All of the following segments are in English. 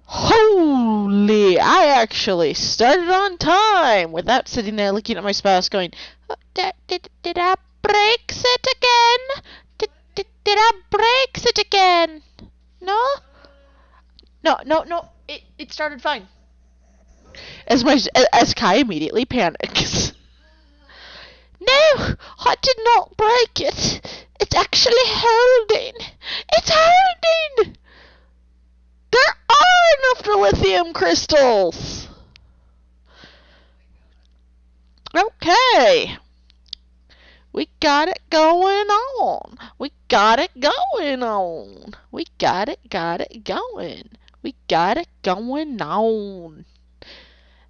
Holy, I actually started on time without sitting there looking at my spouse going, oh, did I break it again? Did I break it again? No? No. It started fine. As Kai immediately panics. No, I did not break it. It's actually holding. It's holding. There are enough lithium crystals. Okay. We got it going on. We got it going on. We got it going. We got it going on.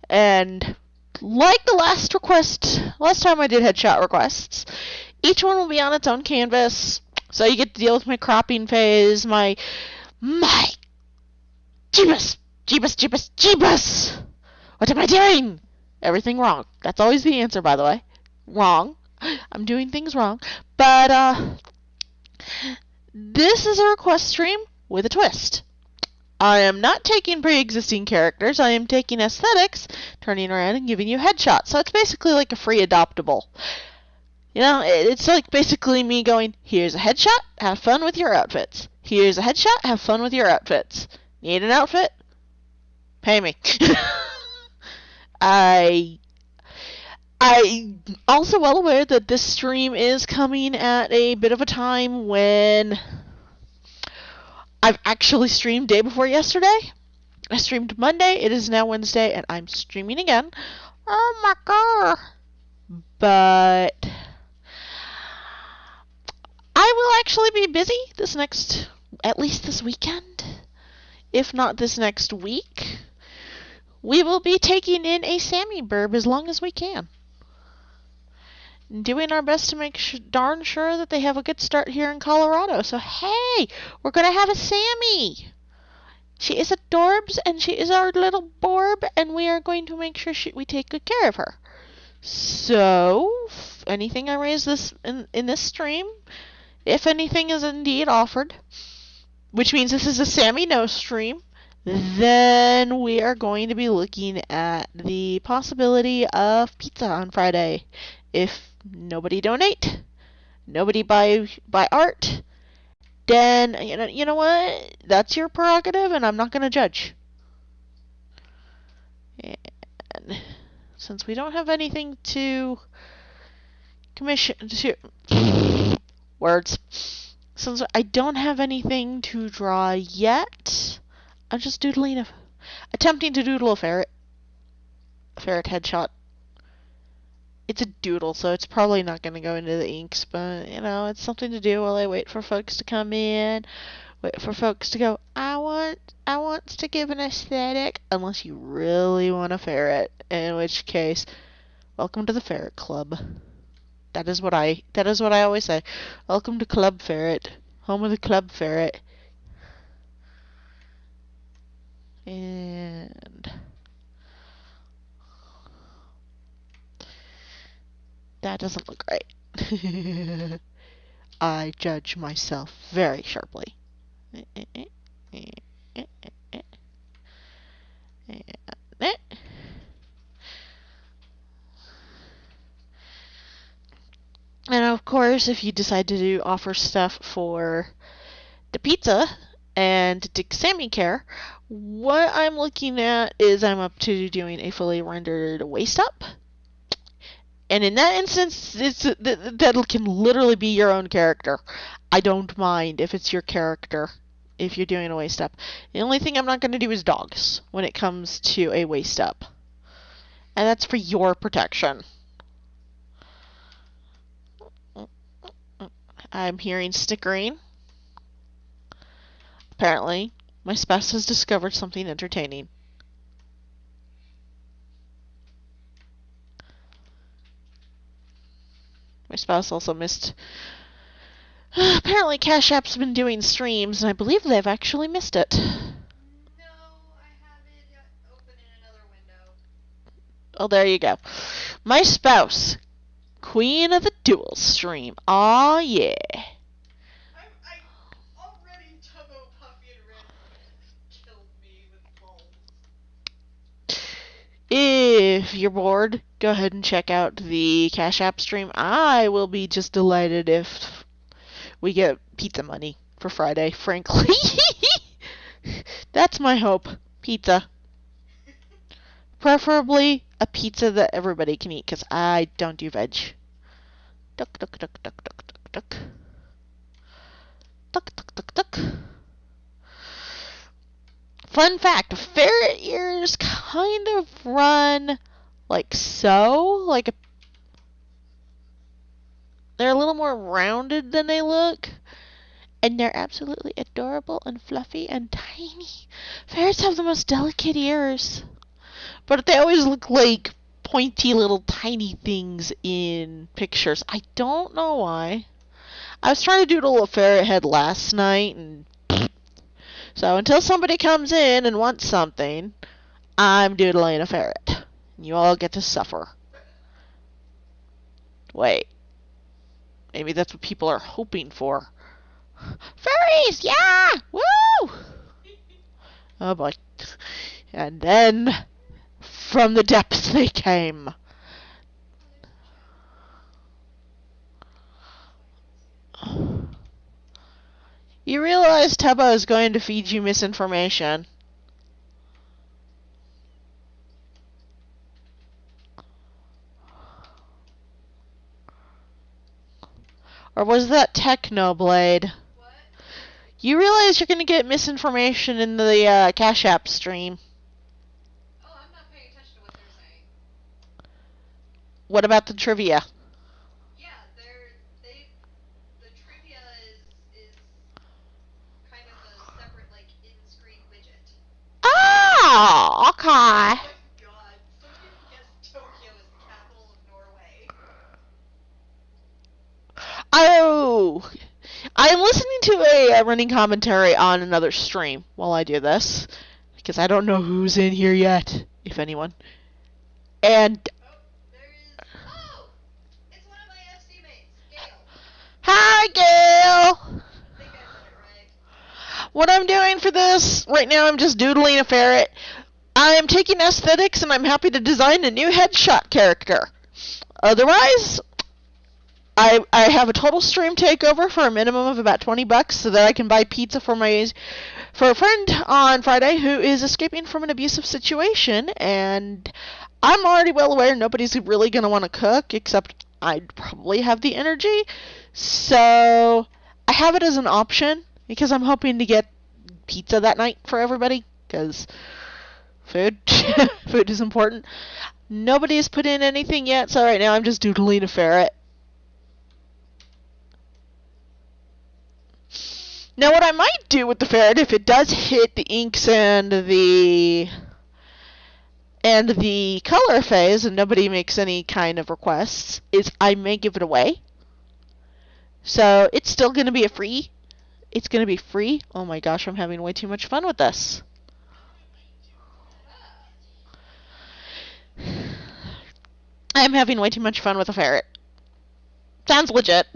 And like the last time I did headshot requests, each one will be on its own canvas. So you get to deal with my cropping phase, my Jeebus! What am I doing? Everything wrong. That's always the answer, by the way. Wrong. I'm doing things wrong. But, this is a request stream with a twist. I am not taking pre-existing characters. I am taking aesthetics, turning around and giving you headshots. So it's basically like a free adoptable. You know, it's like basically me going, here's a headshot, have fun with your outfits. Here's a headshot, have fun with your outfits. Need an outfit? Pay me. I'm also well aware that this stream is coming at a bit of a time when I've actually streamed day before yesterday. I streamed Monday, it is now Wednesday, and I'm streaming again. Oh my god. But I will actually be busy at least this weekend. If not this next week, we will be taking in a Sammy burb as long as we can. Doing our best to make darn sure that they have a good start here in Colorado. So, hey, we're going to have a Sammy. She is adorbs, and she is our little borb, and we are going to make sure we take good care of her. So, anything I raise in this stream, if anything is indeed offered, which means this is a Sammy No stream, then we are going to be looking at the possibility of pizza on Friday. If nobody donate, nobody buy art, then you know what? That's your prerogative, and I'm not going to judge. And since we don't have anything to commission words. Since I don't have anything to draw yet, I'm just attempting to doodle a ferret. A ferret headshot. It's a doodle, so it's probably not going to go into the inks, but, it's something to do while I wait for folks to come in, wait for folks to go, I want to give an aesthetic, unless you really want a ferret, in which case, welcome to the Ferret Club. That is what I always say. Welcome to Club Ferret, home of the Club Ferret. And that doesn't look right. I judge myself very sharply. And of course, if you decide to offer stuff for the pizza and to Sammy Care, what I'm looking at is I'm up to doing a fully rendered waist up. And in that instance, that can literally be your own character. I don't mind if it's your character if you're doing a waist up. The only thing I'm not going to do is dogs when it comes to a waist up. And that's for your protection. I'm hearing snickering. Apparently, my spouse has discovered something entertaining. My spouse also missed... Apparently, Cash App's been doing streams, and I believe they've actually missed it. No, I have it open in another window. Oh, there you go. My spouse... Queen of the Duel stream. Aw, yeah. I already Tubbo Puppy and Red killed me with balls. if you're bored, go ahead and check out the Cash App stream. I will be just delighted if we get pizza money for Friday, frankly. That's my hope. Pizza. Preferably a pizza that everybody can eat, because I don't do veg. Duck, duck, duck, duck, duck, duck, duck. Duck, duck, duck, duck. Fun fact, ferret ears kind of run like so. They're a little more rounded than they look. And they're absolutely adorable and fluffy and tiny. Ferrets have the most delicate ears. But they always look like pointy little tiny things in pictures. I don't know why. I was trying to doodle a ferret head last night, and so until somebody comes in and wants something, I'm doodling a ferret. You all get to suffer. Wait. Maybe that's what people are hoping for. Furries! Yeah! Woo! Oh boy. And then, from the depths they came. You realize Tubbo is going to feed you misinformation. Or was that Technoblade? What? You realize you're going to get misinformation in the Cash App stream. Oh, I'm not paying attention to what they're saying. What about the trivia? Yeah, the trivia is kind of a separate, like, in-screen widget. Oh, okay. Oh my god, somebody guessed Tokyo is the capital of Norway. Oh, I'm listening to a running commentary on another stream while I do this, because I don't know who's in here yet, if anyone. And Oh, there is... Oh! It's one of my FC mates, Gail. hi, Gail. I think I said it right. What I'm doing for this right now, I'm just doodling a ferret. I am taking aesthetics, and I'm happy to design a new headshot character. Otherwise, I have a total stream takeover for a minimum of about $20 so that I can buy pizza for a friend on Friday who is escaping from an abusive situation, and I'm already well aware nobody's really going to want to cook except I'd probably have the energy. So I have it as an option because I'm hoping to get pizza that night for everybody because food food is important. Nobody's put in anything yet, so right now I'm just doodling a ferret. Now, what I might do with the ferret, if it does hit the inks and the color phase, and nobody makes any kind of requests, is I may give it away. So it's still going to be free. It's going to be free. Oh my gosh, I'm having way too much fun with this. I'm having way too much fun with a ferret. Sounds legit.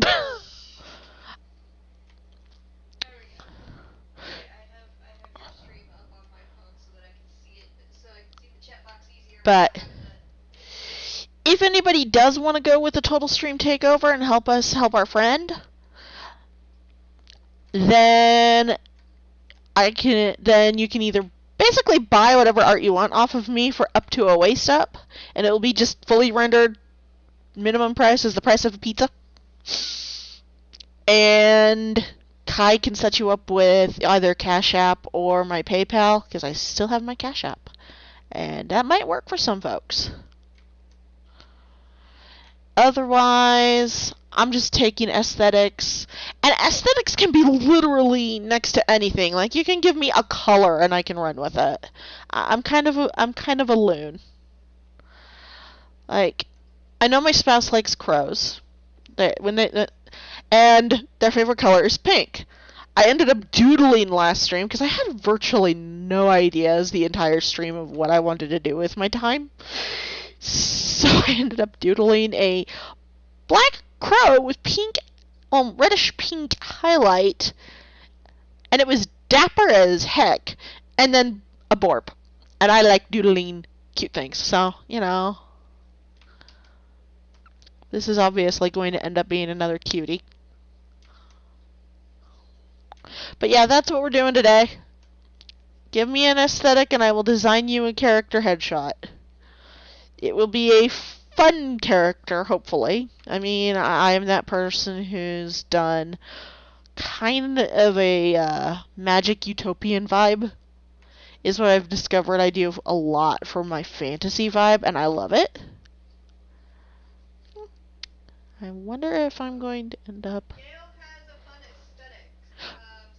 But if anybody does want to go with the total stream takeover and help us help our friend, then you can either basically buy whatever art you want off of me for up to a waist up, and it will be just fully rendered. Minimum price is the price of a pizza. And Kai can set you up with either Cash App or my PayPal, because I still have my Cash App. And that might work for some folks. Otherwise, I'm just taking aesthetics. And aesthetics can be literally next to anything. Like, you can give me a color and I can run with it. I'm kind of a loon. Like, I know my spouse likes crows. And their favorite color is pink. I ended up doodling last stream because I had virtually no ideas the entire stream of what I wanted to do with my time. So I ended up doodling a black crow with pink, reddish pink highlight, and it was dapper as heck, and then a borb. And I like doodling cute things. So, this is obviously going to end up being another cutie. But yeah, that's what we're doing today. Give me an aesthetic and I will design you a character headshot. It will be a fun character, hopefully. I mean, I am that person who's done kind of a magic utopian vibe, is what I've discovered I do a lot for my fantasy vibe, and I love it. I wonder if I'm going to end up... Gail has a fun aesthetic.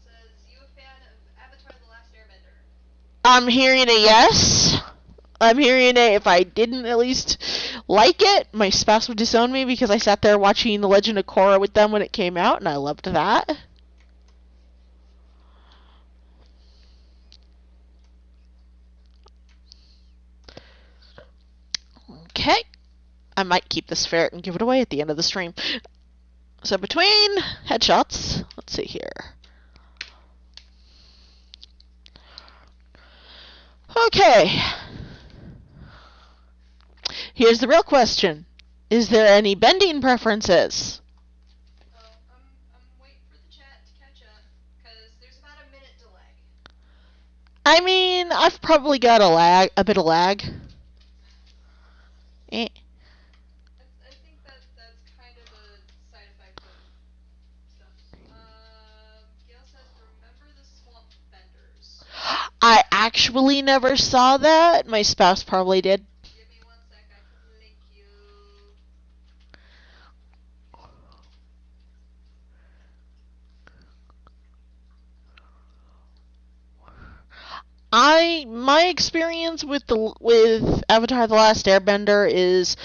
Says, you a fan of Avatar The Last Airbender? I'm hearing a yes. I'm hearing a if I didn't at least like it, my spouse would disown me because I sat there watching The Legend of Korra with them when it came out, and I loved that. Okay. I might keep this ferret and give it away at the end of the stream. So between headshots, let's see here. Okay. Here's the real question. Is there any bending preferences? I'm waiting for the chat to catch up, because there's about a minute delay. I mean, I've probably got a bit of lag. Eh. I think that's kind of a side effect of stuff. Gail says, remember the swamp benders? I actually never saw that. My spouse probably did. Give me 1 sec, I can link you. My experience with Avatar: The Last Airbender is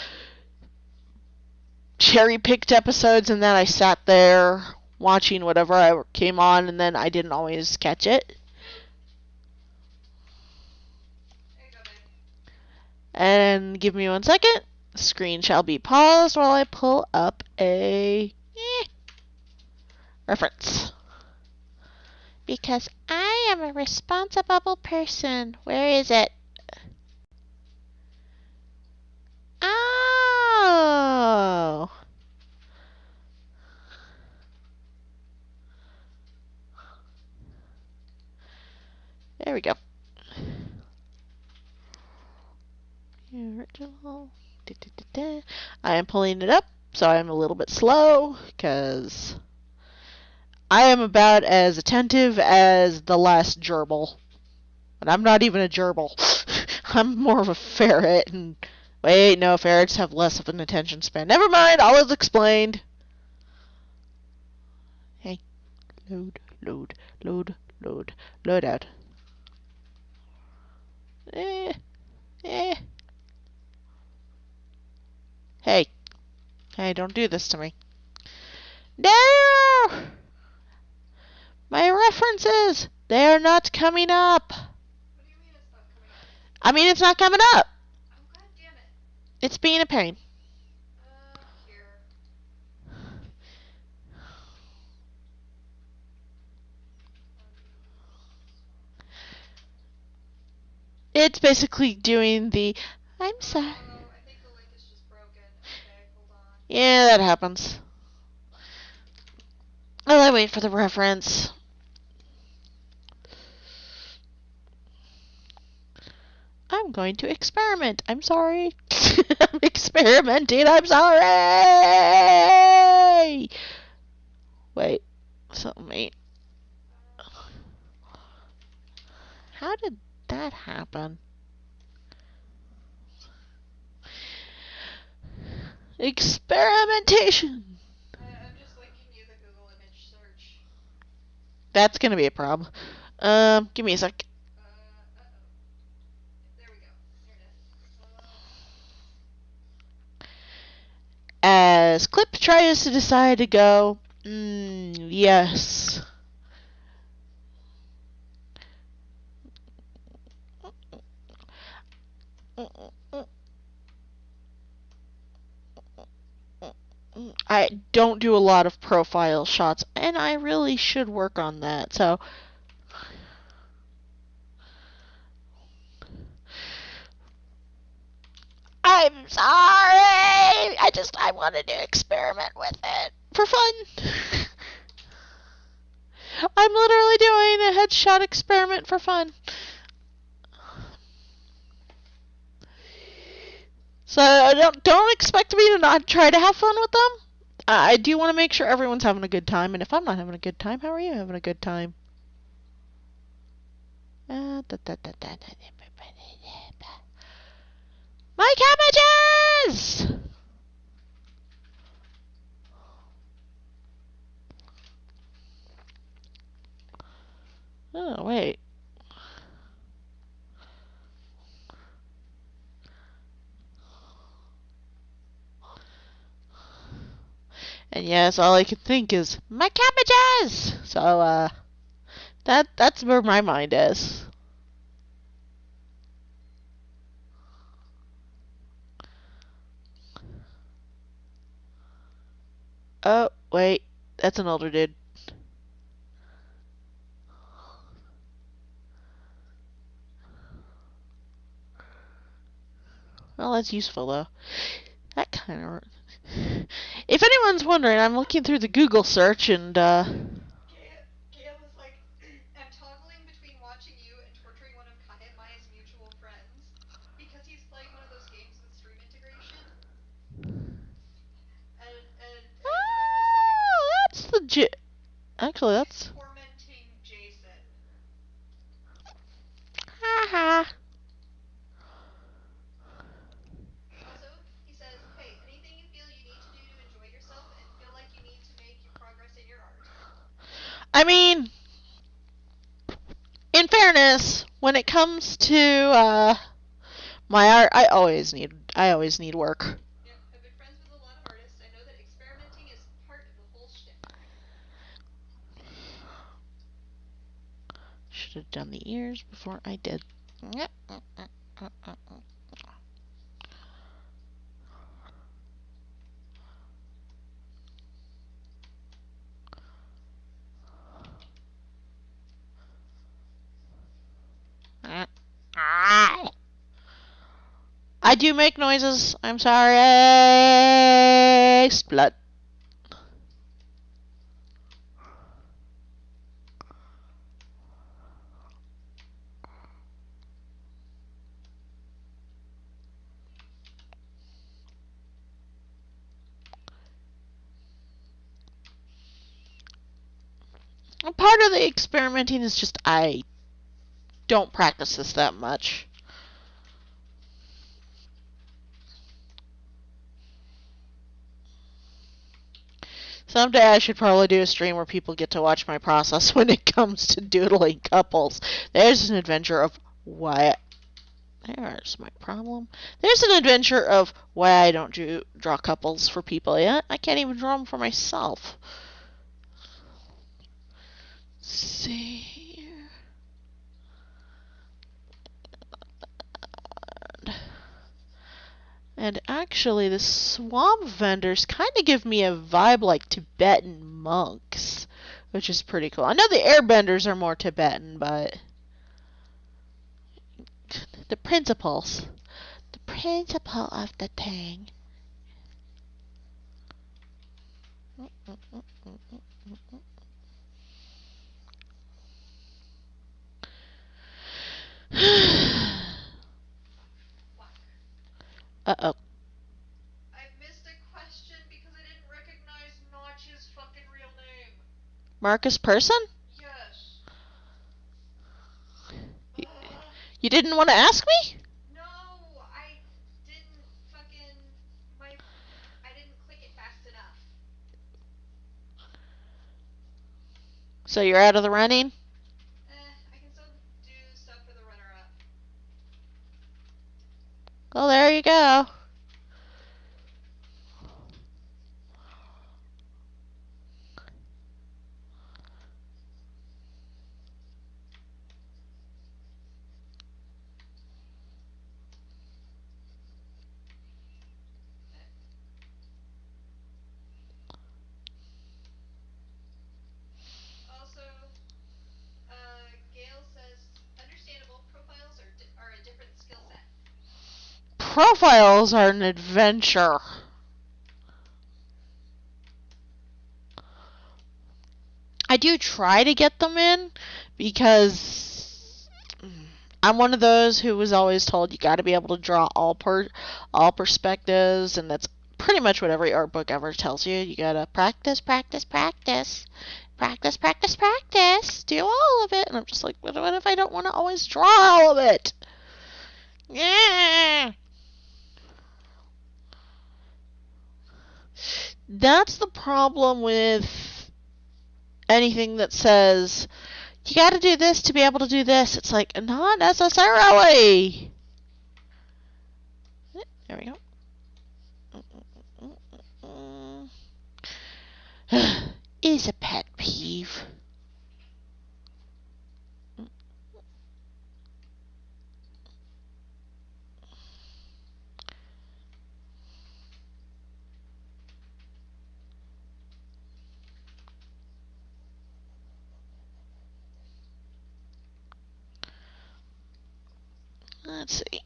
cherry-picked episodes, and then I sat there watching whatever I came on, and then I didn't always catch it. There you go, babe. And give me 1 second. The screen shall be paused while I pull up a reference. Because I am a responsible person. Where is it? Oh. There we go. Original. I am pulling it up, so I'm a little bit slow, because I am about as attentive as the last gerbil. And I'm not even a gerbil. I'm more of a ferret, and... Wait, no, ferrets have less of an attention span. Never mind, all is explained. Hey. Load out. Hey, don't do this to me. No! My references! They are not coming up. What do you mean it's not coming up? I mean, it's not coming up. Oh, god damn it. It's being a pain. Here. It's basically doing the... I'm sorry. Oh, I think the link is just broken. Okay, hold on. Yeah, that happens. While I wait for the reference. I'm going to experiment. I'm sorry. I'm experimenting. I'm sorry. Wait. Wait. How did that happen? Experimentation. I'm just linking you the Google image search. That's gonna be a problem. Give me a sec. There we go. Here it is. As Clip tries to decide to go, yes. I don't do a lot of profile shots, and I really should work on that. So, I'm sorry. I wanted to experiment with it for fun. I'm literally doing a headshot experiment for fun. So don't expect me to not try to have fun with them. I do want to make sure everyone's having a good time, and if I'm not having a good time, how are you having a good time? My cabbages! Oh, wait. And yes, all I can think is, my cabbages! So, that's where my mind is. Oh, wait. That's an older dude. Well, that's useful, though. That kind of... If anyone's wondering, I'm looking through the Google search and, Gail is like, I'm toggling between watching you and torturing one of Kai and Maya's mutual friends because he's playing one of those games with stream integration. And I'm just like... that's the... Actually, that's... tormenting Jason. Haha. Also, he says, hey, anything you feel you need to do to enjoy yourself and feel like you need to make your progress in your art. I mean, in fairness, when it comes to my art, I always need work. Yep, I've been friends with a lot of artists. I know that experimenting is part of the whole shtick. Should have done the ears before I did. I do make noises. I'm sorry. Splut. Part of the experimenting is just I don't practice this that much. Someday I should probably do a stream where people get to watch my process when it comes to doodling couples. There's an adventure of why... There's my problem. There's an adventure of why I don't draw couples for people yet. I can't even draw them for myself. Let's see here. And actually, the swamp vendors kind of give me a vibe like Tibetan monks, which is pretty cool. I know the airbenders are more Tibetan, but the principle of the thing. Uh-oh. I missed a question because I didn't recognize Notch's fucking real name. Marcus Person? Yes. You didn't want to ask me? No, I didn't fucking... I didn't click it fast enough. So you're out of the running? I can still do stuff for the runner-up. Well, there you go. Also, Gail says, understandable, profiles are a different skill set. profiles are an adventure. I do try to get them in because I'm one of those who was always told you got to be able to draw all perspectives, and that's pretty much what every art book ever tells you. You gotta practice, practice, practice, practice, practice, practice, do all of it. And I'm just like, what if I don't want to always draw all of it? Yeah. That's the problem with anything that says you got to do this to be able to do this. It's like, not necessarily. There we go. Is a pet peeve. Let's see.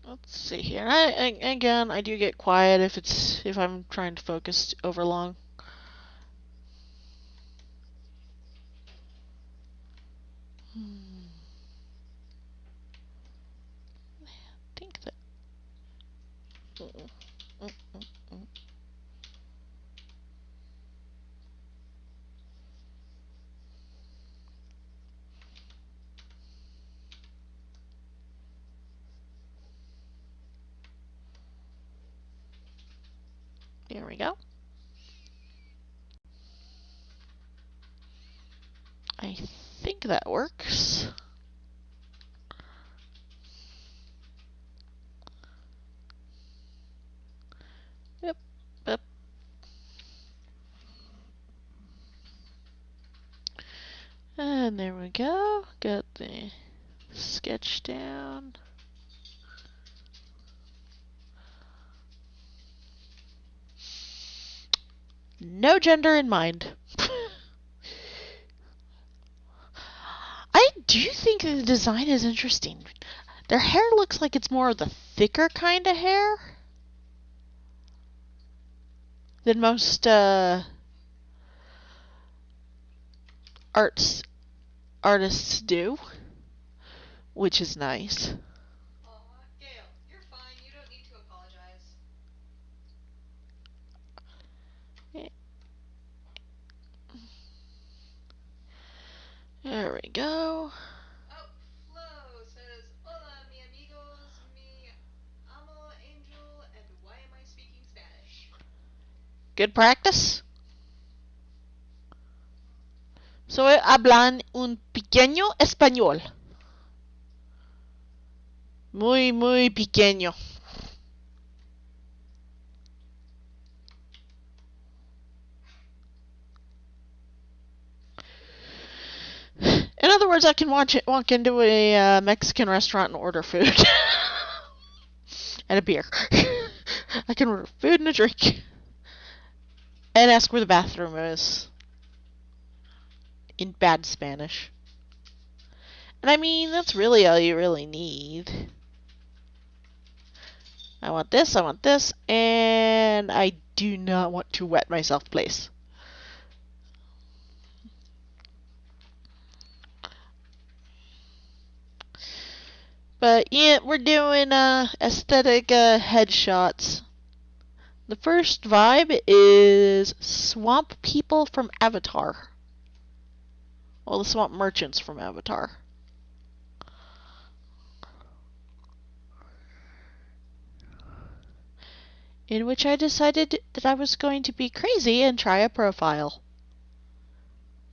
Let's see here. Again, I do get quiet if I'm trying to focus over long. I think that. There we go. I think that works. Yep. And there we go. Got the sketch down. No gender in mind. I do think the design is interesting. Their hair looks like it's more of the thicker kind of hair than most artists do, which is nice. Aw, Gail, you're fine. You don't need to apologize. There we go. Oh, Flo says, "Hola, mi amigos, mi amo angel, and why am I speaking Spanish?" Good practice. Soy hablan un pequeño español. Muy, muy pequeño. In other words, I can walk into a Mexican restaurant and order food. And a beer. I can order food and a drink. And ask where the bathroom is. In bad Spanish. And I mean, that's really all you really need. I want this, and I do not want to wet myself, please. But yeah, we're doing aesthetic headshots. The first vibe is swamp people from Avatar. Well, the swamp merchants from Avatar. In which I decided that I was going to be crazy and try a profile.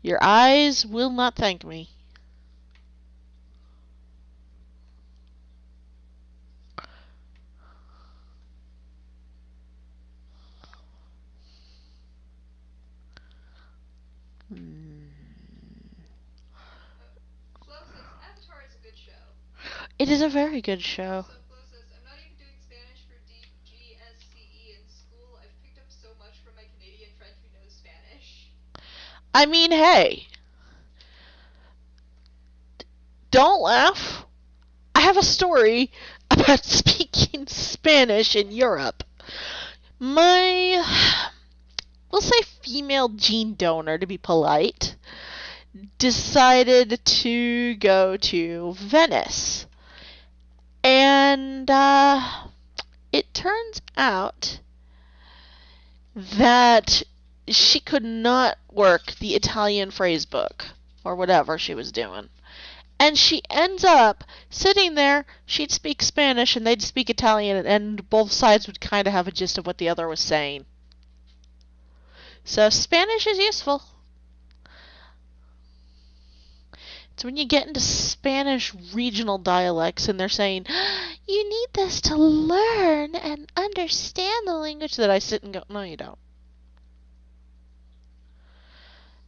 Your eyes will not thank me. Flo says Avatar is a good show. It is a very good show. So Flo says, I'm not even doing Spanish for GSCE in school. I've picked up so much from my Canadian friend who knows Spanish. I mean, hey, don't laugh. I have a story about speaking Spanish in Europe. My, we'll say female gene donor, to be polite, decided to go to Venice. And it turns out that she could not work the Italian phrase book or whatever she was doing. And she ends up sitting there, she'd speak Spanish and they'd speak Italian, and both sides would kind of have a gist of what the other was saying. So Spanish is useful. It's when you get into Spanish regional dialects and they're saying, you need this to learn and understand the language, that I sit and go, no, you don't.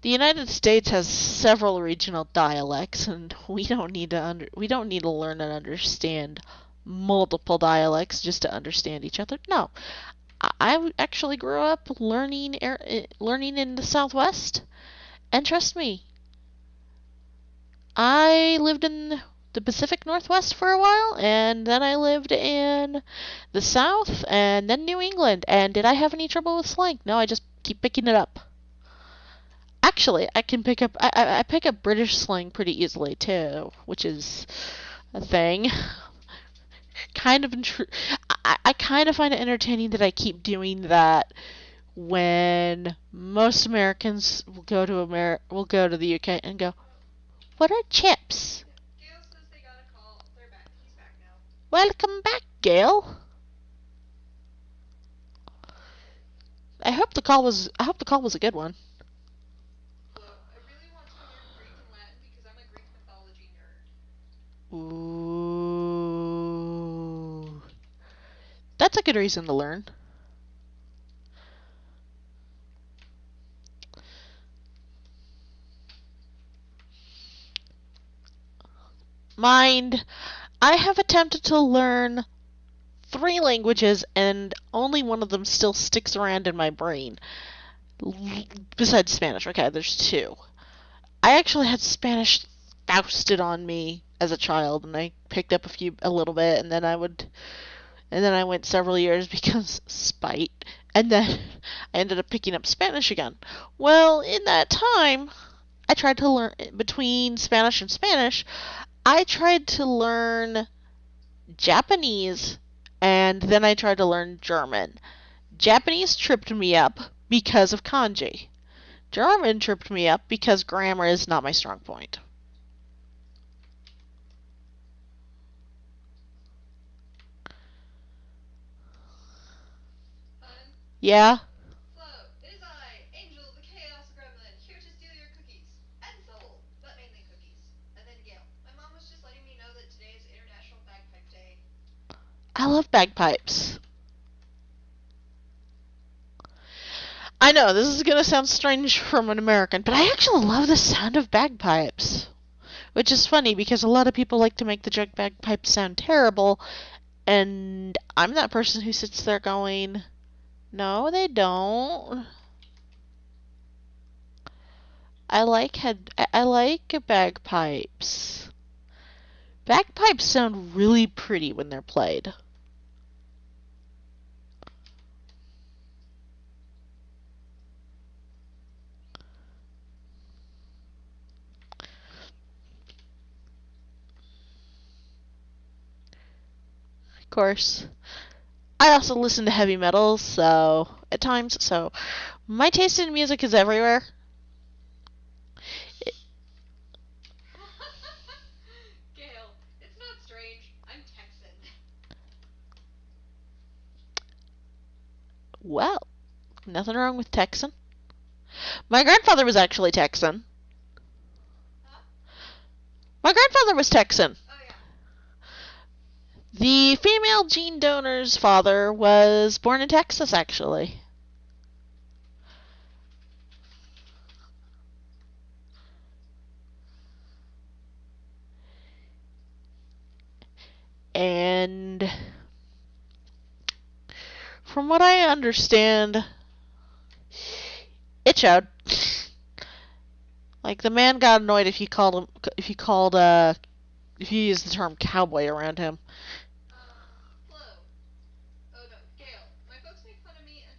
The United States has several regional dialects, and we don't need to learn and understand multiple dialects just to understand each other. No, I actually grew up learning in the Southwest, and trust me, I lived in the Pacific Northwest for a while, and then I lived in the South, and then New England. And did I have any trouble with slang? No, I just keep picking it up. Actually, I pick up British slang pretty easily too, which is a thing. I kind of find it entertaining that I keep doing that when most Americans will go to the UK and go, what are chips? Gail says they got a call. They're back. He's back now. Welcome back, Gail. I hope the call was a good one. I really want to learn Greek and Latin because I'm a Greek mythology nerd. Ooh. That's a good reason to learn. Mind, I have attempted to learn 3 languages and only one of them still sticks around in my brain. Besides Spanish. Okay, there's 2. I actually had Spanish foisted on me as a child, and I picked up a little bit, and then I went several years because spite, and then I ended up picking up Spanish again. Well, in that time, I tried to learn between Spanish and Spanish. I tried to learn Japanese, and then I tried to learn German. Japanese tripped me up because of kanji. German tripped me up because grammar is not my strong point. Yeah? Flo, it is I, Angel, the Chaos Gremlin, here to steal your cookies. And soul, but mainly cookies. And then Gail. My mom was just letting me know that today is International Bagpipe Day. I love bagpipes. I know, this is going to sound strange from an American, but I actually love the sound of bagpipes. Which is funny, because a lot of people like to make the joke bagpipes sound terrible, and I'm that person who sits there going, no, they don't. I like bagpipes. Bagpipes sound really pretty when they're played. Of course, I also listen to heavy metal, at times, so my taste in music is everywhere. Gail, it's not strange. I'm Texan. Well, nothing wrong with Texan. My grandfather was actually Texan. Huh? My grandfather was Texan. Oh, yeah. The female gene donor's father was born in Texas, actually. And from what I understand, it showed. Like, the man got annoyed if you used the term cowboy around him. Flo. Oh no, Gail. My folks make fun of me and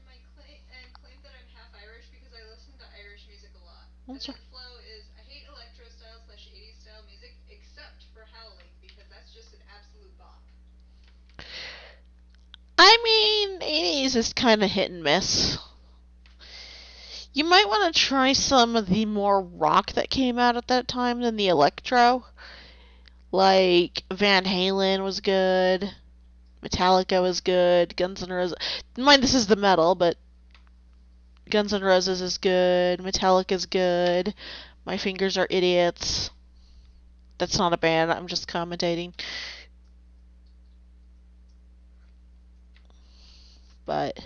claim that I'm half Irish because I listen to Irish music a lot. And then Flo is, I hate electro style / 80s style music except for howling because that's just an absolute bop. I mean, 80s is kind of hit and miss. You might want to try some of the more rock that came out at that time than the electro. Like, Van Halen was good. Metallica was good. Guns N' Roses. Mind, this is the metal, but Guns N' Roses is good. Metallica's good. My Fingers Are Idiots. That's not a band. I'm just commentating. But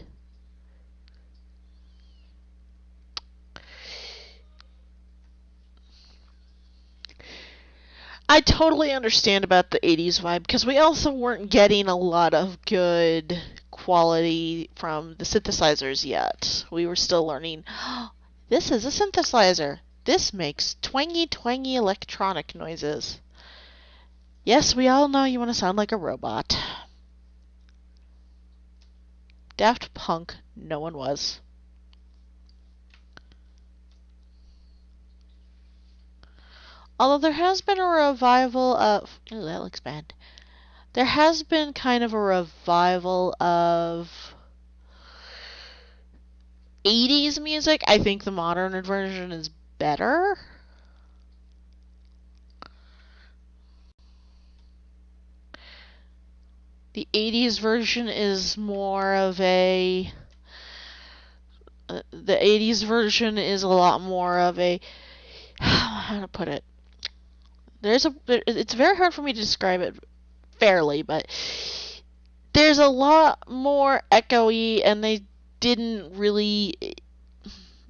I totally understand about the 80s vibe because we also weren't getting a lot of good quality from the synthesizers yet. We were still learning, oh, this is a synthesizer. This makes twangy electronic noises. Yes, we all know you want to sound like a robot. Daft Punk, no one was. Although there has been a revival of... Ooh, that looks bad. There has been kind of a revival of 80s music. I think the modern version is better. The 80s version is more of a... the 80s version is a lot more of a... how to put it? It's very hard for me to describe it fairly, but there's a lot more echoey, and they didn't really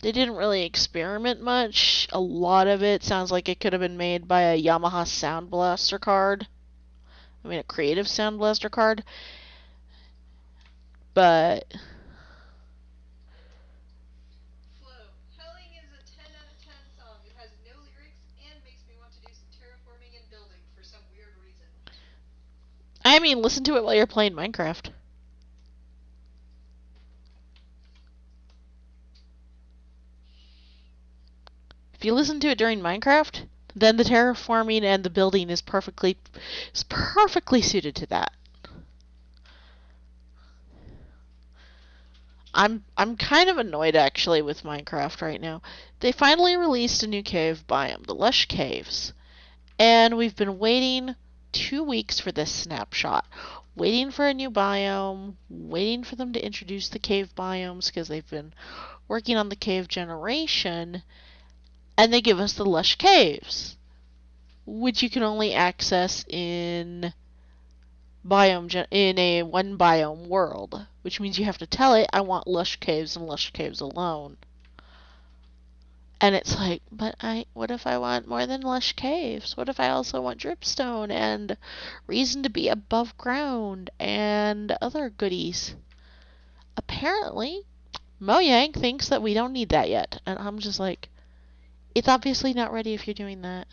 experiment much. A lot of it sounds like it could have been made by a Yamaha Sound Blaster card. I mean, a Creative Sound Blaster card. But I mean, listen to it while you're playing Minecraft. If you listen to it during Minecraft, then the terraforming and the building is perfectly suited to that. I'm kind of annoyed actually with Minecraft right now. They finally released a new cave biome, the Lush Caves. And we've been waiting 2 weeks for this snapshot. Waiting for a new biome, waiting for them to introduce the cave biomes because they've been working on the cave generation, and they give us the Lush Caves, which you can only access in a one biome world, which means you have to tell it, I want Lush Caves and Lush Caves alone. And it's like, but what if I want more than Lush Caves? What if I also want Dripstone and reason to be above ground and other goodies? Apparently, Mojang thinks that we don't need that yet. And I'm just like, it's obviously not ready if you're doing that.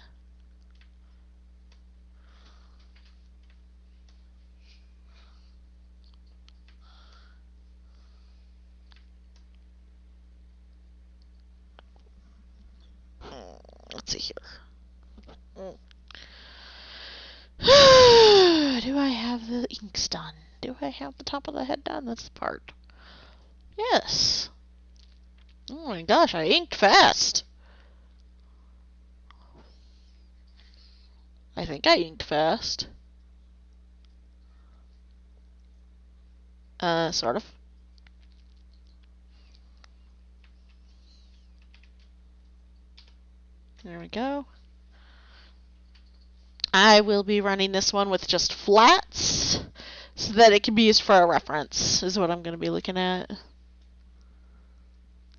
Let's see here. Do I have the inks done? Do I have the top of the head done? That's the part. Yes. Oh my gosh, I inked fast. I think I inked fast. Sort of. There we go. I will be running this one with just flats so that it can be used for a reference, is what I'm going to be looking at.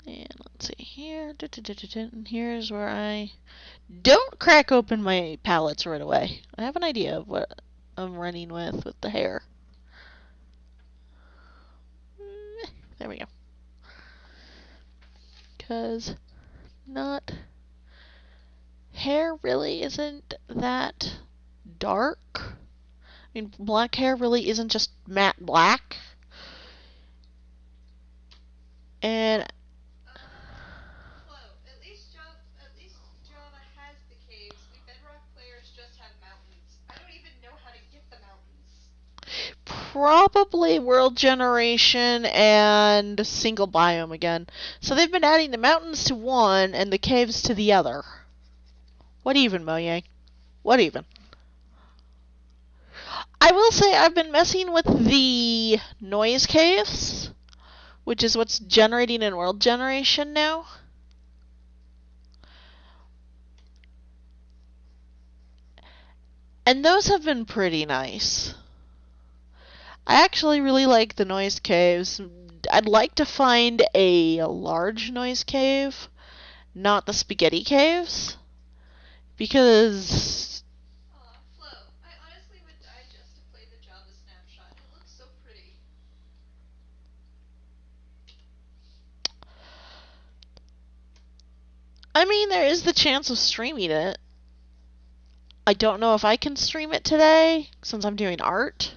And let's see here. And here's where I don't crack open my palettes right away. I have an idea of what I'm running with the hair. There we go. Because hair really isn't that dark. I mean, black hair really isn't just matte black. And Flo, at least Java has the caves. We Bedrock players just have mountains. I don't even know how to get the mountains. probably world generation and single biome again. So they've been adding the mountains to one and the caves to the other. What even, Mojang? What even? I will say I've been messing with the noise caves, which is what's generating in world generation now. And those have been pretty nice. I actually really like the noise caves. I'd like to find a large noise cave, not the spaghetti caves, because Flo, I honestly would die just to play the Java snapshot. It looks so pretty. I mean, there is the chance of streaming it. I don't know if I can stream it today since I'm doing art.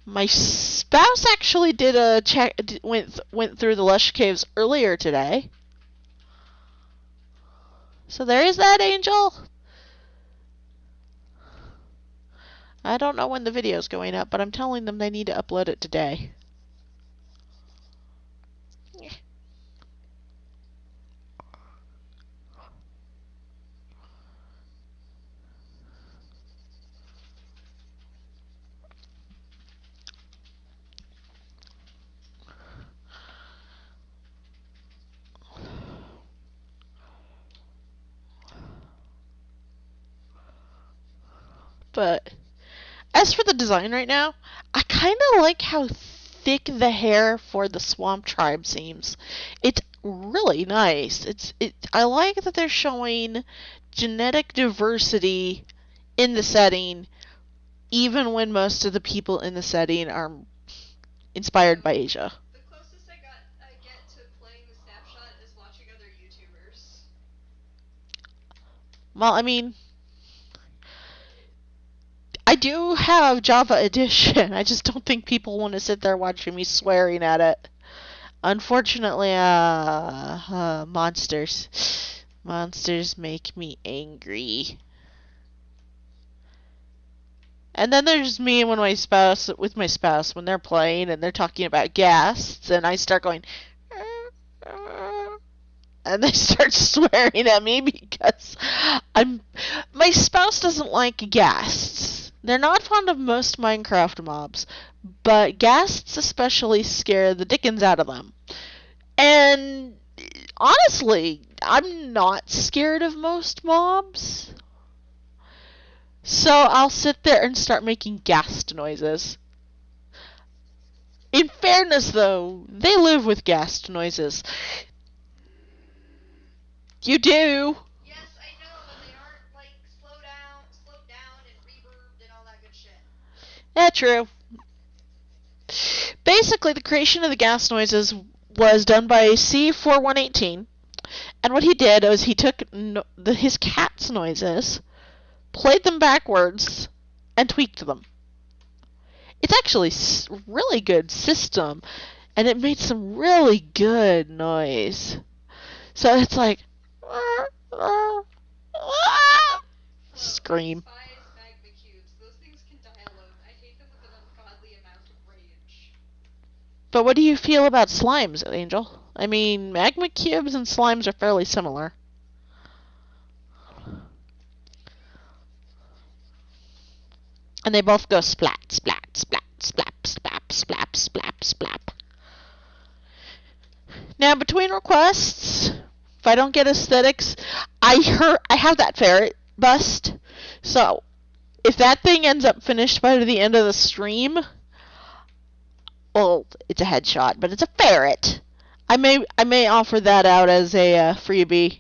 My spouse actually did a check, went through the lush caves earlier today. So there is that, Angel. I don't know when the video's going up, but I'm telling them they need to upload it today. But as for the design right now, I kind of like how thick the hair for the swamp tribe seems. It's really nice. I like that they're showing genetic diversity in the setting, even when most of the people in the setting are inspired by Asia. The closest I get to playing the snapshot is watching other YouTubers. Well, I mean, I do have Java Edition. I just don't think people want to sit there watching me swearing at it. Unfortunately, monsters make me angry. And then there's me when my spouse, when they're playing and they're talking about ghasts, and I start going, and they start swearing at me because my spouse doesn't like ghasts. They're not fond of most Minecraft mobs, but ghasts especially scare the dickens out of them. And honestly, I'm not scared of most mobs. So I'll sit there and start making ghast noises. In fairness, though, they live with ghast noises. You do. Yes, I know, but they aren't like slowed down and reverbed and all that good shit. Yeah, true. Basically, the creation of the ghast noises was done by C4118, and what he did was he took his cat's noises, played them backwards, and tweaked them. It's actually a really good system, and it made some really good noise. So it's like, scream. Magma cubes. Those things can die alone. I hate them with an ungodly amount of rage. But what do you feel about slimes, Angel? I mean, magma cubes and slimes are fairly similar. And they both go splat, splat, splat, splat, splat, splat, splat, splat. Now, between requests, if I don't get aesthetics, I have that ferret bust. So, if that thing ends up finished by the end of the stream, well, it's a headshot, but it's a ferret. I may offer that out as a freebie.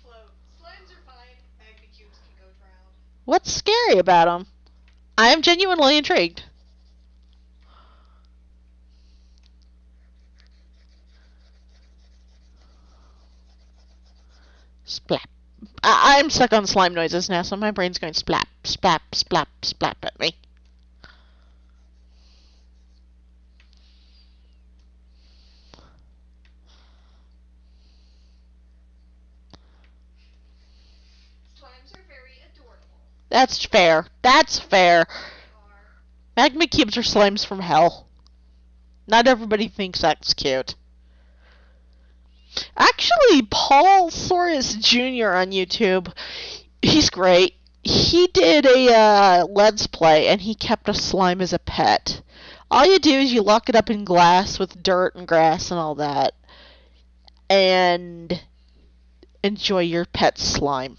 Flo, slimes are fine. Magma cubes can go drown. What's scary about them? I'm genuinely intrigued. Splap. I'm stuck on slime noises now, so my brain's going splap, splap, splap, splap at me. Slimes are very adorable. That's fair. That's fair. Are. Magma cubes are slimes from hell. Not everybody thinks that's cute. Actually, Paul Soros Jr. on YouTube, he's great. He did a Let's Play, and he kept a slime as a pet. All you do is you lock it up in glass with dirt and grass and all that, and enjoy your pet slime.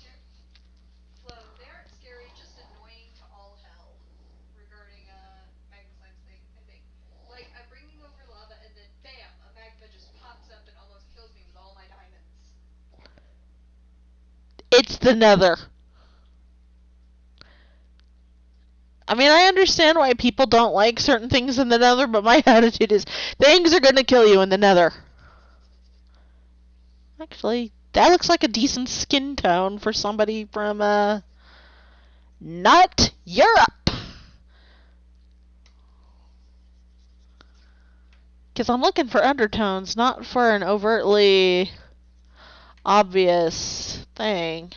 Flo, they aren't scary, just annoying to all hell regarding magma slimes thing, I think. Like, I'm bringing over lava and then bam, a magma just pops up and almost kills me with all my diamonds. It's the Nether. I mean, I understand why people don't like certain things in the Nether, but my attitude is things are going to kill you in the Nether. Actually, that looks like a decent skin tone for somebody from, not Europe. Because I'm looking for undertones, not for an overtly obvious thing.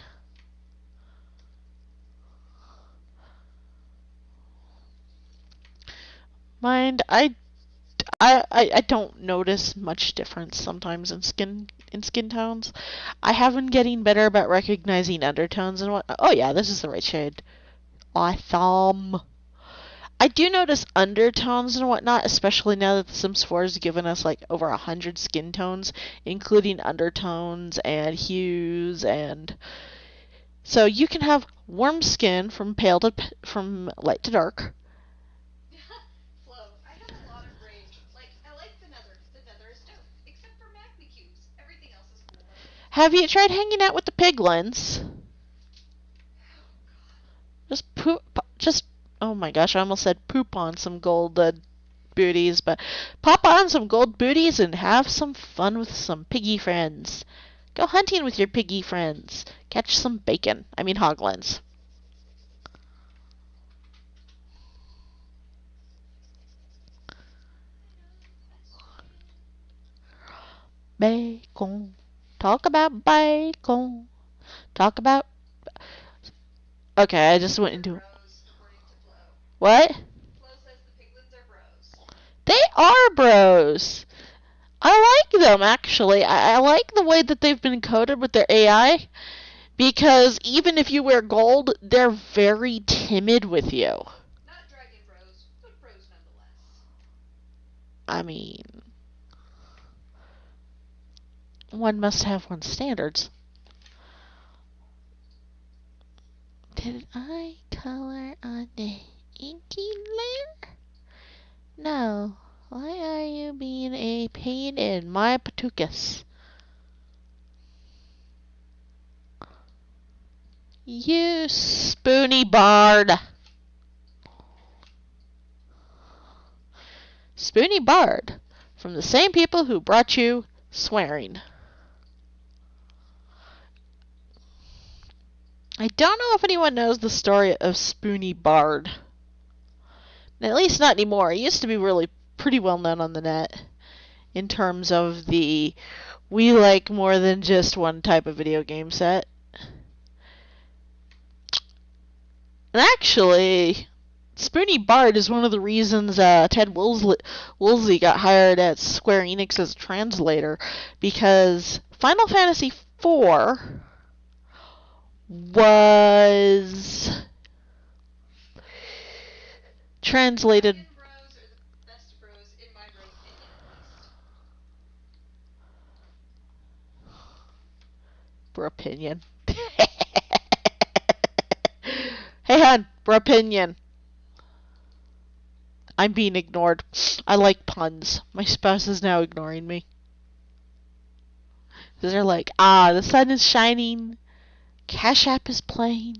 Mind, I don't notice much difference sometimes in skin tones. I have been getting better about recognizing undertones and what. Oh yeah, this is the right shade. Awesome. I do notice undertones and whatnot, especially now that The Sims 4 has given us like over 100 skin tones, including undertones and hues, and so you can have warm skin from from light to dark. Flo, I have a lot of rage. Like, I like the Nether. The Nether is dope. Except for magma cubes. Everything else is cool. Have you tried hanging out with the piglins? Just oh my gosh, I almost said poop on some gold booties, but pop on some gold booties and have some fun with some piggy friends. Go hunting with your piggy friends. Catch some bacon. I mean hoglins. Bacon. Talk about bacon. Talk about. Okay, I just went into. Bros, according to Flo. What? Flo says the piglins are bros. They are bros. I like them, actually. I like the way that they've been coded with their AI, because even if you wear gold, they're very timid with you. Not dragon bros, but bros nonetheless. I mean, one must have one's standards. Did I color on the inky layer? No. Why are you being a pain in my patukas? You spoony bard. Spoony bard. From the same people who brought you swearing. I don't know if anyone knows the story of Spoony Bard. At least not anymore. It used to be really pretty well known on the net in terms of the we like more than just one type of video game set. And actually, Spoony Bard is one of the reasons Ted Woolsey got hired at Square Enix as a translator, because Final Fantasy IV was translated. Dragon bros are the best bros in my bro opinion, at least. Bro opinion. Hey, hon, bro opinion. I'm being ignored. I like puns. My spouse is now ignoring me. Because they're like, the sun is shining. Cash App is playing.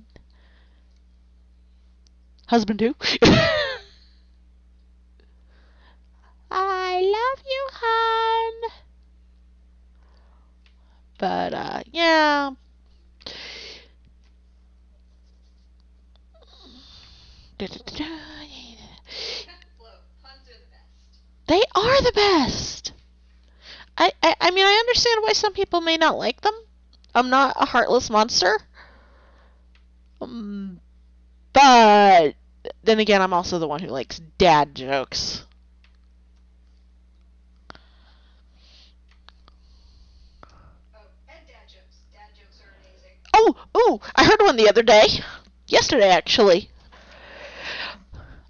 Husband too. I love you, hon. But, yeah. They are the best. I mean, I understand why some people may not like them. I'm not a heartless monster. But then again, I'm also the one who likes dad jokes. Oh, and dad jokes. Dad jokes are amazing. Oh, I heard one the other day. Yesterday, actually.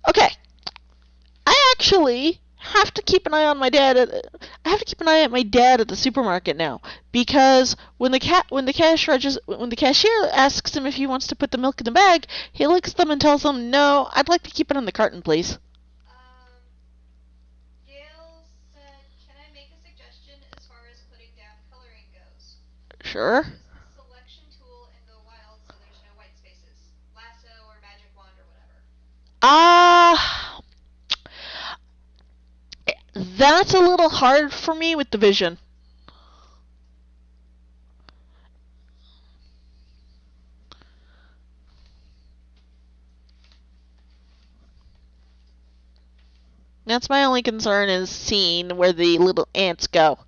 Okay. I actually have to keep an eye on my dad. I have to keep an eye on my dad at the supermarket now, because when the cashier asks him if he wants to put the milk in the bag, he looks at them and tells them, "No, I'd like to keep it in the carton, please." Gail said, "Can I make a suggestion as far as putting down coloring goes?" Sure. Use the selection tool and go wild so there's no white spaces. Lasso or magic wand or whatever. That's a little hard for me with the vision. That's my only concern, is seeing where the little ants go.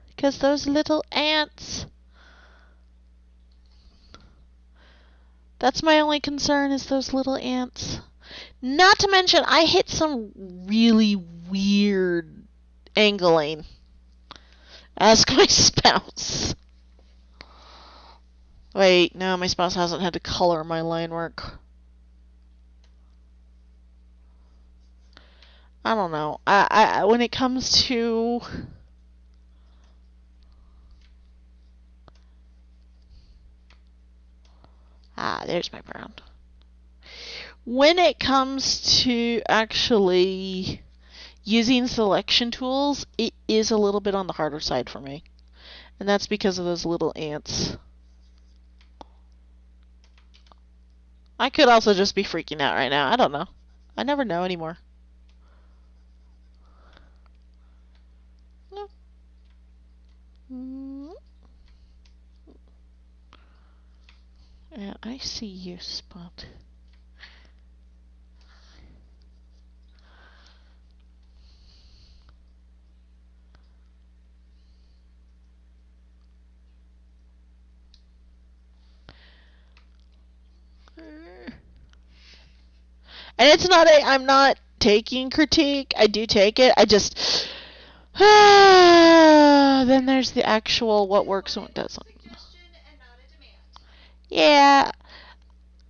Because those little ants... That's my only concern, is those little ants. Not to mention, I hit some really weird angling. Ask my spouse. Wait, no, my spouse hasn't had to color my line work. I don't know. When it comes to... there's my brown. When it comes to actually using selection tools, it is a little bit on the harder side for me. And that's because of those little ants. I could also just be freaking out right now. I don't know. I never know anymore. No. Yeah, I see you, Spot. And it's not I'm not taking critique. I do take it. I just... then there's the actual what works and what doesn't. Yeah.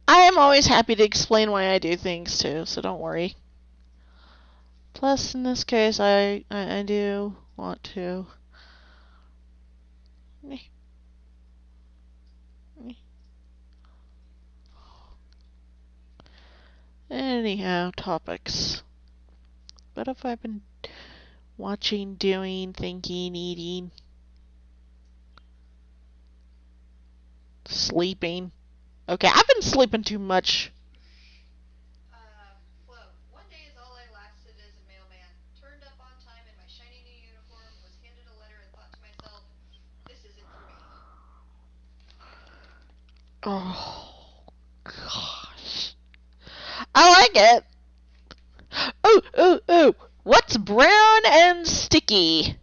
I am always happy to explain why I do things too, so don't worry. Plus, in this case, I do want to... Anyhow, topics. What have I been watching, doing, thinking, eating, sleeping? Okay, I've been sleeping too much. Flo, one day is all I lasted as a mailman. Turned up on time in my shiny new uniform, was handed a letter and thought to myself, this isn't for me. Oh, gosh. I like it. Ooh. What's brown and sticky?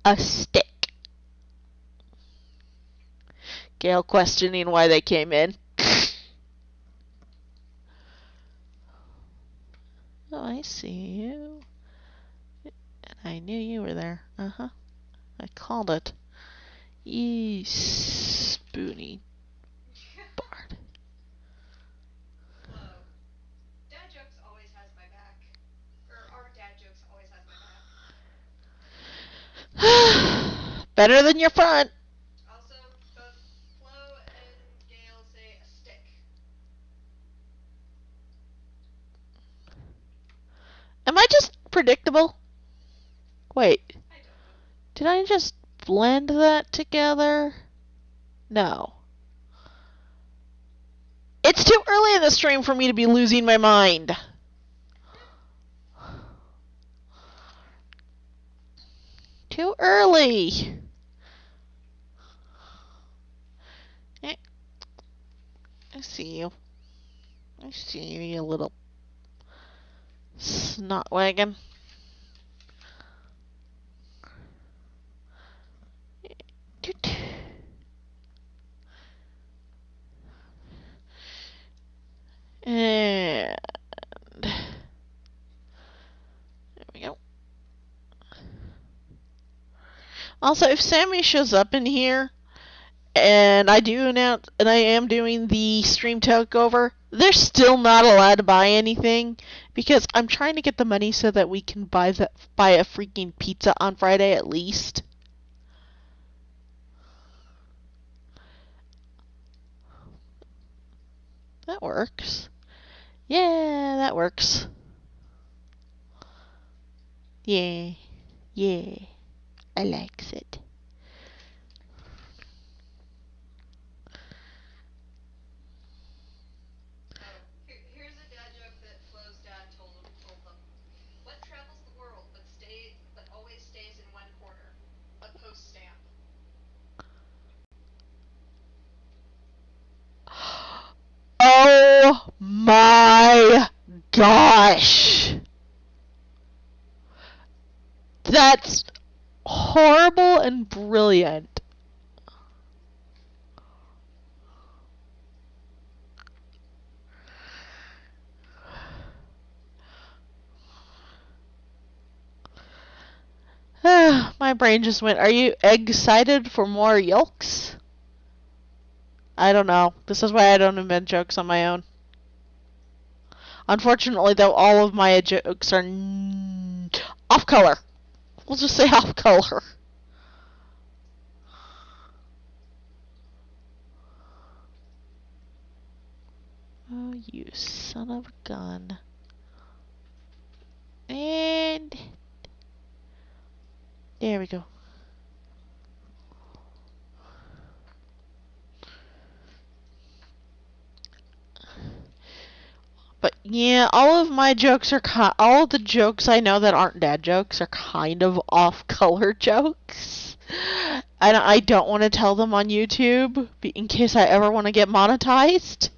A stick. Gail questioning why they came in. Oh, I see you. And I knew you were there. Uh-huh. I called it. You spoony bard. Whoa. Dad jokes always has my back. Or our dad jokes always has my back. Better than your front. Also, both Flo and Gail say a stick. predictable? Wait, I don't know. did I just blend that together? No. It's too early in the stream for me to be losing my mind. Too early. I see you. I see you, you little snot wagon. And there we go. Also, if Sammy shows up in here, and I am doing the stream takeover, they're still not allowed to buy anything because I'm trying to get the money so that we can buy a freaking pizza on Friday at least. That works. Yeah, that works. Yeah, I likes it. Here's a dad joke that Flo's dad told them. What travels the world but always stays in one corner? A post stamp. Oh my gosh! That's horrible and brilliant. My brain just went, are you excited for more yolks? I don't know. This is why I don't invent jokes on my own. Unfortunately, though, all of my jokes are off color. We'll just say off color. Oh, you son of a gun. And there we go. But yeah, all of my jokes are all of the jokes I know that aren't dad jokes are kind of off-color jokes. And I don't want to tell them on YouTube in case I ever want to get monetized.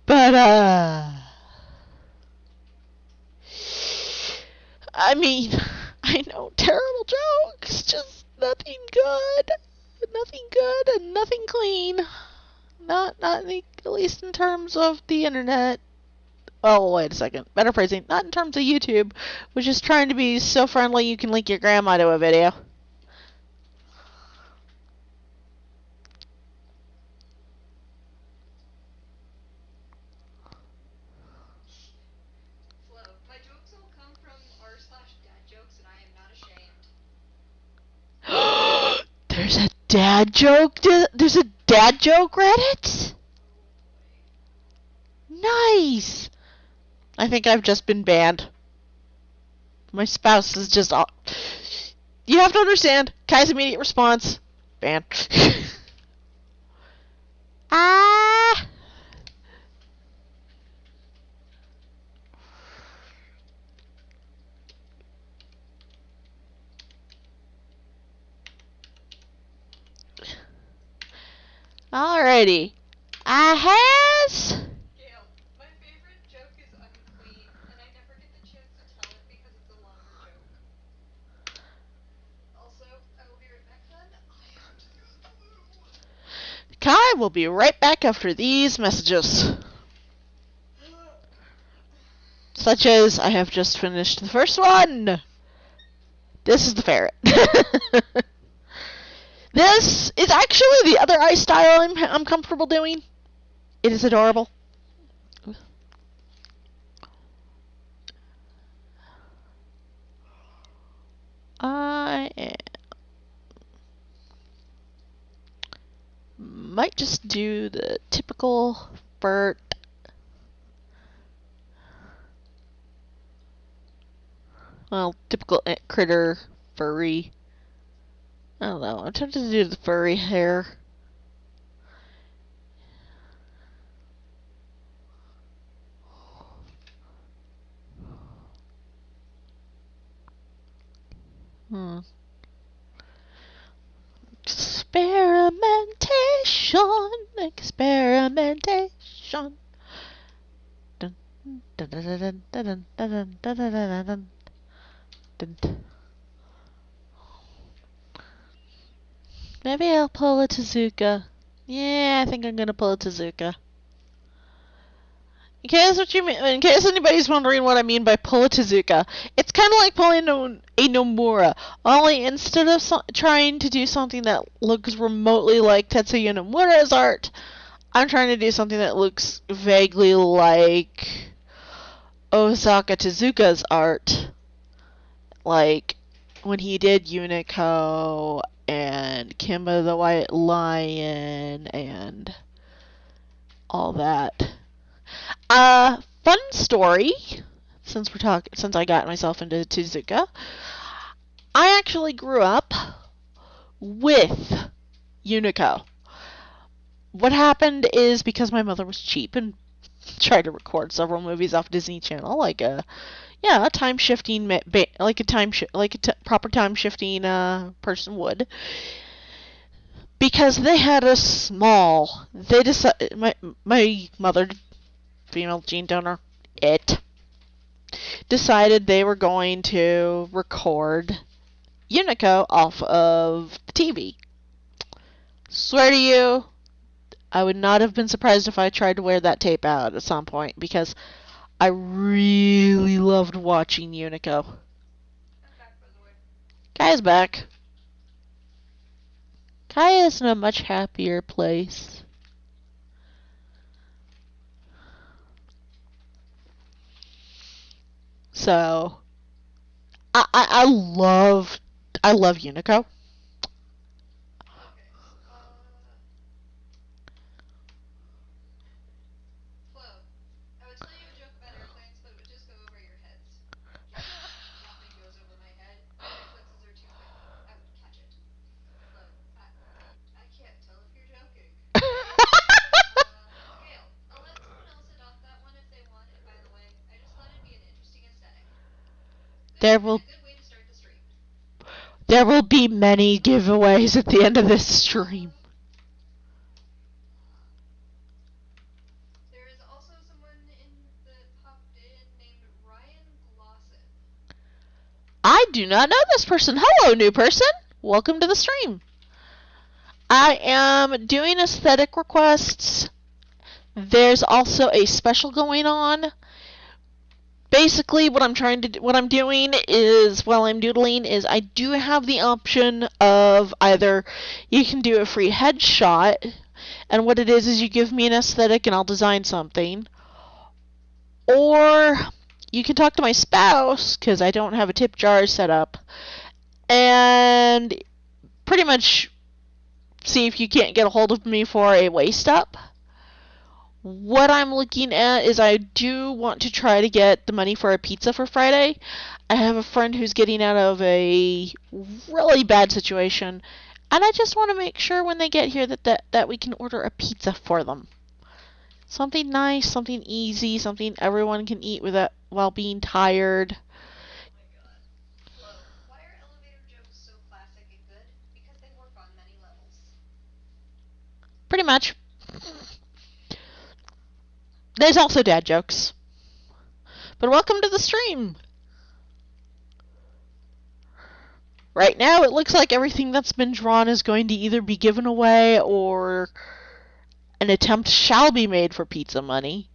But I mean, I know terrible jokes, just nothing good, and nothing clean. Not at least in terms of the internet. Oh, wait a second. Better phrasing. Not in terms of YouTube, which is trying to be so friendly you can link your grandma to a video. Flo, my jokes all come from r/dad jokes, and I am not ashamed. There's a dad joke. There's a dad joke Reddit. Nice. I think I've just been banned. My spouse is just all... You have to understand. Kai's immediate response. Ban. Ah. Alrighty. I has... Gail, my favorite joke is unclean, and I never get the chance to tell it because it's a longer joke. Also, I will be right back then. I have to go to the loo. Kai will be right back after these messages. Such as, I have just finished the first one. This is the ferret. This is actually the other eye style I'm comfortable doing. It is adorable. I am... might just do the typical fur. Well, typical critter, furry. I don't know. I'm tempted to do the furry hair. Experimentation. Dun, dun, dun, dun, dun, dun, dun, dun, dun, dun. Maybe I'll pull a Tezuka. Yeah, I think I'm gonna pull a Tezuka. In case anybody's wondering what I mean by pull a Tezuka, it's kind of like pulling a Nomura, only instead of trying to do something that looks remotely like Tetsuya Nomura's art, I'm trying to do something that looks vaguely like Osaka Tezuka's art, like when he did Unico and Kimba the White Lion and all that. Fun story, since I got myself into Tezuka, I actually grew up with Unico. What happened is, because my mother was cheap and tried to record several movies off Disney Channel, like a time shifting, proper time shifting person would. Because they had a small, they decided, my mother, female gene donor, decided they were going to record Unico off of the TV. Swear to you, I would not have been surprised if I tried to wear that tape out at some point, because I really loved watching Unico. I'm back, by the way. Kaya's back. Kaya's in a much happier place. So, I love Unico. There will be many giveaways at the end of this stream. There is also someone that popped in named Ryan Glosson. I do not know this person. Hello, new person. Welcome to the stream. I am doing aesthetic requests. There's also a special going on. Basically, what I'm doing is, while I'm doodling, is I do have the option of either you can do a free headshot, and what it is you give me an aesthetic and I'll design something, or you can talk to my spouse, because I don't have a tip jar set up, and pretty much see if you can't get a hold of me for a waist up. What I'm looking at is I do want to try to get the money for a pizza for Friday. I have a friend who's getting out of a really bad situation, and I just want to make sure when they get here that we can order a pizza for them. Something nice, something easy, something everyone can eat without while being tired. Oh my god. Whoa. Why are elevator jokes so classic and good? Because they work on many levels. Pretty much. There's also dad jokes. But welcome to the stream. Right now, it looks like everything that's been drawn is going to either be given away or an attempt shall be made for pizza money.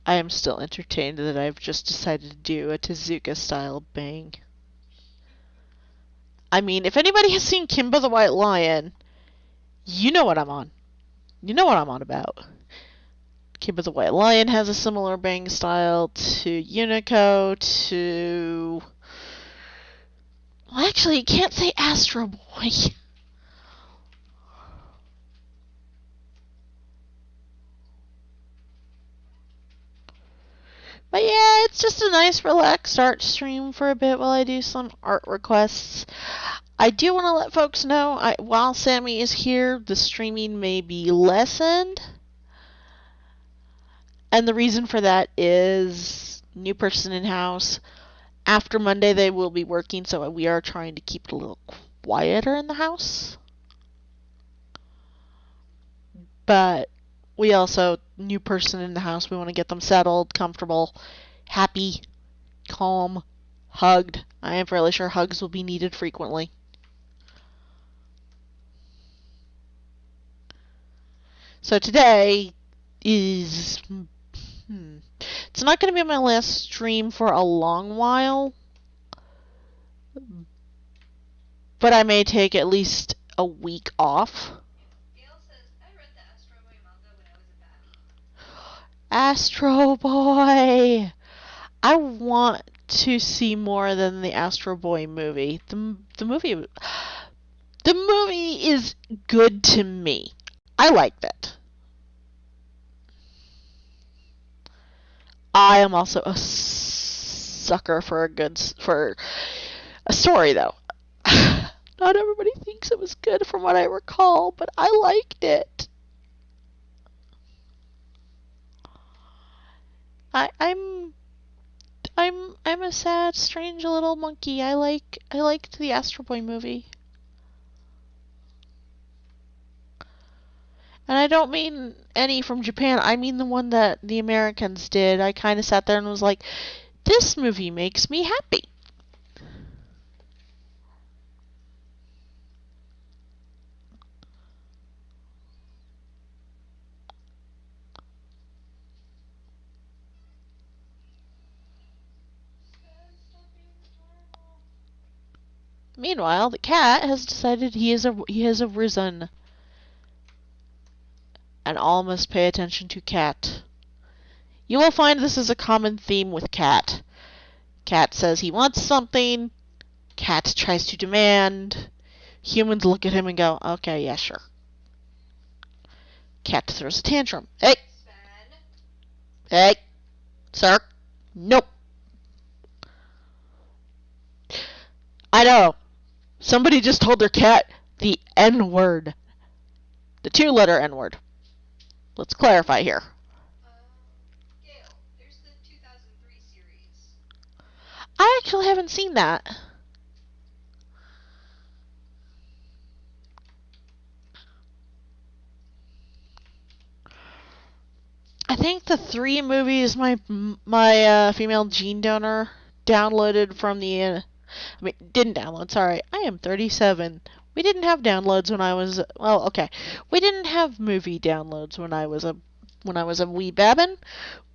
I am still entertained that I've just decided to do a Tezuka style bang. I mean, if anybody has seen Kimba the White Lion, you know what I'm on. You know what I'm on about. Keep It the White Lion has a similar bang style to Unico, to... Well, actually, you can't say Astro Boy. But yeah, it's just a nice relaxed art stream for a bit while I do some art requests. I do want to let folks know, while Sammy is here, the streaming may be lessened. And the reason for that is new person in house. After Monday they will be working, so we are trying to keep it a little quieter in the house. But we also, new person in the house, we want to get them settled, comfortable, happy, calm, hugged. I am fairly sure hugs will be needed frequently. So today is... It's not going to be my last stream for a long while, but I may take at least a week off. Gail says, I read the Astro Boy manga when I was a baby. Astro Boy! I want to see more than the Astro Boy movie. The movie is good to me. I liked it. I am also a sucker for a story, though. Not everybody thinks it was good from what I recall, but I liked it. I'm a sad, strange little monkey. I liked the Astro Boy movie. And I don't mean any from Japan. I mean the one that the Americans did. I kind of sat there and was like, this movie makes me happy. Meanwhile, the cat has decided he has arisen. And all must pay attention to Cat. You will find this is a common theme with Cat. Cat says he wants something. Cat tries to demand. Humans look at him and go, okay, yeah, sure. Cat throws a tantrum. Hey! Sven? Hey! Sir? Nope. I know. Somebody just told their cat the N-word. The two-letter N-word. Let's clarify here. Gail, there's the 2003 series. I actually haven't seen that. I think the 3 movies my female gene donor downloaded from the... didn't download, sorry. I am 37. We didn't have downloads when I was... Well, okay. We didn't have movie downloads when I was a wee babbin'.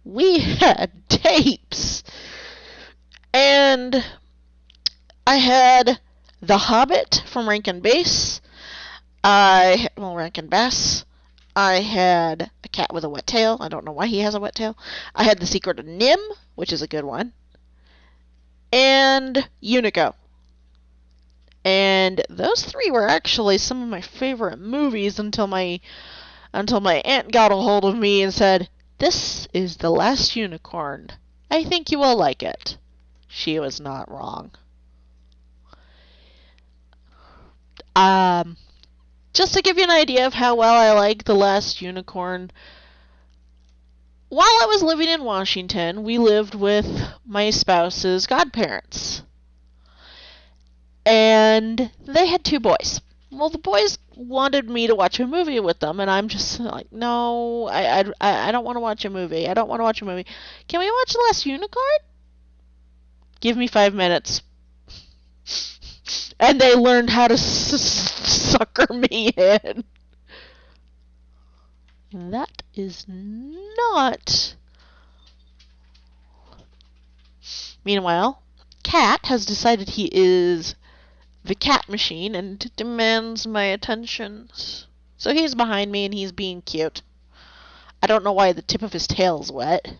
We had tapes. And I had The Hobbit from Rankin Bass. Rankin Bass. I had A Cat with a Wet Tail. I don't know why he has a wet tail. I had The Secret of Nim, which is a good one. And Unico. And those 3 were actually some of my favorite movies until my aunt got a hold of me and said, "This is the last unicorn. I think you will like it." She was not wrong. Just to give you an idea of how well I like The Last Unicorn, while I was living in Washington, we lived with my spouse's godparents. And they had 2 boys. Well, the boys wanted me to watch a movie with them, and I'm just like, no, I don't want to watch a movie. I don't want to watch a movie. Can we watch The Last Unicorn? Give me 5 minutes. And they learned how to sucker me in. That is not... Meanwhile, Cat has decided he is the cat machine and demands my attention. So he's behind me and he's being cute. I don't know why the tip of his tail is wet.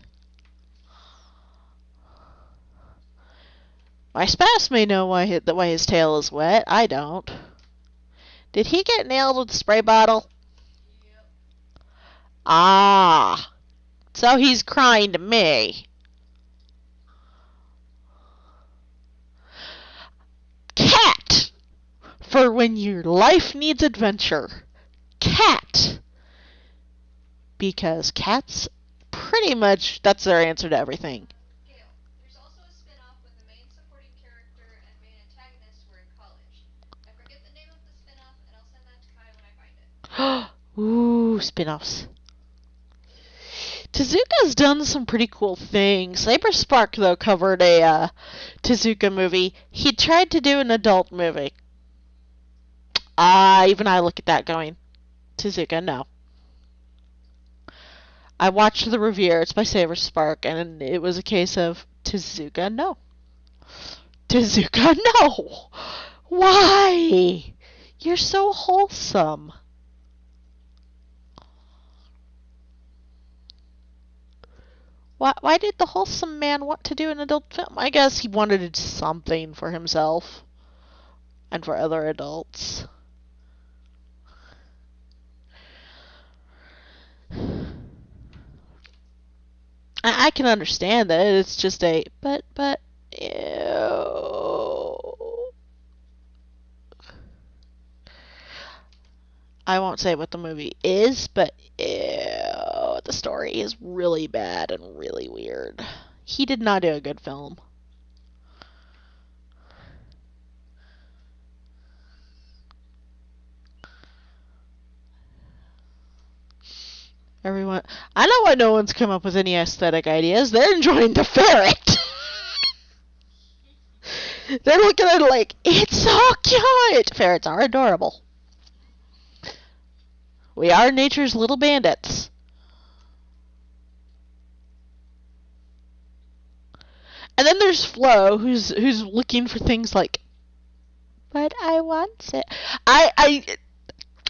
My spouse may know why his tail is wet. I don't. Did he get nailed with a spray bottle? Yep. Ah. So he's crying to me. Cat! For when your life needs adventure. Cat! Because cats, pretty much, that's their answer to everything. Gale, there's also a spin-off when the main supporting character and main antagonist were in college. I forget the name of the spin-off, and I'll send that to Kai when I find it. Ooh, spin-offs. Tezuka's done some pretty cool things. Saber Spark, though, covered a Tezuka movie. He tried to do an adult movie. Even I look at that going, Tezuka, no. I watched the review. It's by Saber Spark, and it was a case of Tezuka, no. Tezuka, no. Why? You're so wholesome. Why did the wholesome man want to do an adult film? I guess he wanted something for himself and for other adults. I can understand that. It's just but ew. I won't say what the movie is, but ew, the story is really bad and really weird. He did not do a good film. Everyone, I know why no one's come up with any aesthetic ideas. They're enjoying the ferret. They're looking at it like, it's so cute. Ferrets are adorable. We are nature's little bandits. And then there's Flo, who's looking for things like, but I want it.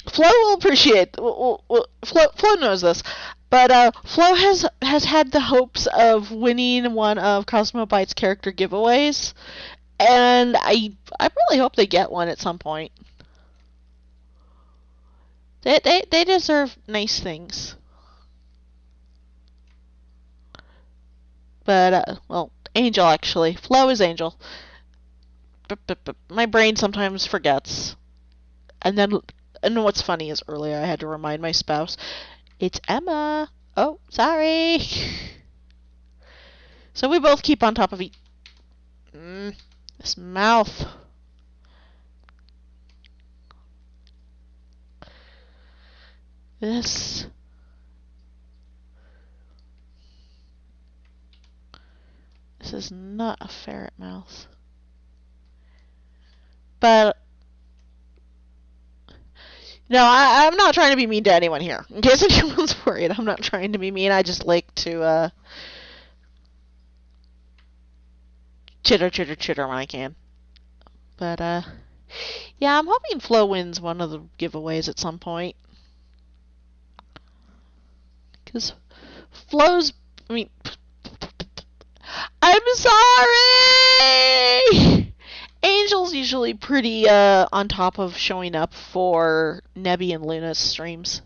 Flo will appreciate. Flo knows this, but Flo has had the hopes of winning one of Cosmo Byte's character giveaways, and I really hope they get one at some point. They deserve nice things. But well, Angel actually. Flo is Angel. But my brain sometimes forgets, and what's funny is earlier I had to remind my spouse, it's Emma. Oh, sorry. So we both keep on top of this mouth. This is not a ferret mouth. But no, I'm not trying to be mean to anyone here. In case anyone's worried, I'm not trying to be mean. I just like to chitter when I can. But yeah, I'm hoping Flo wins one of the giveaways at some point. Because Flo's, I'm sorry! Angel's usually pretty on top of showing up for Nebby and Luna's streams.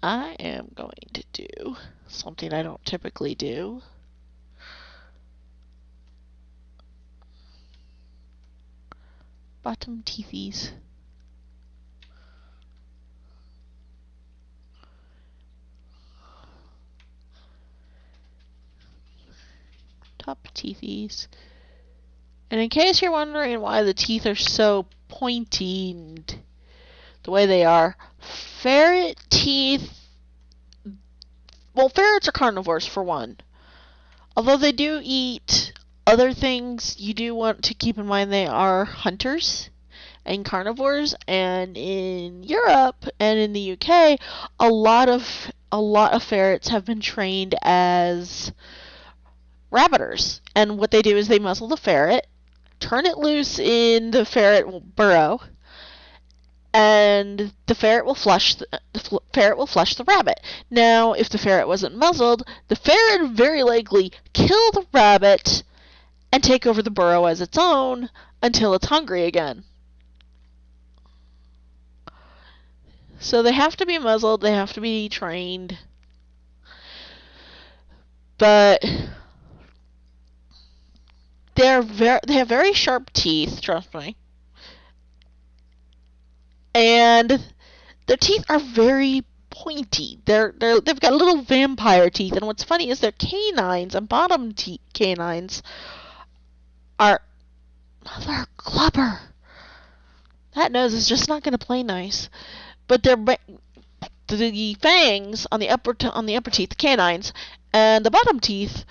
I am going to do something I don't typically do. Bottom teethies. Top teethies. And in case you're wondering why the teeth are so pointy and the way they are, ferret teeth, well, ferrets are carnivores for one. Although they do eat other things, you do want to keep in mind they are hunters and carnivores, and in Europe and in the UK, a lot of ferrets have been trained as rabbiters. And what they do is they muzzle the ferret, turn it loose in the ferret burrow, and the ferret will flush the rabbit. Now, if the ferret wasn't muzzled, the ferret would very likely kill the rabbit and take over the burrow as its own until it's hungry again. So they have to be muzzled, they have to be trained. But they have very sharp teeth, trust me. And their teeth are very pointy. They've got little vampire teeth, and what's funny is their canines and bottom canines are Mother Clubber. That nose is just not going to play nice. But the fangs on the upper teeth, the canines, and the bottom teeth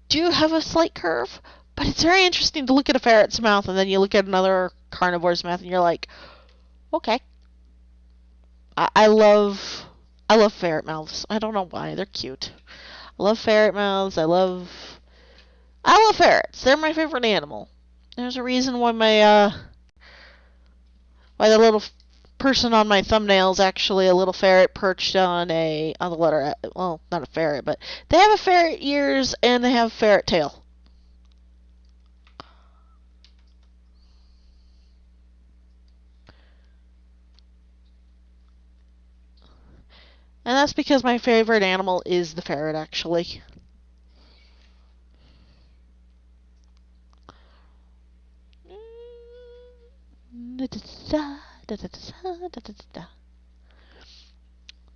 do have a slight curve. But it's very interesting to look at a ferret's mouth, and then you look at another carnivore's mouth, and you're like, okay. I love ferret mouths. I don't know why. They're cute. I love ferret mouths. I love ferrets. They're my favorite animal. There's a reason why why the little person on my thumbnail is actually a little ferret perched on the letter. Well, not a ferret, but they have a ferret ears and they have a ferret tail. And that's because my favorite animal is the ferret, actually.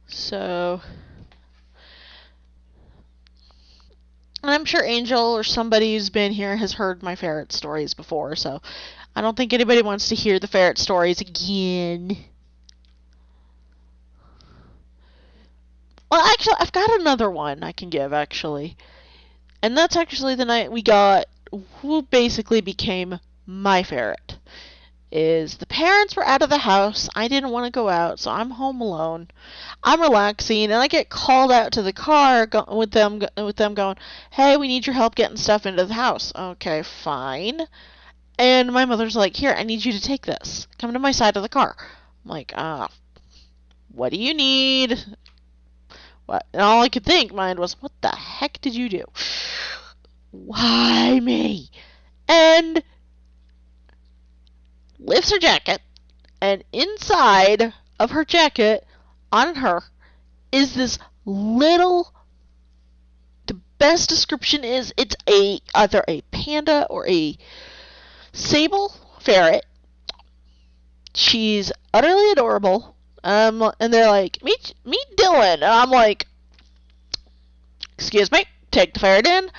So, and I'm sure Angel or somebody who's been here has heard my ferret stories before, so I don't think anybody wants to hear the ferret stories again. Well, actually, I've got another one I can give, actually. And that's actually the night we got who basically became my ferret. Is the parents were out of the house. I didn't want to go out, so I'm home alone. I'm relaxing, and I get called out to the car with them going, hey, we need your help getting stuff into the house. Okay, fine. And my mother's like, here, I need you to take this. Come to my side of the car. I'm like, what do you need? What? And all I could think, mind, was, what the heck did you do? Why me? And lifts her jacket, and inside of her jacket, on her, is this little, the best description is, it's either a panda or a sable ferret. She's utterly adorable. And they're like, meet Dylan. And I'm like, excuse me, take the ferret in.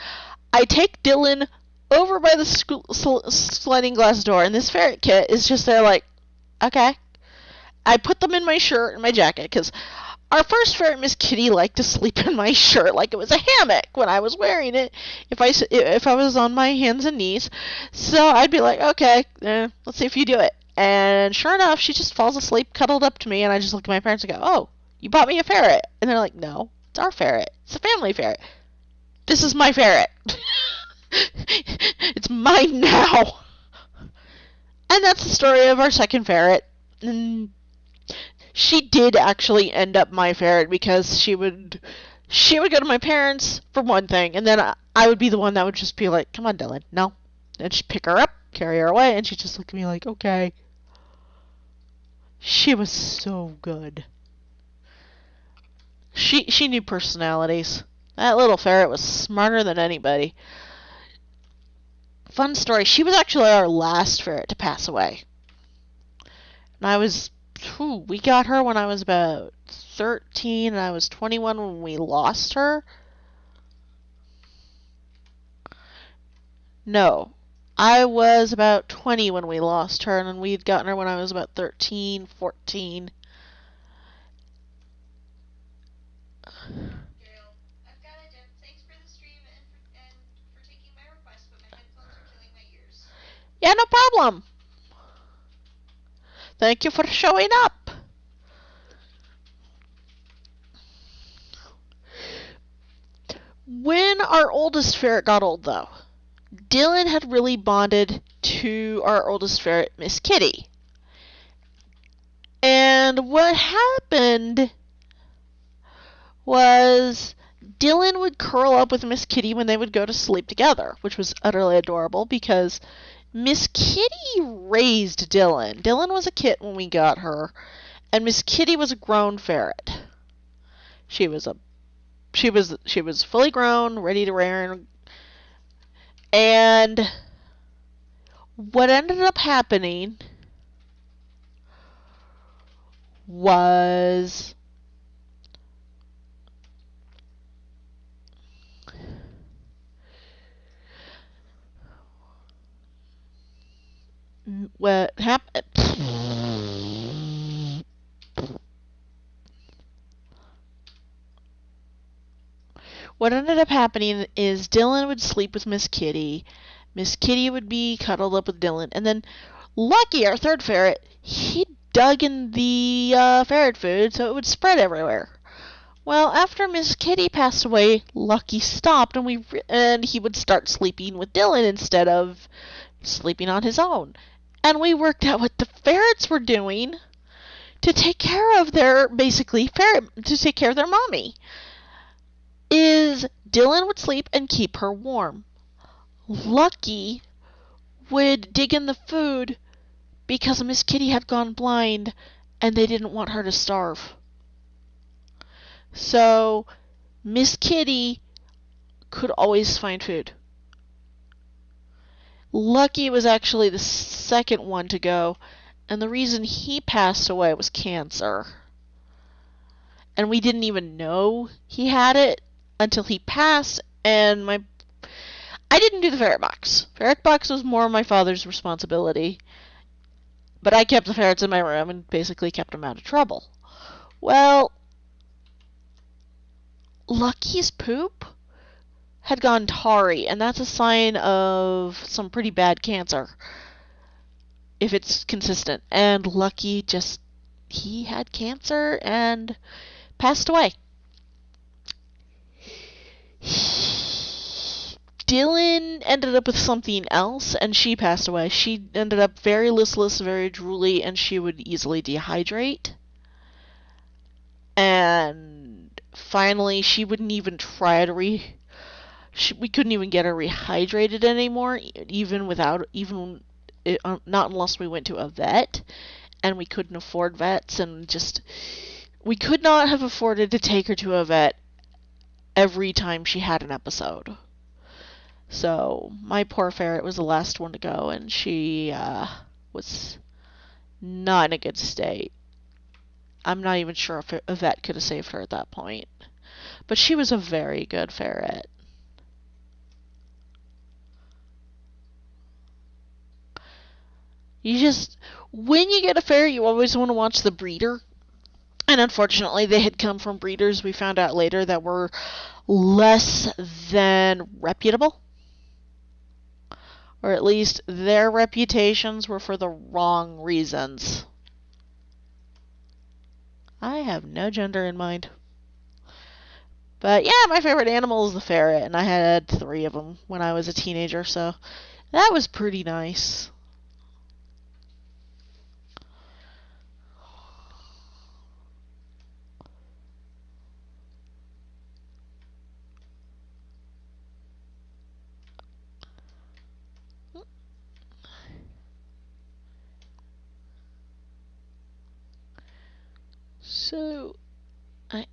I take Dylan over by the sliding glass door, and this ferret kit is just there like, okay. I put them in my shirt and my jacket, because our first ferret, Miss Kitty, liked to sleep in my shirt like it was a hammock when I was wearing it, if I was on my hands and knees. So I'd be like, okay, let's see if you do it. And sure enough, she just falls asleep, cuddled up to me, and I just look at my parents and go, oh, you bought me a ferret. And they're like, no, it's our ferret. It's a family ferret. This is my ferret. It's mine now. And that's the story of our second ferret. And she did actually end up my ferret, because she would go to my parents for one thing, and then I would be the one that would just be like, come on, Dylan, no. And she'd pick her up, carry her away, and she'd just look at me like, okay. She was so good. She knew personalities. That little ferret was smarter than anybody. Fun story, she was actually our last ferret to pass away. And we got her when I was about 13, and I was 21 when we lost her. No, I was about 20 when we lost her, and we had gotten her when I was about 13, 14. I've got to dip. Thanks for the stream and for taking my request, but my headphones are killing my ears. Yeah, no problem. Thank you for showing up. When our oldest ferret got old, though, Dylan had really bonded to our oldest ferret, Miss Kitty. And what happened was Dylan would curl up with Miss Kitty when they would go to sleep together, which was utterly adorable because Miss Kitty raised Dylan. Dylan was a kit when we got her, and Miss Kitty was a grown ferret. She was fully grown, ready to rear. And what ended up happening was what happened. What ended up happening is Dylan would sleep with Miss Kitty. Miss Kitty would be cuddled up with Dylan. And then Lucky, our third ferret, he dug in the ferret food so it would spread everywhere. Well, after Miss Kitty passed away, Lucky stopped and he would start sleeping with Dylan instead of sleeping on his own. And we worked out what the ferrets were doing to take care of their, to take care of their mommy. Is Dylan would sleep and keep her warm. Lucky would dig in the food because Miss Kitty had gone blind and they didn't want her to starve. So Miss Kitty could always find food. Lucky was actually the second one to go, and the reason he passed away was cancer. And we didn't even know he had it until he passed, and I didn't do the ferret box. Ferret box was more my father's responsibility, but I kept the ferrets in my room and basically kept them out of trouble. Well, Lucky's poop had gone tarry, and that's a sign of some pretty bad cancer if it's consistent. And Lucky he had cancer and passed away. Dylan ended up with something else, and she passed away. She ended up very listless, very drooly, and she would easily dehydrate. And finally, she wouldn't even try to we couldn't even get her rehydrated anymore, not unless we went to a vet, and we couldn't afford vets, and we could not have afforded to take her to a vet every time she had an episode. So my poor ferret was the last one to go, and she was not in a good state. I'm not even sure if a vet could have saved her at that point. But she was a very good ferret. When you get a ferret, you always want to watch the breeder. And unfortunately, they had come from breeders we found out later that were less than reputable. Or at least their reputations were for the wrong reasons. I have no gender in mind. But yeah, my favorite animal is the ferret, and I had 3 of them when I was a teenager, so that was pretty nice. So, I am...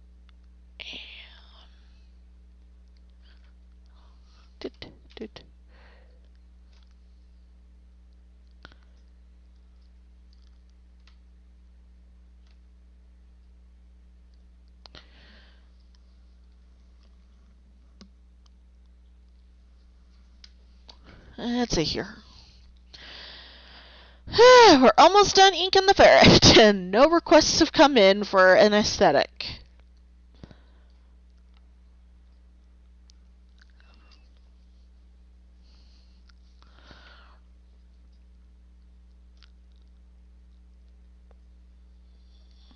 Let's see here. We're almost done inking the ferret, and no requests have come in for an aesthetic.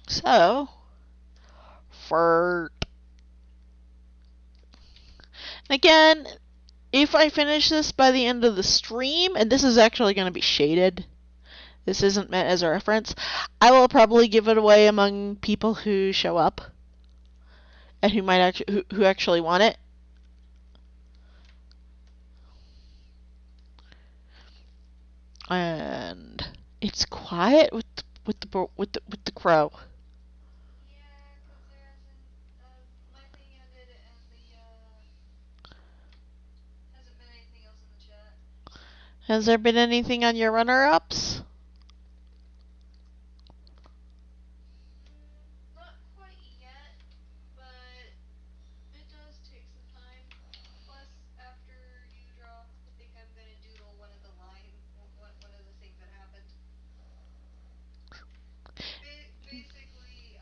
So, for... Again, if I finish this by the end of the stream, and this is actually going to be shaded, this isn't meant as a reference, I will probably give it away among people who show up and who might actually who actually want it. And it's quiet with the crow. Yeah, because there hasn't, my thing ended and hasn't been anything else in the chat. Has there been anything on your runner-ups? Not quite yet, but it does take some time. Plus, after you draw, I think I'm gonna doodle one of the things that happened. Basically,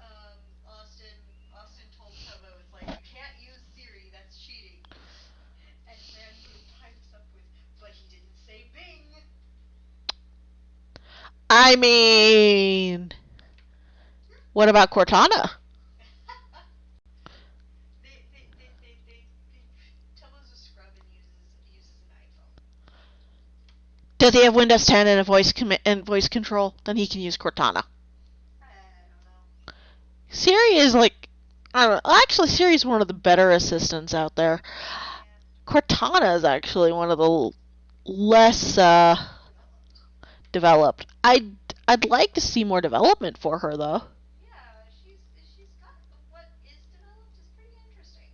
Austin told Tobo, it's like, you can't use Siri, that's cheating. And then he pipes up with, but he didn't say Bing. I mean, what about Cortana? Tobo's a scrub and uses an iPhone. Does he have Windows 10 and voice control? Then he can use Cortana. I don't know. Siri is like, I don't know. Actually, Siri is one of the better assistants out there. Cortana is actually one of the less developed. I'd like to see more development for her though. Yeah, she's got what is developed is pretty interesting.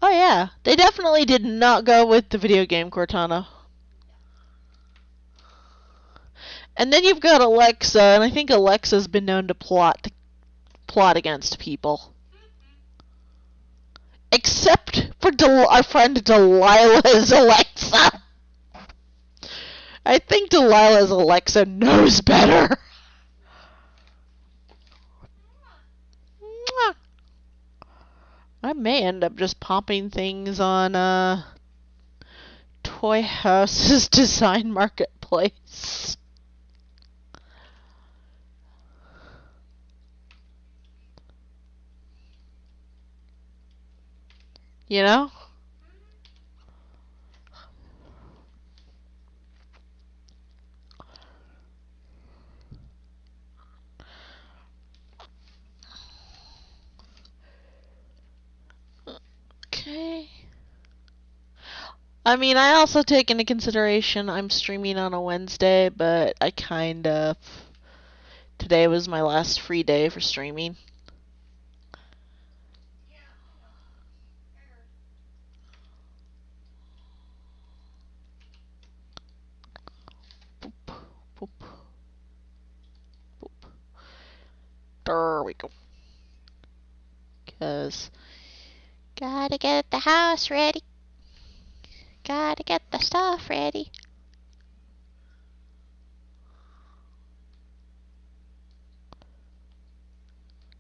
Oh yeah, they definitely did not go with the video game Cortana. And then you've got Alexa, and I think Alexa's been known to plot against people. Except for our friend Delilah's Alexa. I think Delilah's Alexa knows better. I may end up just popping things on TOYHOUSE's design marketplace. You know? Okay. I mean, I also take into consideration I'm streaming on a Wednesday, but I kind of... Today was my last free day for streaming. Boop, boop, boop. There we go. Because... Gotta get the house ready. Gotta get the stuff ready.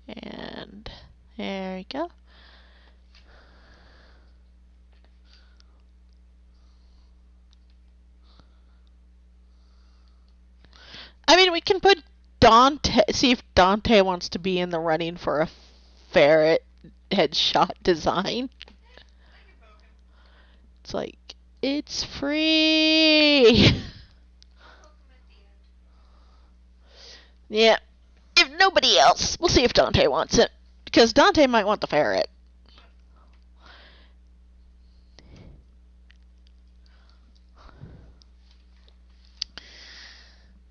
And there we go. I mean, we can put Dante, see if Dante wants to be in the running for a ferret headshot design. It's like, it's free. Yeah. If nobody else, we'll see if Dante wants it. Because Dante might want the ferret.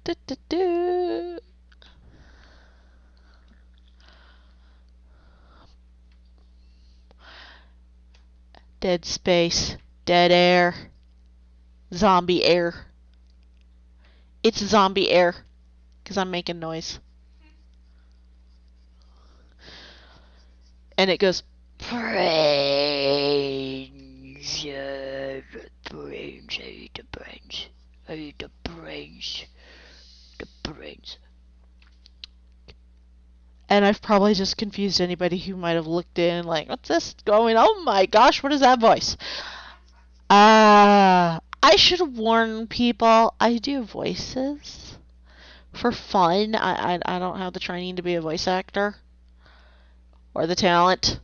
Do-do-do. Dead space. Dead air. Zombie air. It's zombie air. Because I'm making noise. And it goes, brains, the brains, I eat the brains, I eat the brains, the brains. And I've probably just confused anybody who might have looked in, like, what's this going? Oh my gosh, what is that voice? I should have warned people, I do voices for fun. I don't have the training to be a voice actor. Or the talent.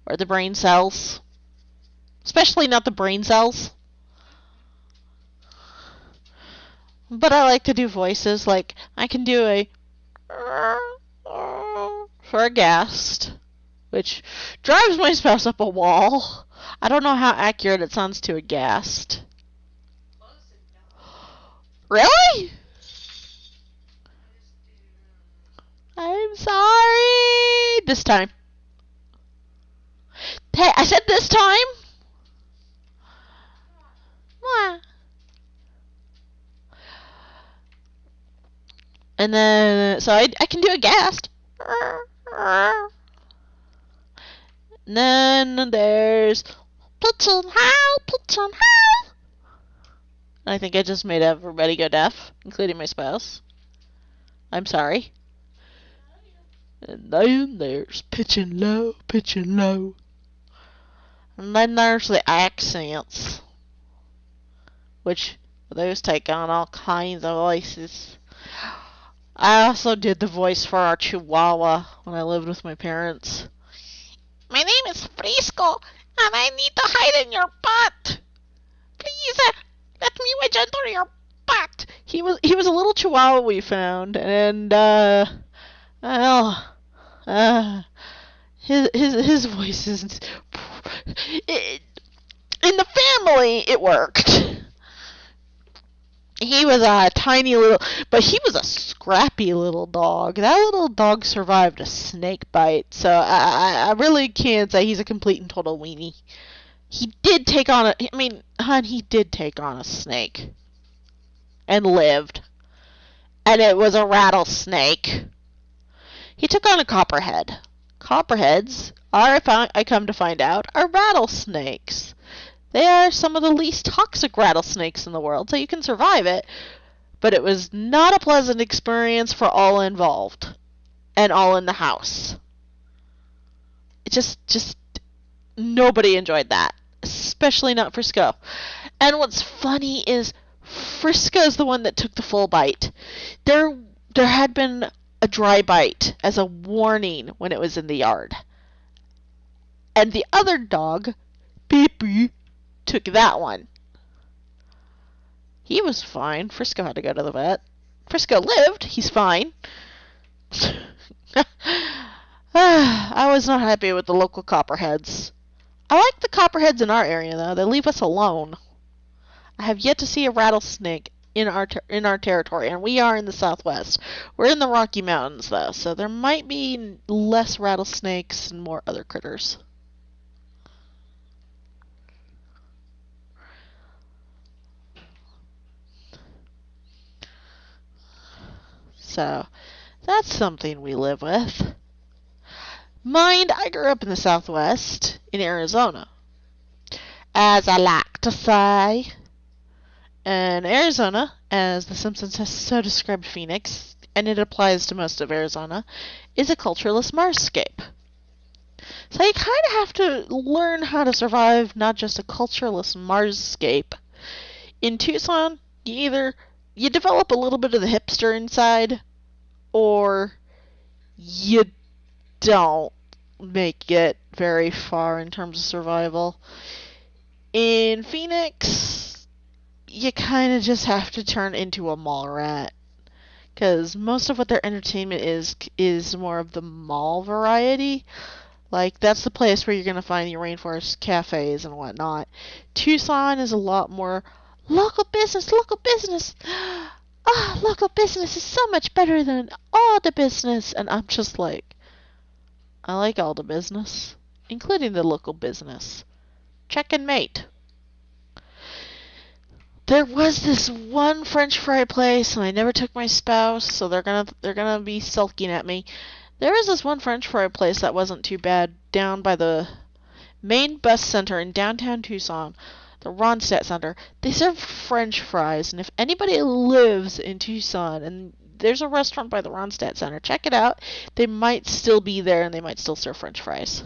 Or the brain cells. Especially not the brain cells. But I like to do voices. Like, I can do a for a ghast, which drives my spouse up a wall. I don't know how accurate it sounds to a ghast. Really? I'm sorry. This time. Hey, I said this time. And then, so I can do a ghast. And then there's Pigeon Howl, Pigeon Howl. I think I just made everybody go deaf, including my spouse. I'm sorry. And then there's pitching low, pitching low. And then there's the accents, which those take on all kinds of voices. I also did the voice for our Chihuahua when I lived with my parents. My name is Frisco, and I need to hide in your butt. Please, let me wedge under your butt. He was a little Chihuahua we found, and his voice is in the family. It worked. He was a tiny little, but he was a scrappy little dog. That little dog survived a snake bite, so I really can't say he's a complete and total weenie. He did take on he did take on a snake. And lived. And it was a rattlesnake. He took on a copperhead. Copperheads are, I come to find out, are rattlesnakes. They are some of the least toxic rattlesnakes in the world, so you can survive it. But it was not a pleasant experience for all involved. And all in the house. It just nobody enjoyed that. Especially not Frisco. And what's funny is Frisco's the one that took the full bite. There had been a dry bite as a warning when it was in the yard. And the other dog, Peepy, took that one. He was fine. Frisco had to go to the vet. Frisco lived. He's fine. I was not happy with the local copperheads. I like the copperheads in our area, though. They leave us alone. I have yet to see a rattlesnake in our territory, and we are in the Southwest. We're in the Rocky Mountains, though, so there might be less rattlesnakes and more other critters. So, that's something we live with. Mind, I grew up in the Southwest, in Arizona. As I like to say, and Arizona, as The Simpsons has so described Phoenix, and it applies to most of Arizona, is a cultureless Marscape. So you kind of have to learn how to survive not just a cultureless Marscape. In Tucson, you develop a little bit of the hipster inside, or you don't make it very far in terms of survival. In Phoenix, you kind of just have to turn into a mall rat, because most of what their entertainment is more of the mall variety. Like, that's the place where you're going to find your rainforest cafes and whatnot. Tucson is a lot more local business, local business. Local business is so much better than all the business. And I'm just like, I like all the business, including the local business. Check and mate. There was this one French fry place, and I never took my spouse, so they're gonna be sulking at me. There was this one French fry place that wasn't too bad down by the main bus center in downtown Tucson, the Ronstadt Center. They serve French fries, and if anybody lives in Tucson and there's a restaurant by the Ronstadt Center, check it out. They might still be there, and they might still serve French fries.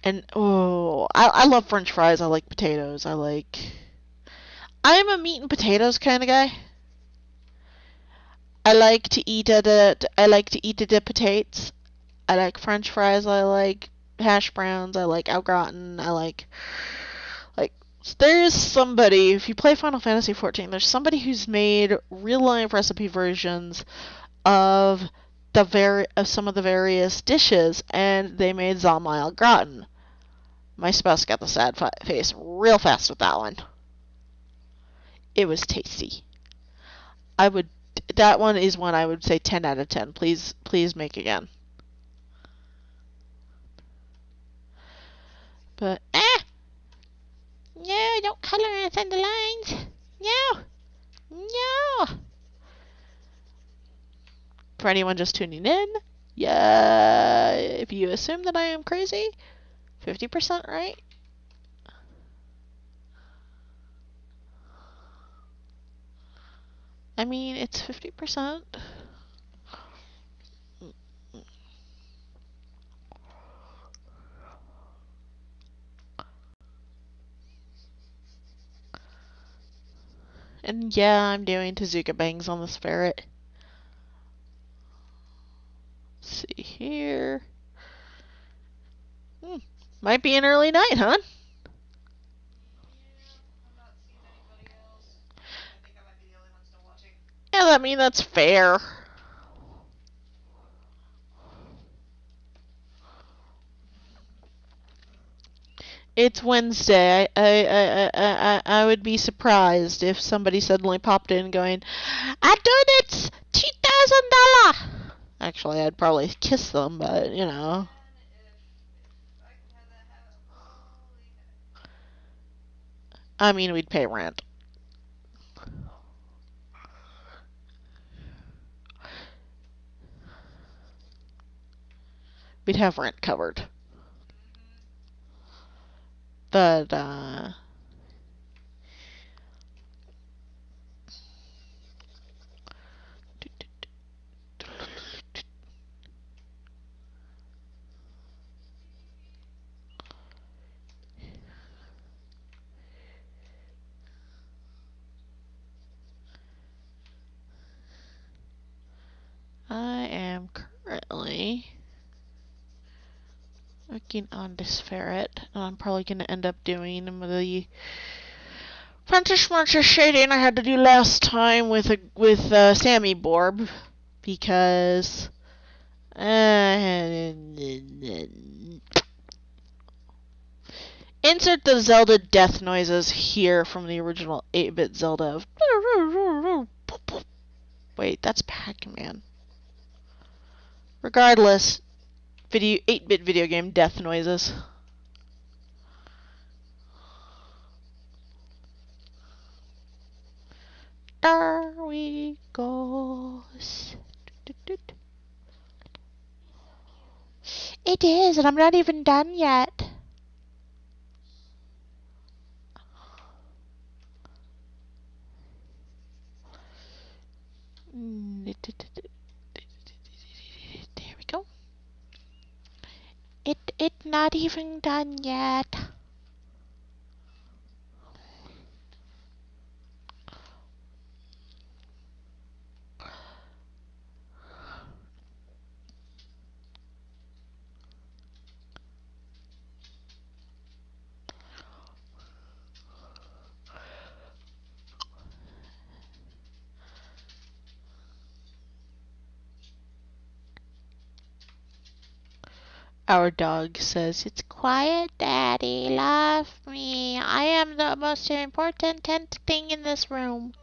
And, I love French fries. I like potatoes. I'm a meat and potatoes kind of guy. I like to eat the potatoes. I like French fries. I like hash browns. I like au gratin. I like there's somebody, if you play Final Fantasy XIV, there's somebody who's made real life recipe versions of of some of the various dishes, and they made zalmai au gratin. My spouse got the sad face real fast with that one. It was tasty. That one is one I would say 10 out of 10. Please make again. But no, don't color anything the lines. No. For anyone just tuning in, yeah, if you assume that I am crazy, 50% right. I mean, it's 50%. And yeah, I'm doing Tezuka bangs on this ferret. Let's see here. Might be an early night, huh? Yeah, I mean, that's fair. It's Wednesday. I would be surprised if somebody suddenly popped in going, "I done it! $2,000!" Actually, I'd probably kiss them, but you know. I mean, we'd pay rent. We'd have rent covered. But, I am currently working on this ferret, and I'm probably going to end up doing the French shading I had to do last time with Sammy Borb, because insert the Zelda death noises here from the original 8-bit Zelda. Wait, that's Pac-Man. Regardless, 8-bit video game death noises. There we go. It is, and I'm not even done yet. There we go. It not even done yet. Our dog says, "It's quiet, Daddy. Love me. I am the most important 10th thing in this room."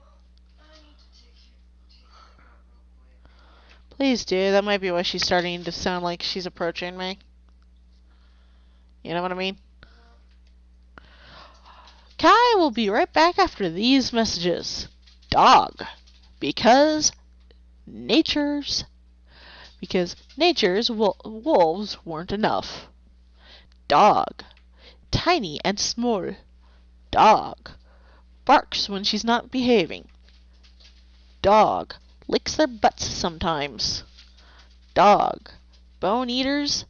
Please do. That might be why she's starting to sound like she's approaching me. You know what I mean? Kai will be right back after these messages. Dog. Because nature's wolves weren't enough. Dog. Tiny and small. Dog. Barks when she's not behaving. Dog. Licks their butts sometimes. Dog. Bone eaters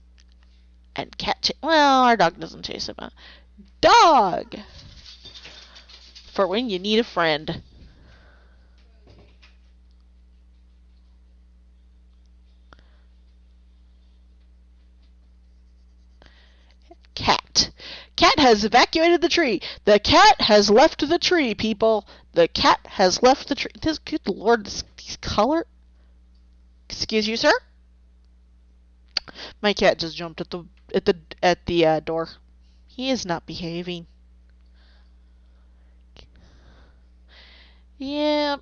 and well, our dog doesn't chase them out. Dog. For when you need a friend. has evacuated the tree. The cat has left the tree, people. The cat has left the tree. This, good lord, these color. Excuse you, sir. My cat just jumped at the door. He is not behaving. Yeah.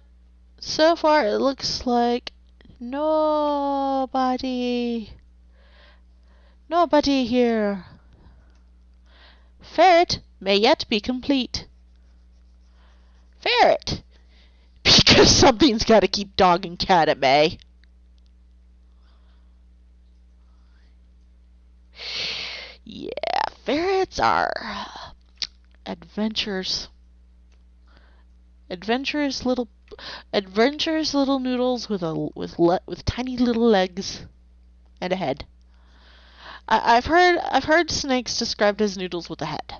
So far, it looks like nobody here. Ferret may yet be complete. Ferret! Because something's got to keep dog and cat at bay. Yeah, ferrets are adventurous little noodles with tiny little legs and a head. I've heard snakes described as noodles with a head.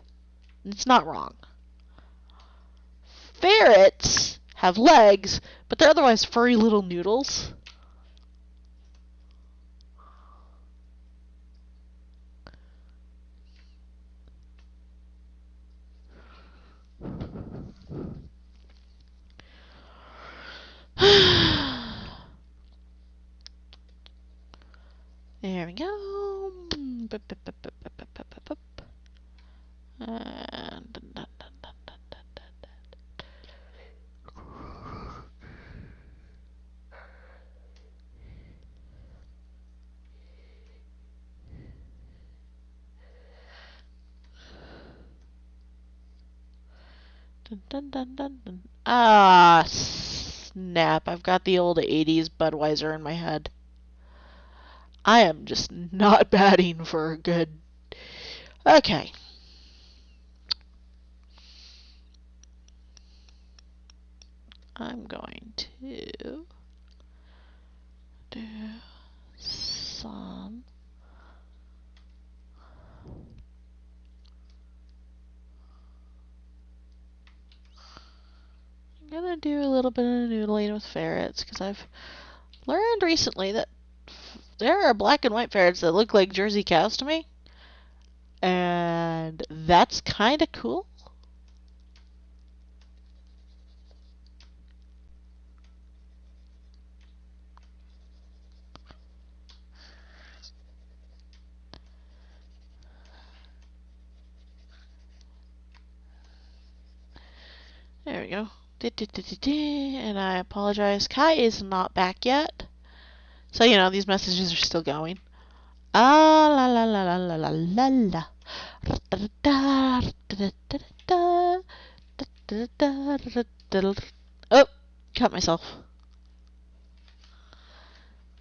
It's not wrong. Ferrets have legs, but they're otherwise furry little noodles. There we go. Ah, snap. I've got the old 80s Budweiser in my head. I am just not batting for a good... Okay. I'm going to do some... I'm gonna do a little bit of noodling with ferrets because I've learned recently that there are black and white ferrets that look like Jersey cows to me, and that's kind of cool. There we go. And I apologize. Kai is not back yet. So, you know, these messages are still going. Ah, la la la la la la la la. Oh, cut myself.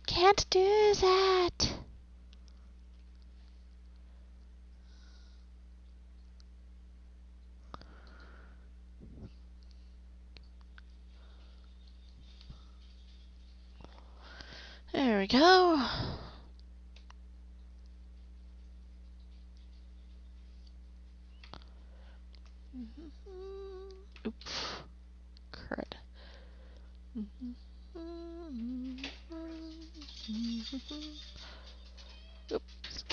Can't do that. There we go. Oops. Crud. Oops.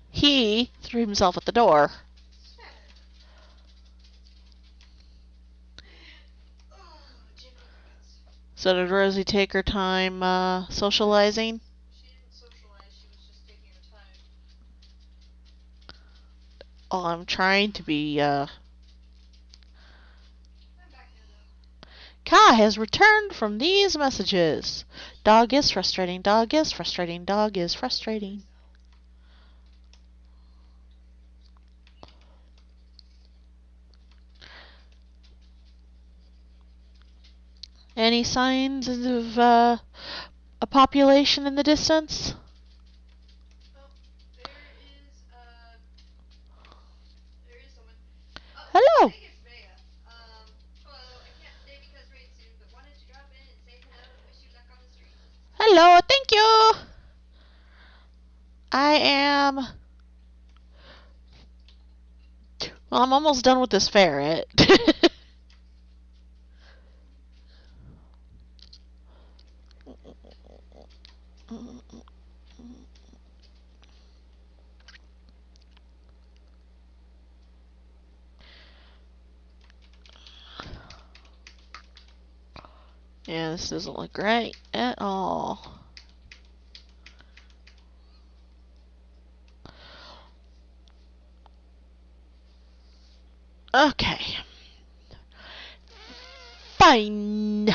He threw himself at the door. So did Rosie take her time socializing? She didn't socialize, she was just taking her time. Oh, I'm trying to be, I'm back now, though. Kai has returned from these messages. Dog is frustrating, dog is frustrating, dog is frustrating. Any signs of a population in the distance? Oh, there is someone. Oh, Hello. I think it's Bea. Hello, I can't stay because raid soon, but wanted to drop in and say hello and wish you luck on the street. Hello, thank you. Well, I'm almost done with this ferret. Yeah, this doesn't look great at all. Okay. Fine.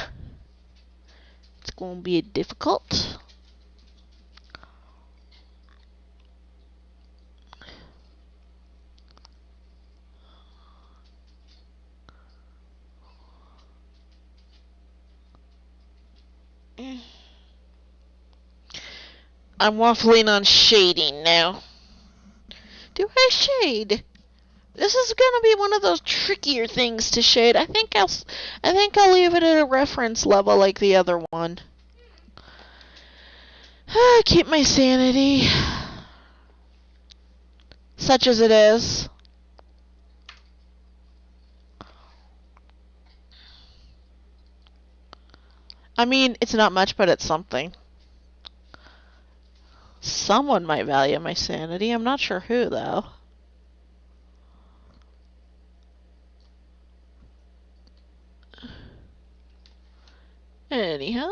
It's going to be difficult. I'm waffling on shading now. Do I shade? This is gonna be one of those trickier things to shade. I think I'll leave it at a reference level like the other one. Keep my sanity, such as it is. I mean, it's not much, but it's something. Someone might value my sanity. I'm not sure who, though. Anyhow.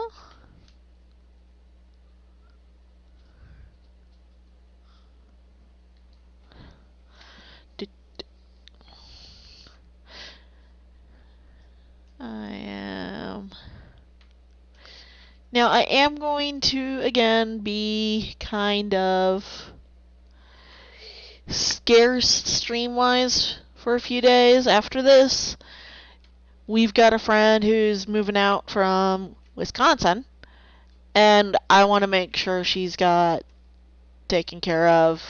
Now, I am going to, again, be kind of scarce stream-wise for a few days after this. We've got a friend who's moving out from Wisconsin, and I want to make sure she's got taken care of,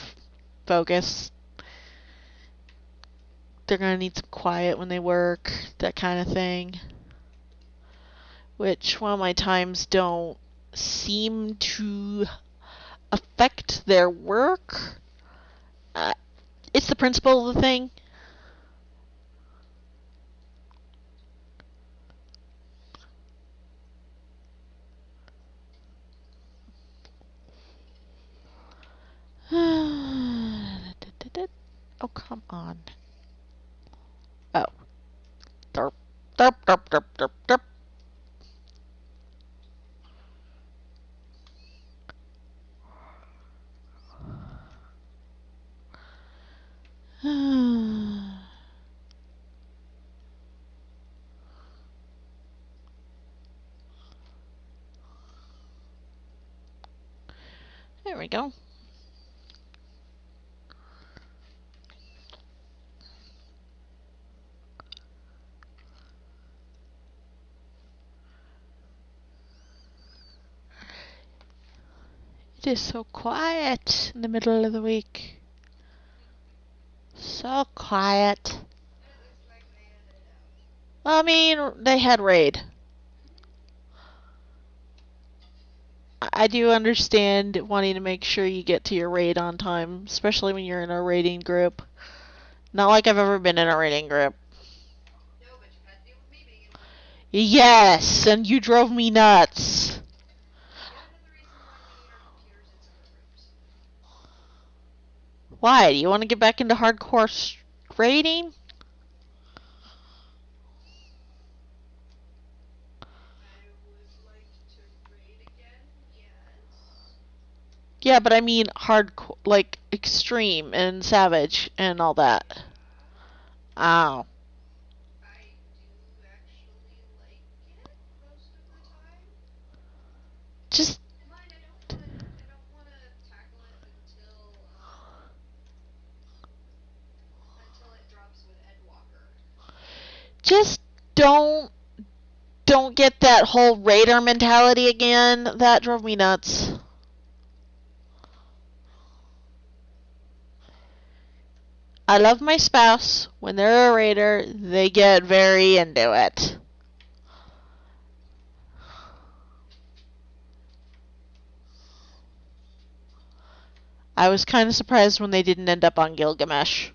focus. They're going to need some quiet when they work, that kind of thing. Which, while my times don't seem to affect their work, it's the principle of the thing. Oh, come on. Oh. Derp, derp, derp, derp, derp, derp. There we go. It is so quiet in the middle of the week. So quiet. Well, I mean, they had raid. I do understand wanting to make sure you get to your raid on time, especially when you're in a raiding group. Not like I've ever been in a raiding group. No, but you had to deal with me being in one. Yes, and you drove me nuts. Why? Do you want to get back into hardcore raiding? I would like to raid again, yes. Yeah, but I mean hardcore, like extreme and savage and all that. Ow. I do actually like it most of the time. Just Mind, I don't want to tackle it until it drops with Edwalker. just don't get that whole raider mentality again. That drove me nuts. I love my spouse. When they're a raider, they get very into it. I was kind of surprised when they didn't end up on Gilgamesh.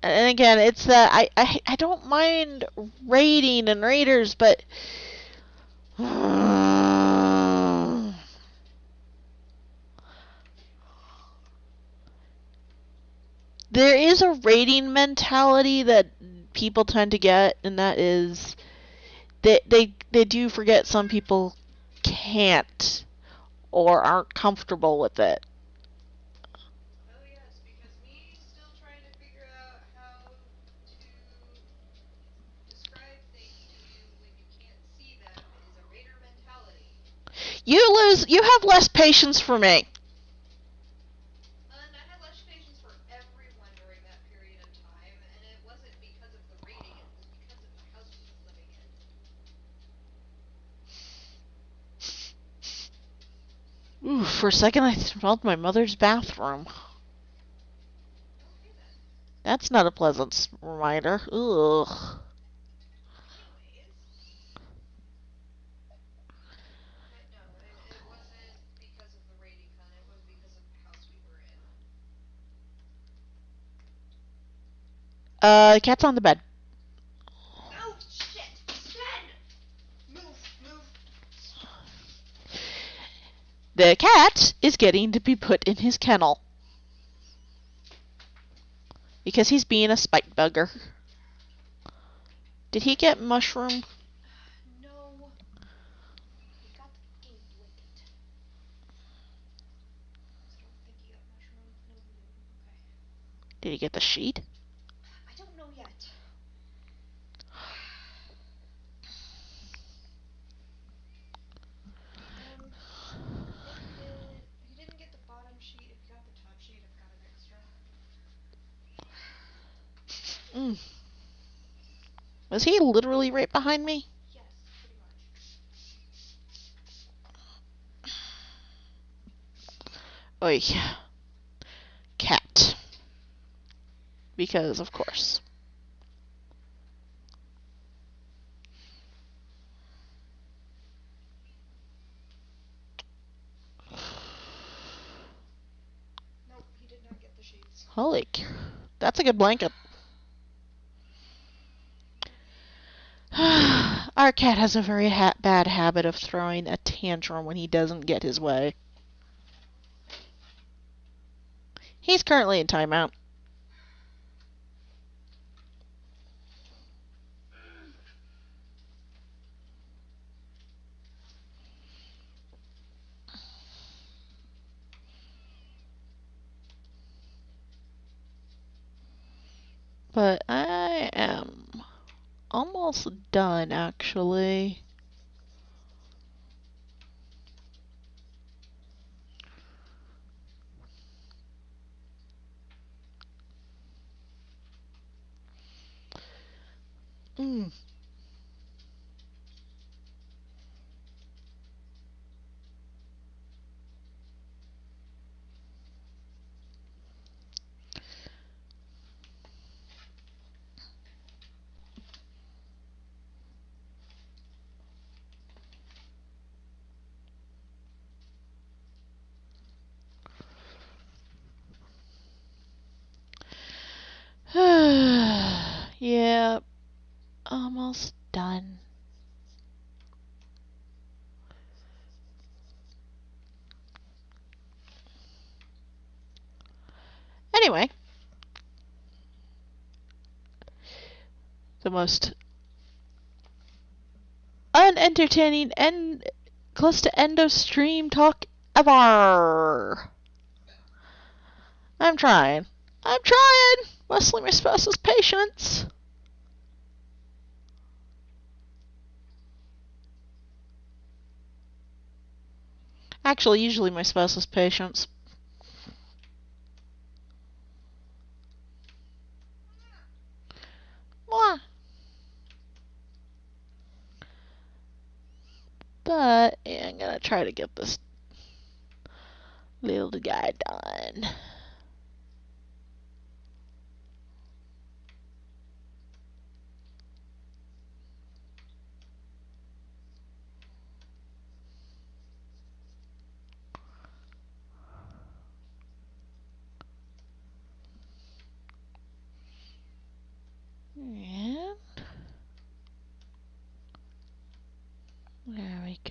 And again, it's that I don't mind raiding and raiders, but There is a rating mentality that people tend to get, and that is they do forget some people can't or aren't comfortable with it. Oh yes, because me still trying to figure out how to describe things to you when you can't see them is a rater mentality. You have less patience for me. And I had less patience for everyone during that period of time, and it wasn't because of the rating, it was because of the house we were living in. Ooh, for a second I smelled my mother's bathroom. Okay then. That's not a pleasant reminder. Ugh. Anyways. But no, it wasn't because of the rating con, it was because of the house we were in. The cat's on the bed. Oh, shit! Sven! Move, move. The cat is getting to be put in his kennel. Because he's being a spite bugger. Did he get mushroom? No. He got the gate with it. I don't think he got mushroom. No, he didn't. Okay. Did he get the sheet? I don't know yet. I think he did. He didn't get the bottom sheet. If he got the top sheet, I've got an extra. Mm. Was he literally right behind me? Yes, pretty much. Oy. Cat. Because, of course. Nope, he did not get the sheets. Holy. That's a good blanket. Our cat has a very bad habit of throwing a tantrum when he doesn't get his way. He's currently in timeout. But I am almost done, actually. Mm. Yep, almost done. Anyway, the most unentertaining and close to end of stream talk ever. I'm trying. I'm trying. Mostly my spouse's patience. Actually, usually my spouse's patience. Mwah. But yeah, I'm gonna try to get this little guy done. And there we go.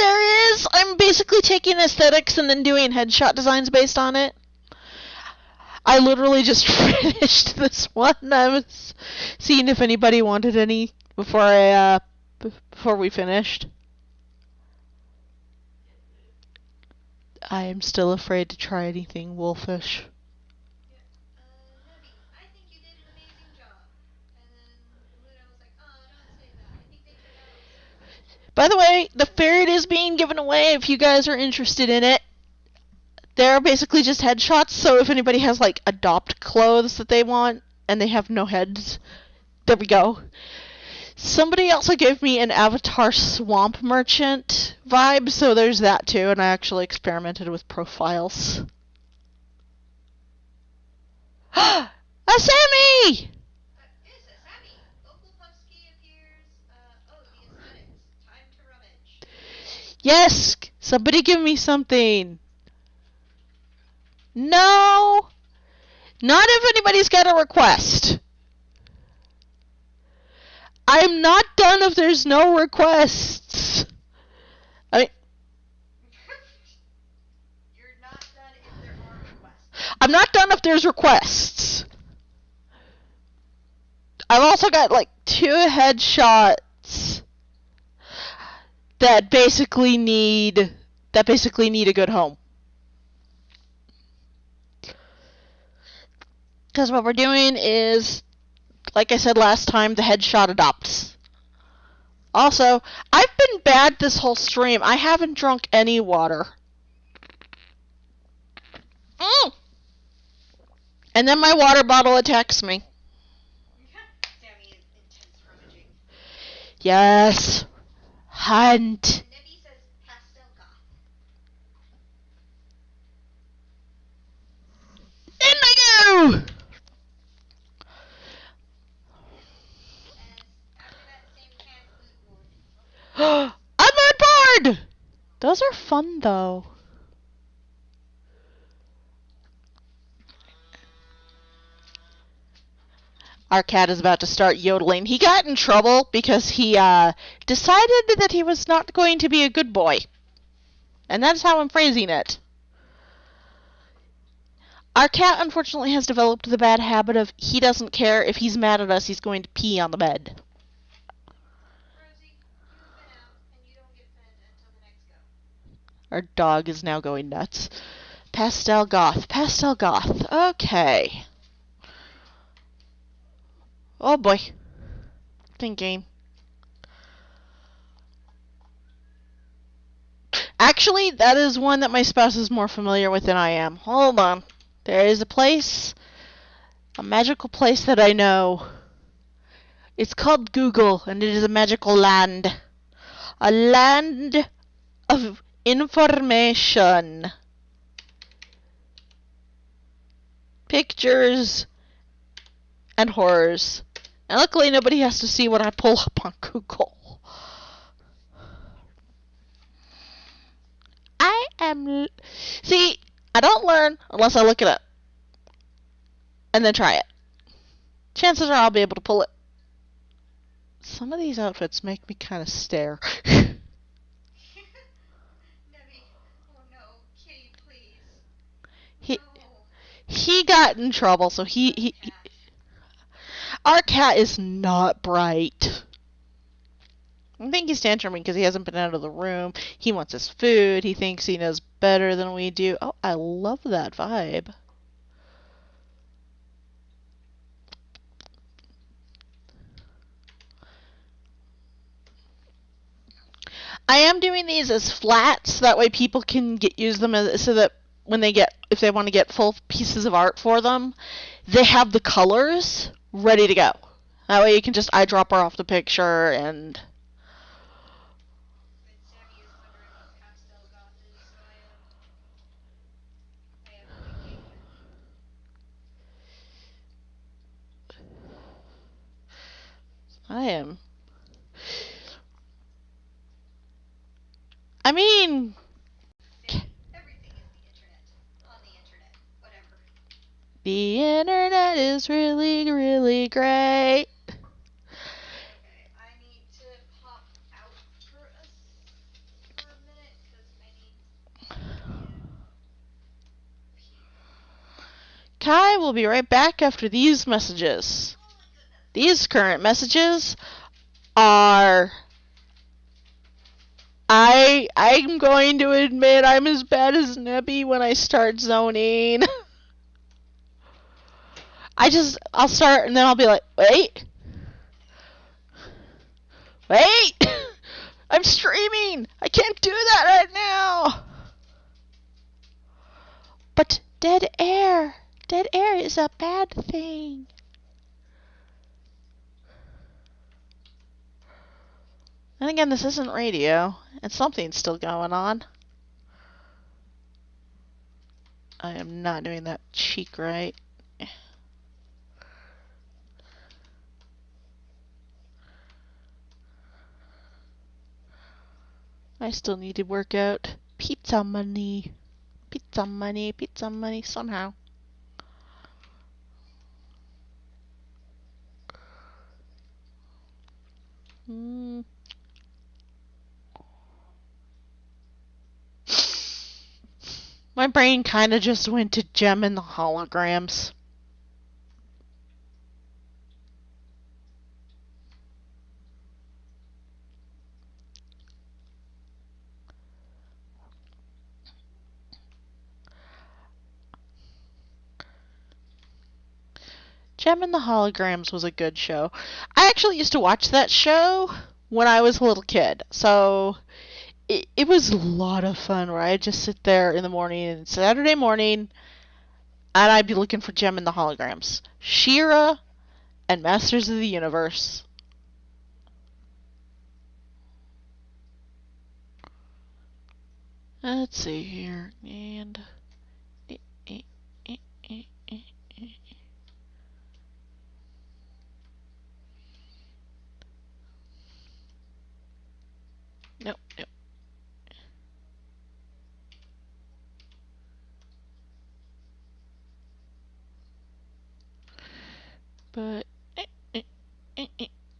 There is. I'm basically taking aesthetics and then doing headshot designs based on it. I literally just finished this one. I was seeing if anybody wanted any before we finished. I am still afraid to try anything wolfish. Nebby, I think you did an amazing job. And then Luna was like, oh, don't say that. I think they turned out awesome. By the way, the ferret is being given away if you guys are interested in it. They're basically just headshots, so if anybody has, like, adopt clothes that they want and they have no heads, there we go. Somebody also gave me an Avatar Swamp Merchant vibe, so there's that too, and I actually experimented with profiles. A Sammy! Yes, Sammy. Local Pupski appears. The aesthetics. Time to rummage. Yes! Somebody give me something. No! Not if anybody's got a request. I'm not done if there's no requests. I mean, You're not done if there are requests. I'm not done if there's requests. I've also got like 2 headshots that basically need a good home. Because what we're doing is, like I said last time, the headshot adopts. Also, I've been bad this whole stream. I haven't drunk any water. And then my water bottle attacks me. Sammy is intense rummaging. Yes. Hunt. Nebby says pastel goth. In I go! After that, Sam can't eat wood. I'm on board! Those are fun, though. Our cat is about to start yodeling. He got in trouble because he decided that he was not going to be a good boy. And that's how I'm phrasing it. Our cat, unfortunately, has developed the bad habit of he doesn't care if he's mad at us, he's going to pee on the bed. Rosie, you've been out, and you don't get fed until the next go. Our dog is now going nuts. Pastel goth. Pastel goth. Okay. Oh boy. Thinking. Actually, that is one that my spouse is more familiar with than I am. Hold on. There is a place, a magical place that I know. It's called Google, and it is a magical land. A land of information. Pictures and horrors. And luckily nobody has to see what I pull up on Google. See, I don't learn unless I look it up. And then try it. Chances are I'll be able to pull it. Some of these outfits make me kind of stare. Nebby, oh no, kitty, please. He got in trouble, so he our cat is not bright. I think he's tantruming because he hasn't been out of the room. He wants his food. He thinks he knows better than we do. Oh, I love that vibe. I am doing these as flats, so that way people can use them so that when if they want to get full pieces of art for them, they have the colors ready to go. That way you can just eyedropper off the picture and... Sammy is wondering what pastel goth is, so I have no idea. I am. I mean... Everything is the internet. On the internet. Whatever. The internet is really, really great. Okay, I need to pop out for a minute. Kai will be right back after these messages. These current messages are... I'm going to admit I'm as bad as Nebby when I start zoning. I'll start and then I'll be like, wait. I'm streaming. I can't do that right now. But dead air is a bad thing. And again, this isn't radio, and something's still going on. I am not doing that cheek right. I still need to work out pizza money. Pizza money, somehow. My brain kind of just went to Gem and the Holograms. Gem and the Holograms was a good show. I actually used to watch that show when I was a little kid, so it was a lot of fun where I'd just sit there in the morning, and Saturday morning, and I'd be looking for Gem and the Holograms. She-Ra and Masters of the Universe. Let's see here, and... Nope. But...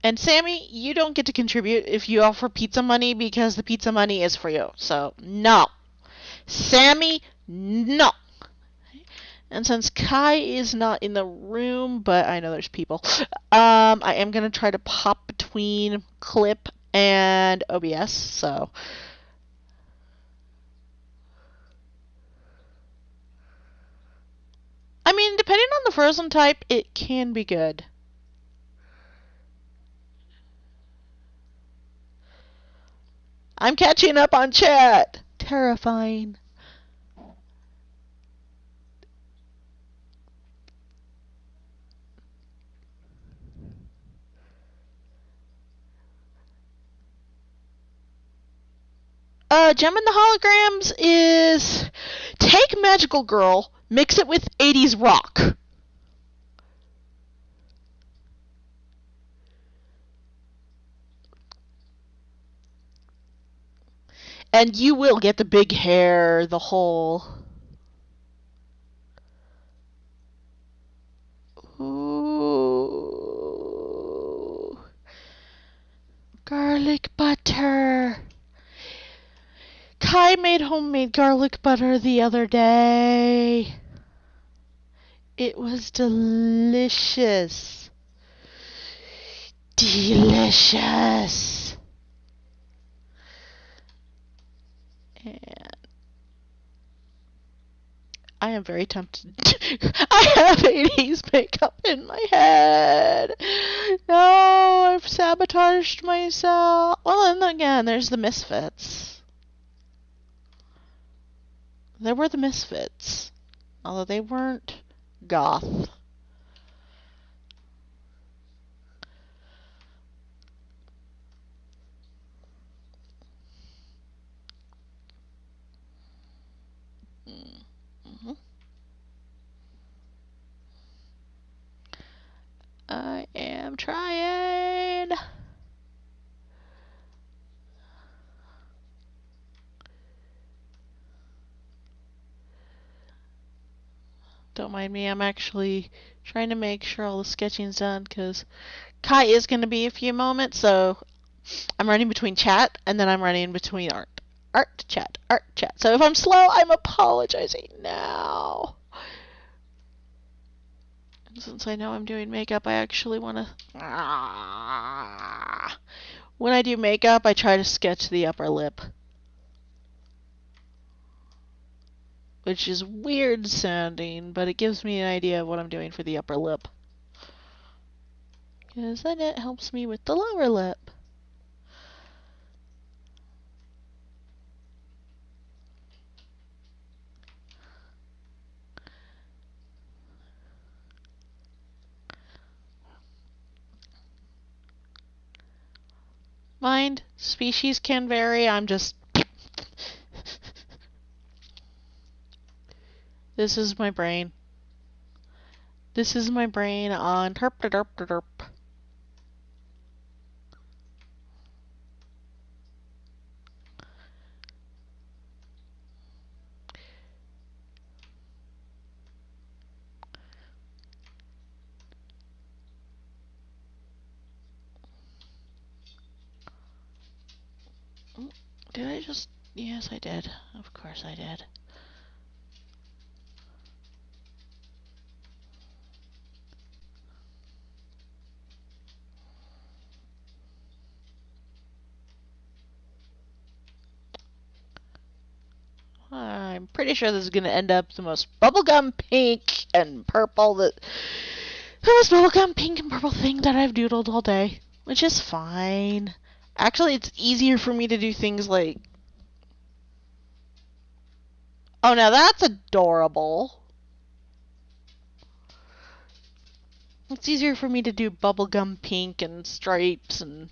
And Sammy, you don't get to contribute if you offer pizza money because the pizza money is for you. So, no. Sammy, no. And since Kai is not in the room, but I know there's people, I am going to try to pop between Clip and OBS, so... I mean, depending on the Frozen type, it can be good. I'm catching up on chat. Terrifying. Gem and the Holograms is take Magical Girl, mix it with 80s rock. And you will get the big hair, the whole... Ooh. Garlic butter. Kai made homemade garlic butter the other day. It was delicious. Delicious. And I am very tempted. I have 80s makeup in my head. No, I've sabotaged myself. Well, and again, there's the Misfits. There were the Misfits, although they weren't goth. I am trying. Don't mind me, I'm actually trying to make sure all the sketching's done, because Kai is going to be a few moments, so I'm running between chat, and then I'm running between art. Art, chat, art, chat. So if I'm slow, I'm apologizing now. Since I know I'm doing makeup, I actually want to... When I do makeup, I try to sketch the upper lip. Which is weird sounding, but it gives me an idea of what I'm doing for the upper lip. Because then it helps me with the lower lip. Mind, species can vary, I'm just... This is my brain. This is my brain on terp-derp-derp. Did I just... Yes, I did. Of course I did. I'm pretty sure this is going to end up the most bubblegum pink and purple the most bubblegum pink and purple thing that I've doodled all day, which is fine. Actually, it's easier for me to do things like... Oh, now that's adorable. It's easier for me to do bubblegum pink and stripes and...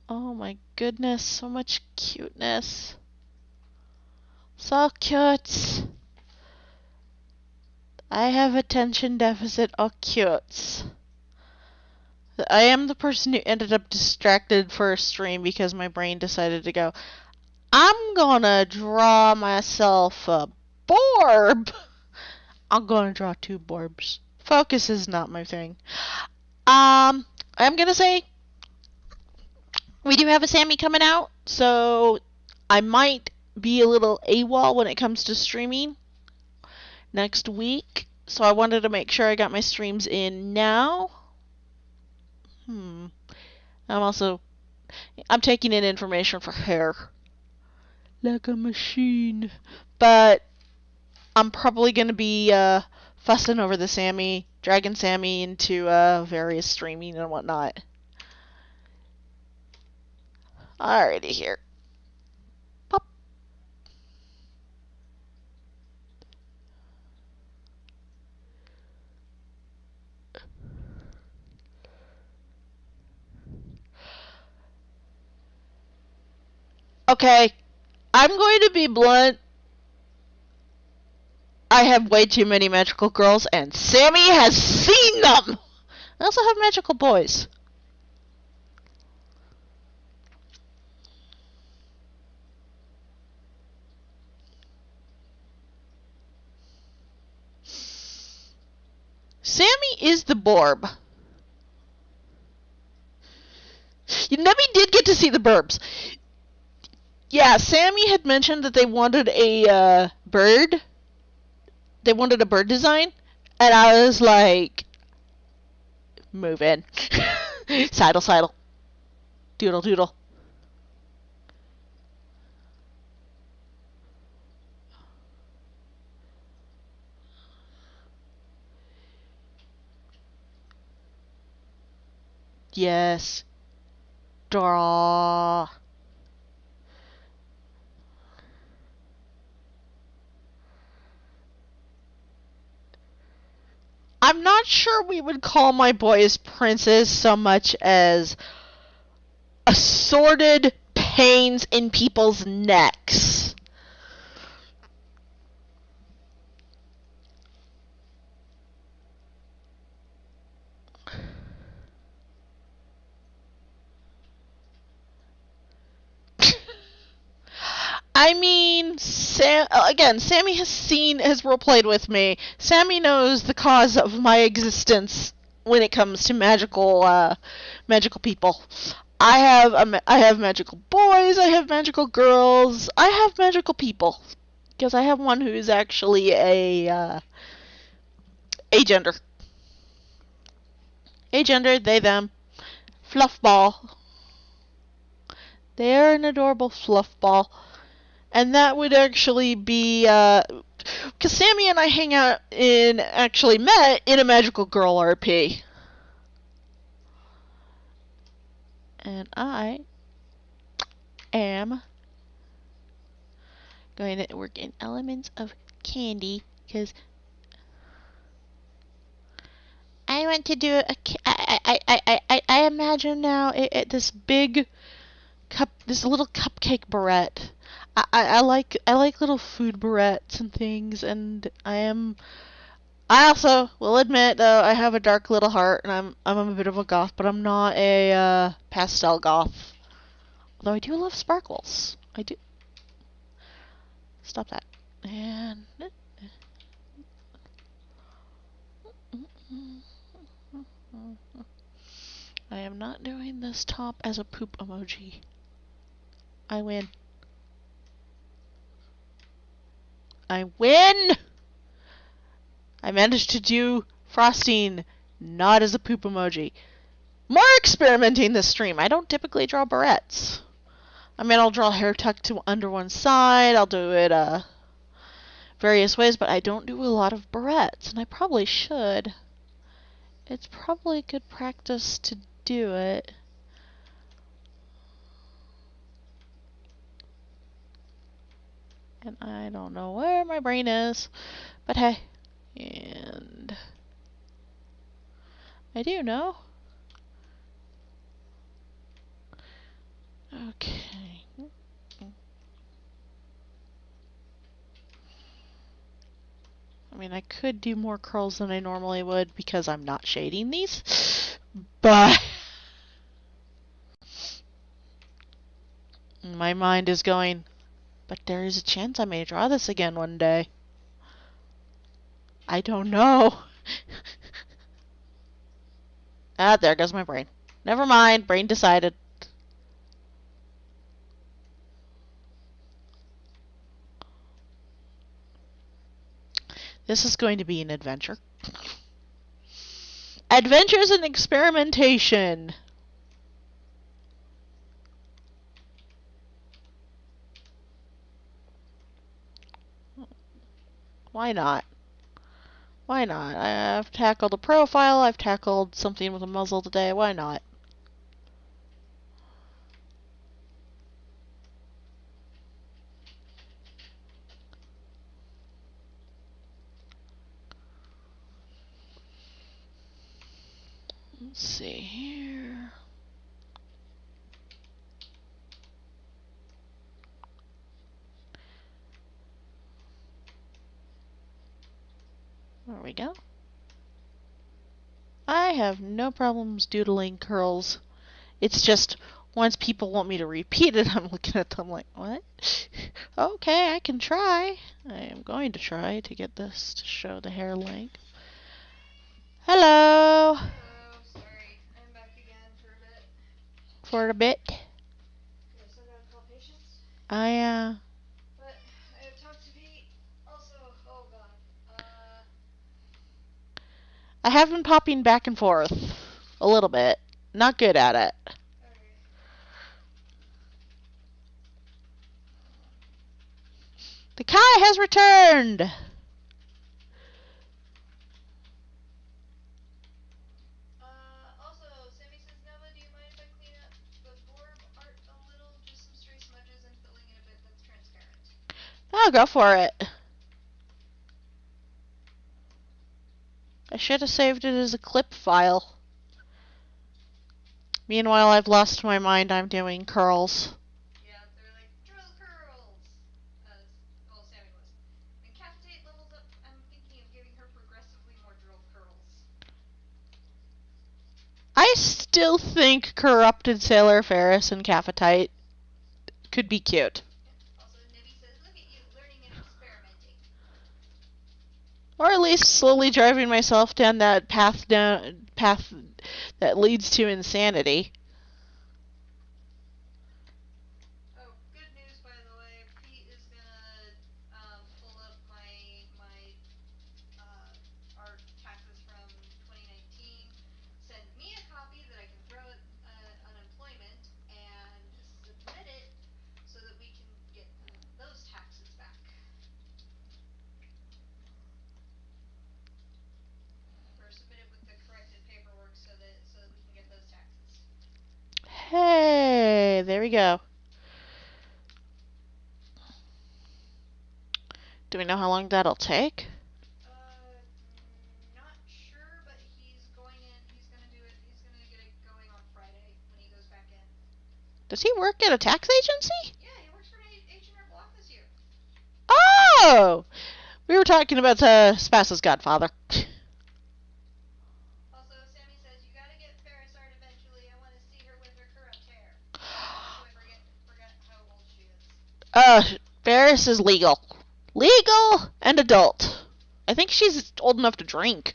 Oh my goodness, so much cuteness. So cute. I have attention deficit acutes. I am the person who ended up distracted for a stream because my brain decided to go, I'm gonna draw myself a borb. I'm gonna draw 2 borbs. Focus is not my thing. I'm gonna say we do have a Sammy coming out, so I might be a little AWOL when it comes to streaming next week. So I wanted to make sure I got my streams in now. I'm taking in information for hair. Like a machine. But I'm probably going to be fussing over the Sammy, dragging Sammy into various streaming and whatnot. Alrighty here. Pop. Okay, I'm going to be blunt. I have way too many magical girls, and Sammy has seen them! I also have magical boys. Sammy is the Borb. Nebby did get to see the Burbs. Yeah, Sammy had mentioned that they wanted a bird. They wanted a bird design. And I was like, move in. Sidle, sidle. Doodle, doodle. Yes. Draw. I'm not sure we would call my boys princes so much as assorted pains in people's necks. I mean, Sammy has roleplayed with me. Sammy knows the cause of my existence when it comes to magical people. I have magical boys, I have magical girls, I have magical people. Because I have one who is actually Agender. Agender, they, them. Fluff ball. They're an adorable fluff ball. And that would actually be, because Sammy and I actually met in a Magical Girl RP. And I am going to work in elements of candy, because I want to do I imagine now this big cup, this little cupcake barrette. I like little food barrettes and things, and I also will admit, though, I have a dark little heart, and I'm a bit of a goth, but I'm not a pastel goth. Although I do love sparkles. I do. Stop that. And I am not doing this top as a poop emoji. I win. I win! I managed to do frosting not as a poop emoji. More experimenting this stream. I don't typically draw barrettes. I mean, I'll draw hair tucked to under one side. I'll do it various ways, but I don't do a lot of barrettes, and I probably should. It's probably good practice to do it. And I don't know where my brain is, but hey. And I do know. Okay. I mean, I could do more curls than I normally would because I'm not shading these, but my mind is going, but there is a chance I may draw this again one day. I don't know. There goes my brain. Never mind, brain decided. This is going to be an adventure. Adventures and experimentation. Why not? Why not? I've tackled a profile, I've tackled something with a muzzle today, why not? Let's see here. There we go. I have no problems doodling curls. It's just once people want me to repeat it, I'm looking at them like, what? Okay, I can try. I am going to try to get this to show the hair length. Hello. Hello, sorry. I'm back again for a bit. For a bit. Yeah, so I gotta call patients. But I have talked to Pete. Also, oh god. I have been popping back and forth a little bit. Not good at it. Okay. The Kai has returned. Also, Sammy says, Nova, do you mind if I clean up the orb art a little? Just some stray smudges and filling in a bit that's transparent. I'll go for it. I should have saved it as a clip file. Meanwhile, I've lost my mind. I'm doing curls. Yeah, they're like, drill curls! Well, Sammy was. When Capitate levels up, I'm thinking of giving her progressively more drill curls. I still think Corrupted Sailor Ferris and Cafetite could be cute. Also, Nibby says, look at you, learning and experimenting. Or at least slowly driving myself down that path that leads to insanity. Oh, good news, by the way. Pete is gonna pull up our tack we go. Do we know how long that'll take? Not sure, but he's going in. He's gonna do it. He's gonna get it going on Friday when he goes back in. Does he work at a tax agency? Yeah, he works for an H&R Block this year. Oh! We were talking about Spouse's godfather. Also, Sammy says, you gotta get Ferris art eventually. I want to see her with her corrupt hair. So I forget how old she is. Ferris is legal. Legal and adult. I think she's old enough to drink.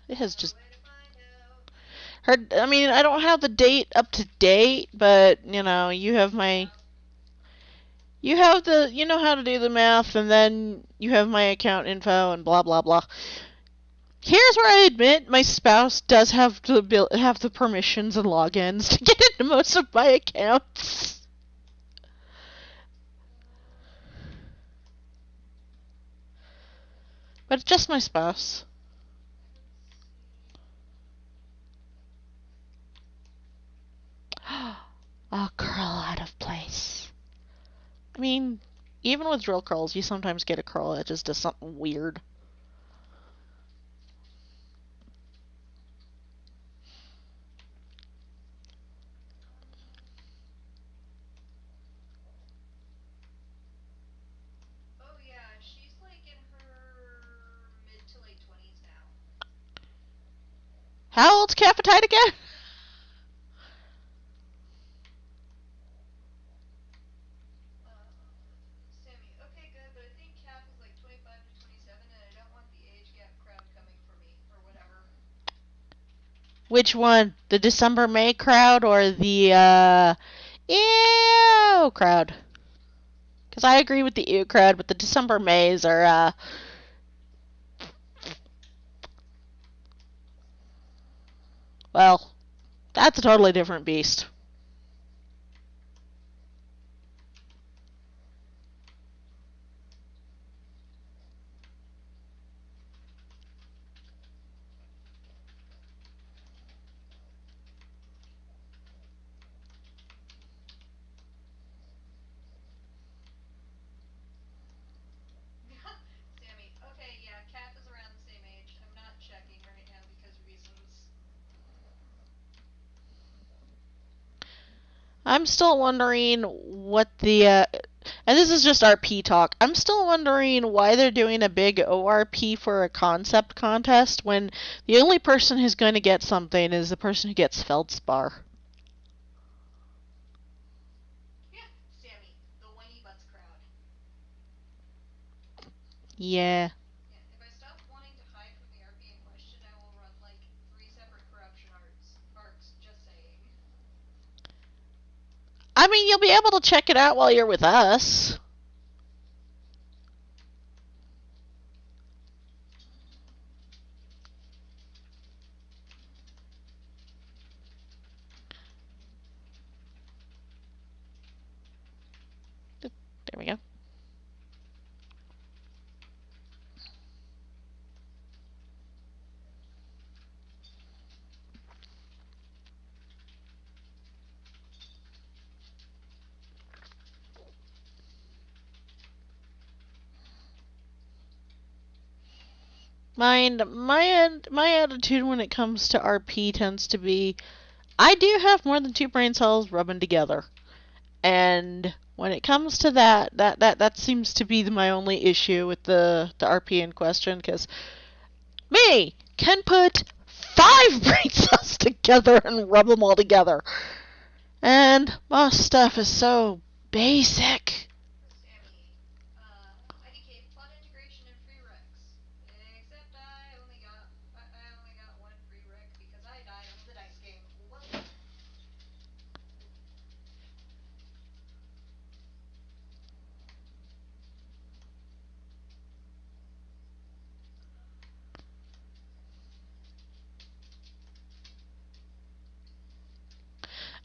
It has just... Her, I mean, I don't have the date up to date, but, you know, you have my... You know how to do the math, and then you have my account info and blah, blah, blah. Here's where I admit my spouse does have the permissions and logins to get into most of my accounts. But it's just my spouse. A curl out of place. I mean, even with drill curls, you sometimes get a curl that just does something weird. Oh yeah, she's like in her mid to late 20s now. How old's Capitite again? Sammy, okay, good, but I think Cap is like 25 to 27, and I don't want the age gap crowd coming for me, or whatever. Which one? The December May crowd or the ew crowd? Because I agree with the ew crowd, but the December Mays are well, that's a totally different beast. Sammy, okay, yeah, Cap is around the same age. I'm not checking right now because reasons. I'm still wondering what the and this is just RP talk. I'm still wondering why they're doing a big ORP for a concept contest when the only person who's going to get something is the person who gets Feldspar. Yeah, Sammy, the whiny butts crowd. Yeah. Yeah, if I stop wanting to hide from the RP in question, I will run like 3 separate corruption arcs, just saying. I mean, you'll be able to check it out while you're with us. There we go. My attitude when it comes to RP tends to be, I do have more than 2 brain cells rubbing together, and when it comes to that seems to be my only issue with the RP in question, because me can put 5 brain cells together and rub them all together, and my stuff is so basic. Sammy, IDK plot integration and free recs. Except I only got 1 free rec because I died on the dice game. Whoa.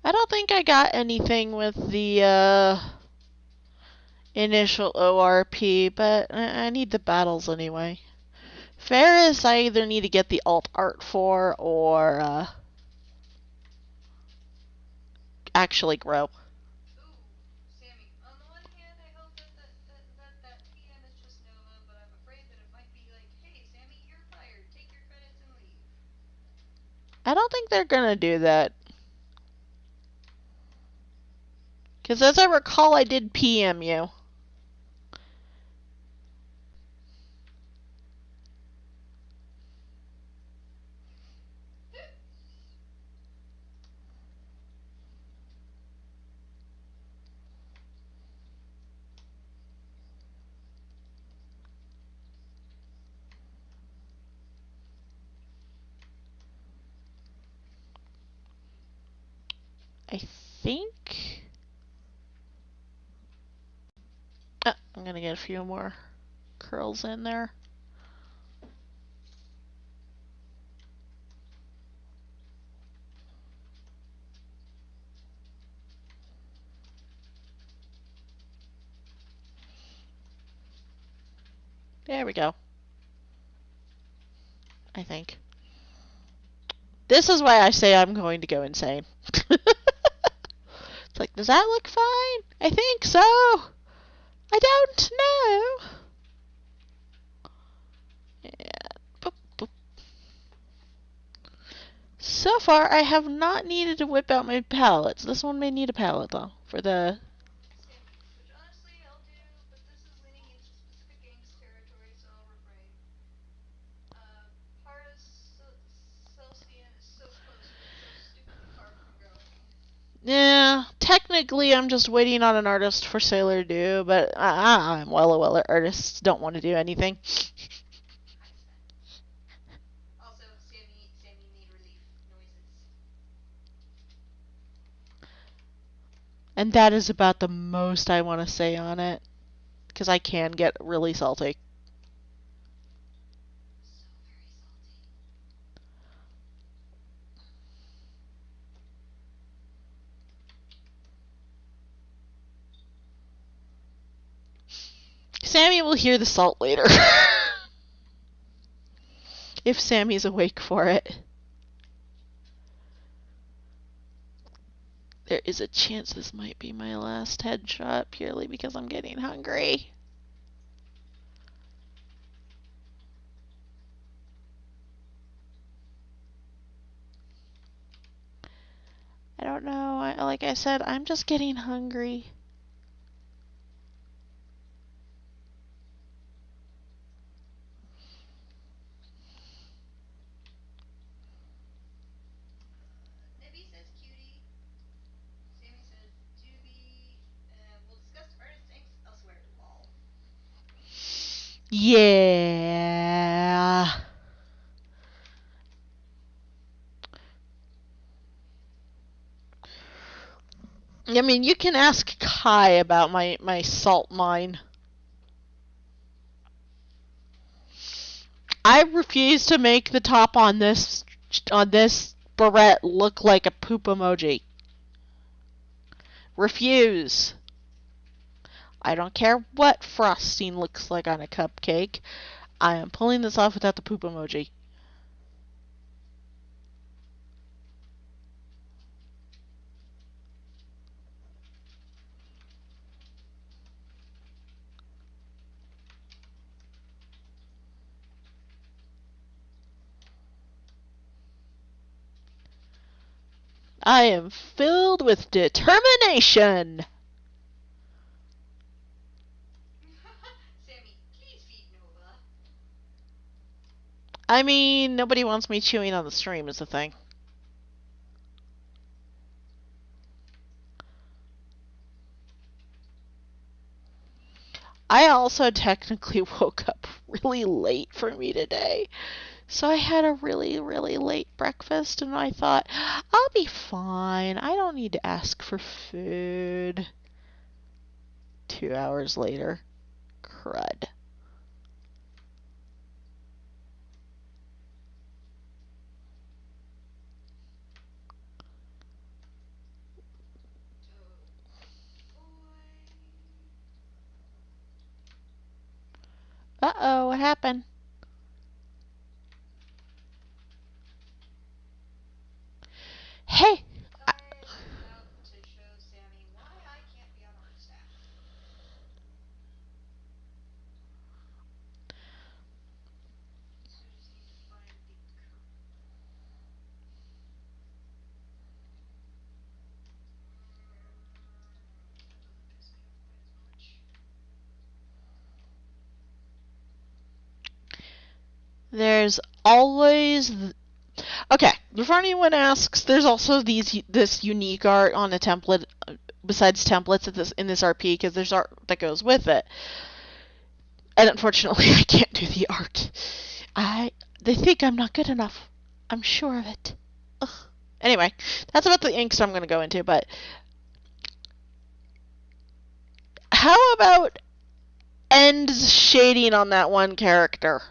I don't think I got anything with the initial ORP, but I need the battles anyway. Ferris, I either need to get the alt art for, or actually grow. Ooh, Sammy. On the one hand, I hope that PM is just Nova, but I'm afraid that it might be like, hey, Sammy, you're fired. Take your credits and leave. I don't think they're gonna do that. Because as I recall, I did PM you. I think... I'm gonna get a few more curls in there. There we go. I think. This is why I say I'm going to go insane. It's like, does that look fine? I think so. I don't know. Yeah. Boop, boop. So far, I have not needed to whip out my palettes. This one may need a palette, though, for the... Which honestly I'll do, but this is leaning into specific games territory, so I'll refrain. Part of Celestian is so close, but so stupidly far from growing. Yeah, technically I'm just waiting on an artist for Sailor Do, but I'm well aware artists don't want to do anything. Also, Sammy need relief noises. And that is about the most I want to say on it, because I can get really salty. So very salty. Sammy will hear the salt later. If Sammy's awake for it. There is a chance this might be my last headshot purely because I'm getting hungry. I don't know. Like I said, I'm just getting hungry. Nibby says cutie. Sammy says doobie. We'll discuss artist inks elsewhere. Lol. Yeah. I mean, you can ask Kai about my salt mine. I refuse to make the top on this barrette look like a poop emoji. Refuse. I don't care what frosting looks like on a cupcake. I am pulling this off without the poop emoji. I am filled with determination. Sammy, please feed Nova. I mean, nobody wants me chewing on the stream is the thing. I also technically woke up really late for me today. So I had a really, really late breakfast, and I thought, I'll be fine. I don't need to ask for food. 2 hours later. Crud. Uh-oh, what happened? Hey! There's always... Okay, before anyone asks, there's also this unique art on a template, besides templates in this RP, because there's art that goes with it. And unfortunately, I can't do the art. They think I'm not good enough. I'm sure of it. Ugh. Anyway, that's about the inks I'm going to go into, but... How about end shading on that one character?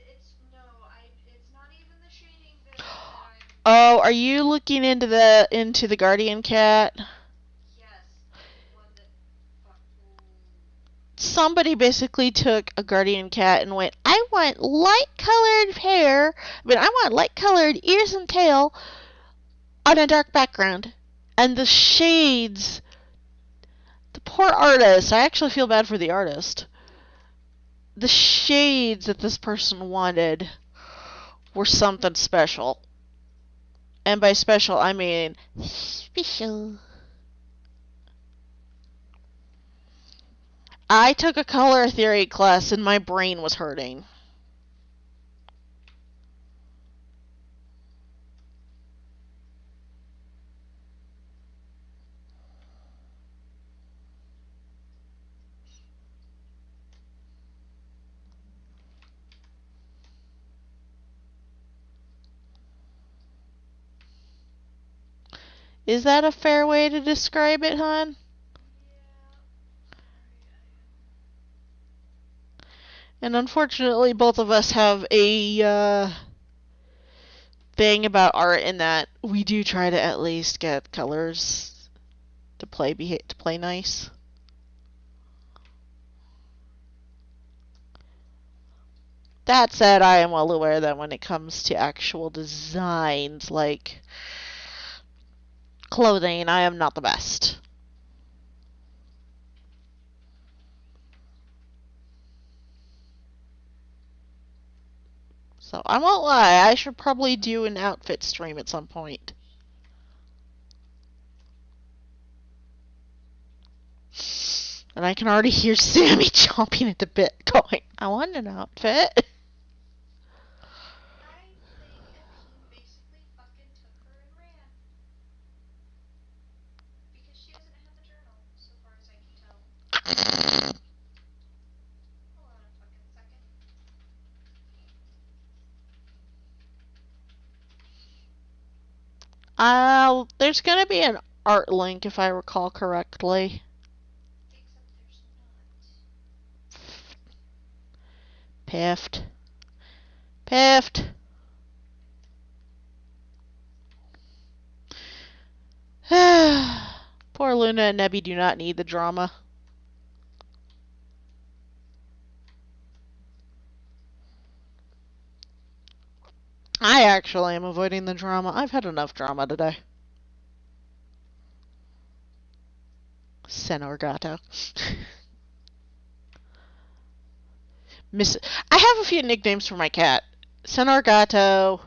It's not even the shading that I'm... Oh, are you looking into the Guardian cat? Yes, one that Somebody basically took a Guardian cat and went, I want light-colored hair, I want light-colored ears and tail on a dark background. And the shades... The poor artist. I actually feel bad for the artist. The shades that this person wanted were something special. And by special, I mean special. I took a color theory class and my brain was hurting. Is that a fair way to describe it, hon? And unfortunately, both of us have a thing about art in that we do try to at least get colors to play nice. That said, I am well aware that when it comes to actual designs like clothing, I am not the best. So I won't lie, I should probably do an outfit stream at some point. And I can already hear Sammy chomping at the bit going, I want an outfit. There's gonna be an art link if I recall correctly. Piffed. Piffed. Poor Luna and Nebby do not need the drama. I actually am avoiding the drama. I've had enough drama today. Senorgato. I have a few nicknames for my cat. Senorgato.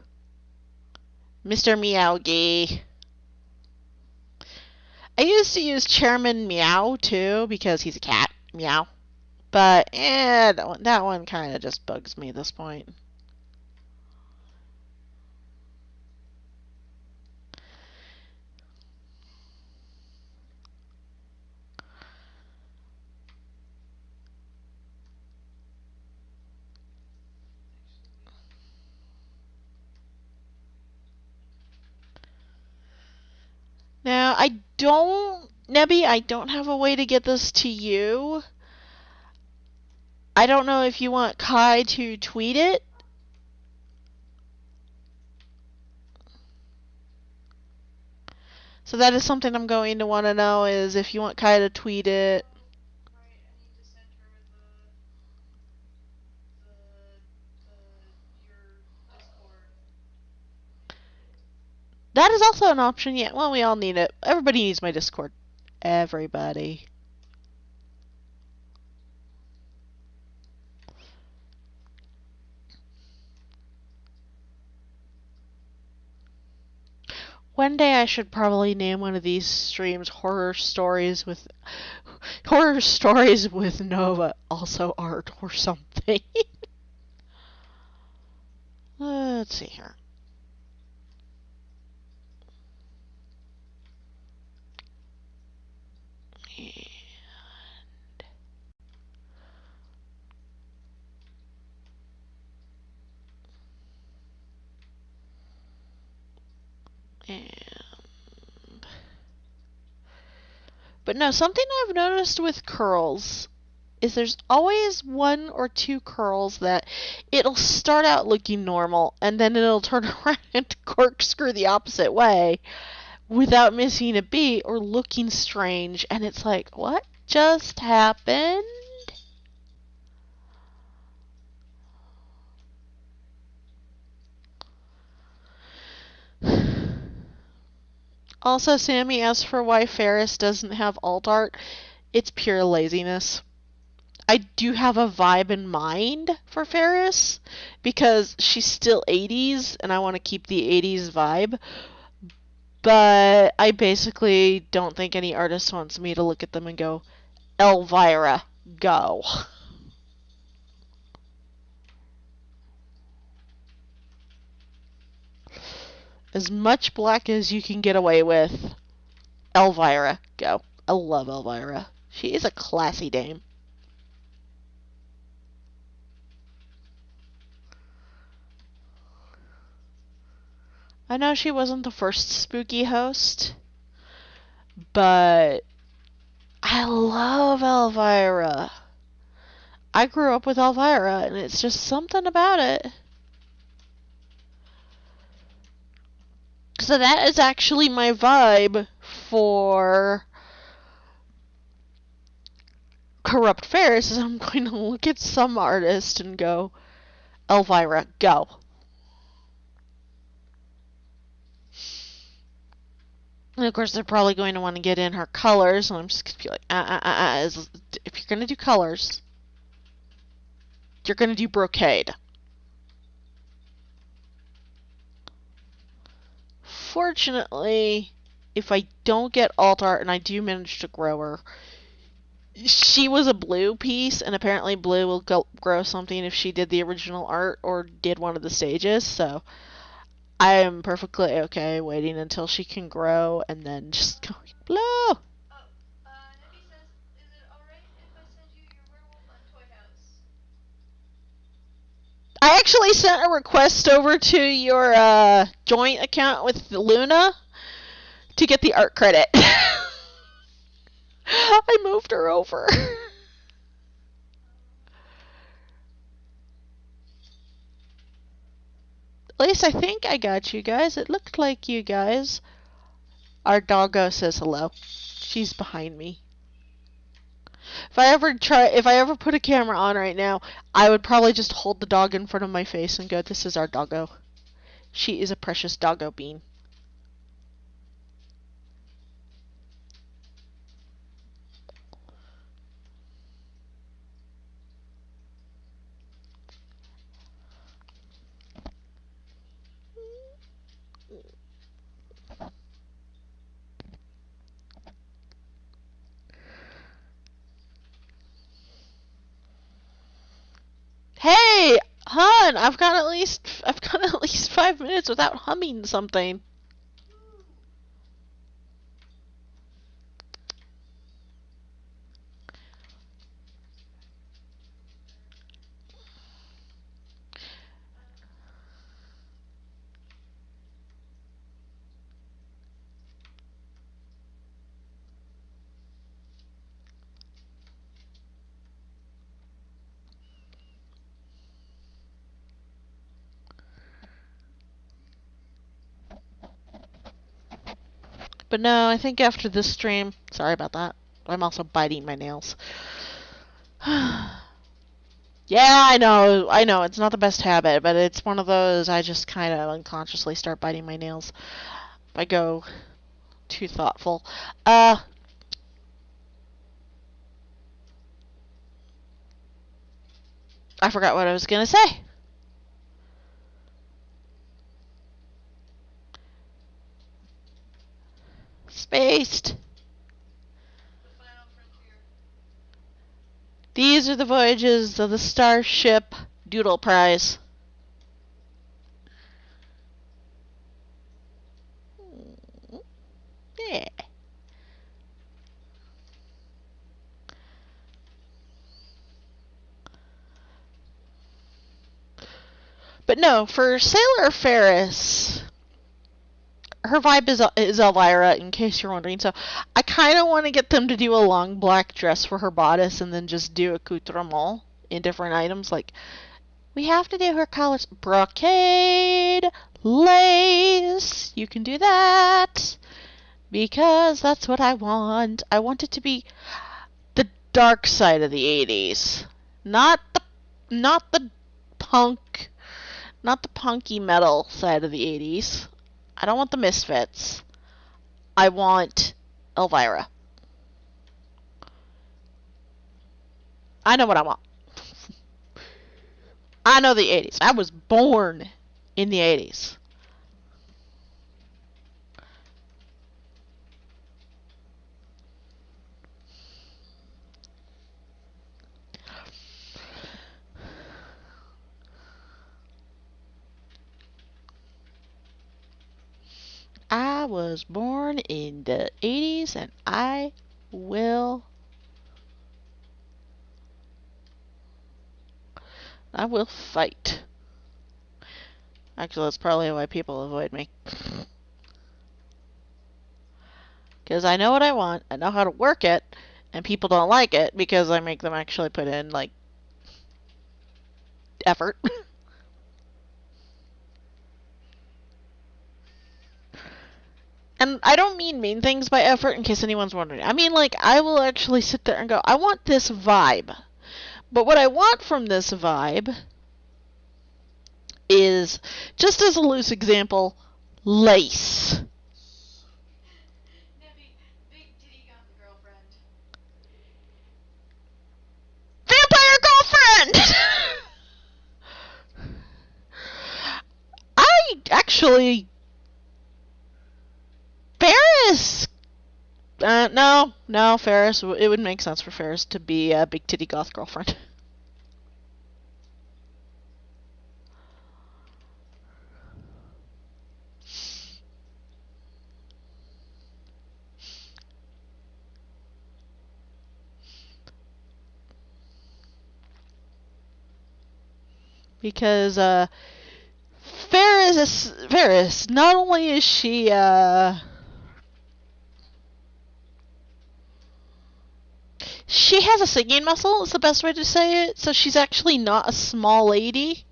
Mr. Meowgy. I used to use Chairman Meow too because he's a cat. Meow. But that one kind of just bugs me at this point. Now, Nebby, I don't have a way to get this to you. I don't know if you want Kai to tweet it. So that is something I'm going to want to know, is if you want Kai to tweet it. That is also an option, yeah. Well, we all need it. Everybody needs my Discord. Everybody. One day I should probably name one of these streams Horror Stories with Nova, also art or something. Let's see here. But no, something I've noticed with curls is there's always one or two curls that it'll start out looking normal and then it'll turn around and corkscrew the opposite way without missing a beat or looking strange, and it's like, what just happened? Also, Sammy asked for why Ferris doesn't have alt art. It's pure laziness. I do have a vibe in mind for Ferris because she's still 80s and I want to keep the 80s vibe. But I basically don't think any artist wants me to look at them and go, Elvira, go. As much black as you can get away with, Elvira, go. I love Elvira. She is a classy dame. I know she wasn't the first spooky host, but I love Elvira. I grew up with Elvira, and it's just something about it. So that is actually my vibe for Corrupt Ferris, is I'm going to look at some artist and go, Elvira, go. And of course, they're probably going to want to get in her colors, and I'm just going to be like, if you're going to do colors, you're going to do brocade. Fortunately, if I don't get alt art and I do manage to grow her, she was a blue piece, and apparently blue will grow something if she did the original art or did one of the stages, so I am perfectly okay waiting until she can grow and then just going blue. Nebby says, is it alright if I send you your werewolf on TOYHOUSE? I actually sent a request over to your joint account with Luna to get the art credit. I moved her over. At least I think I got you guys. It looked like you guys. Our doggo says hello. She's behind me. If I ever put a camera on right now, I would probably just hold the dog in front of my face and go, this is our doggo. She is a precious doggo bean. Hey, hon, I've got at least 5 minutes without humming something. But no, I think after this stream, sorry about that. I'm also biting my nails. Yeah, I know, it's not the best habit, but it's one of those I just kind of unconsciously start biting my nails if I go too thoughtful. I forgot what I was gonna say. Spaced. The final frontier. These are the voyages of the Starship Doodle Prize. But no, for Sailor Ferris, her vibe is Elvira, in case you're wondering. So I kind of want to get them to do a long black dress for her bodice and then just do accoutrement in different items. Like, we have to do her collars. Brocade, lace. You can do that. Because that's what I want. I want it to be the dark side of the 80s. Not the punk, not the punky metal side of the 80s. I don't want the Misfits. I want Elvira. I know what I want. I know the 80s. I was born in the 80s. I was born in the 80s and I will fight. Actually, that's probably why people avoid me. Because I know what I want, I know how to work it, and people don't like it because I make them actually put in, like, effort. And I don't mean mean things by effort, in case anyone's wondering. I mean, like, I will actually sit there and go, I want this vibe. But what I want from this vibe is, just as a loose example, lace. Big titty girlfriend. Vampire girlfriend! I actually... Ferris! No, Ferris. It would make sense for Ferris to be a big titty goth girlfriend. Because, Ferris, not only is she, she has a singing muscle, is the best way to say it. So she's actually not a small lady.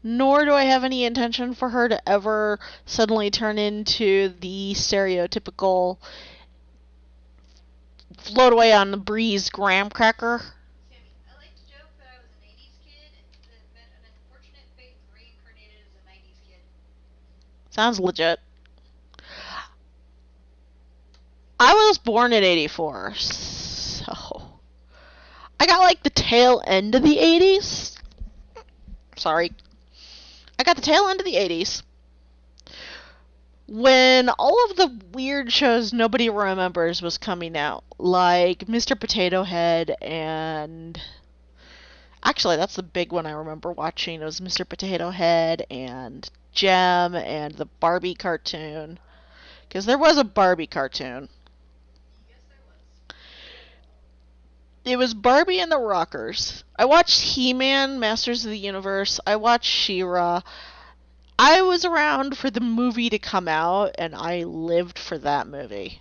Nor do I have any intention for her to ever suddenly turn into the stereotypical float away on the breeze graham cracker. Sammy, I like to joke that I was an 80s kid that met an unfortunate fate and reincarnated as a 90s kid. Sounds legit. I was born in 84, so I got like the tail end of the 80s. Sorry. I got the tail end of the 80s. When all of the weird shows nobody remembers was coming out, like Mr. Potato Head and... Actually, that's the big one I remember watching. It was Mr. Potato Head and Gem and the Barbie cartoon. Because there was a Barbie cartoon. Yes, there was. It was Barbie and the Rockers. I watched He-Man, Masters of the Universe. I watched She-Ra. I was around for the movie to come out, and I lived for that movie.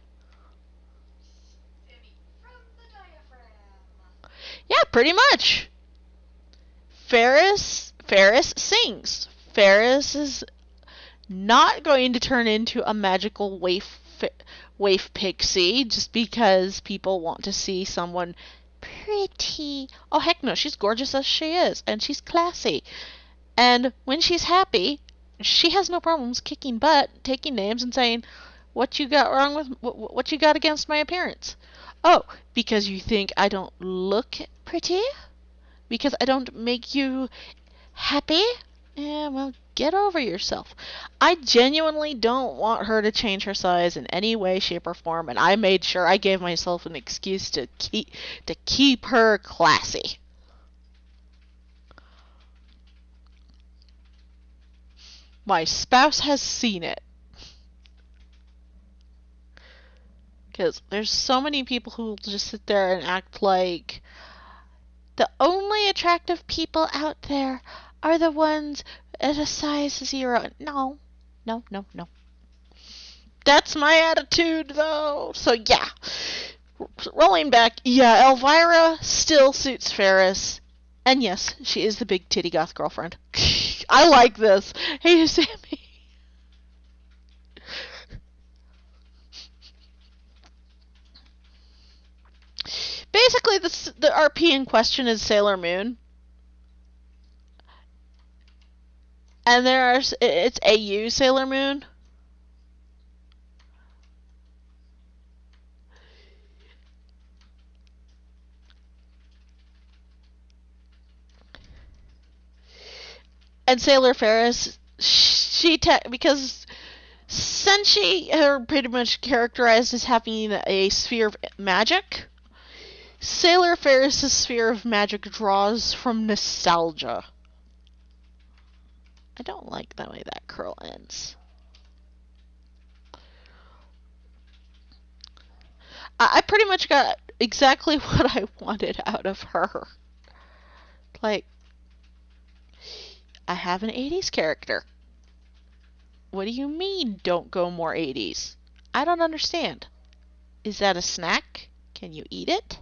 Sammy, from the diaphragm. Yeah, pretty much. Ferris sings. Ferris is not going to turn into a magical waif pixie just because people want to see someone pretty. Oh, heck no, she's gorgeous as she is, and she's classy. And when she's happy, she has no problems kicking butt, taking names, and saying, "What you got wrong with what you got against my appearance?" Oh, because you think I don't look pretty? Because I don't make you happy? Yeah, well, get over yourself. I genuinely don't want her to change her size in any way, shape, or form, and I made sure I gave myself an excuse to keep her classy. My spouse has seen it. Because there's so many people who will just sit there and act like The only attractive people out there are the ones at a size 0. No, no, no, no. That's my attitude, though. So, yeah. Rolling back, yeah, Elvira still suits Ferris. And yes, she is the big titty goth girlfriend. I like this. Hey, Sammy. Basically, the RP in question is Sailor Moon. And it's AU Sailor Moon. And Sailor Ferris, because Senshi are pretty much characterized as having a sphere of magic. Sailor Ferris' sphere of magic draws from nostalgia. I don't like the way that curl ends. I pretty much got exactly what I wanted out of her. Like, I have an 80s character. What do you mean, don't go more 80s? I don't understand. Is that a snack? Can you eat it?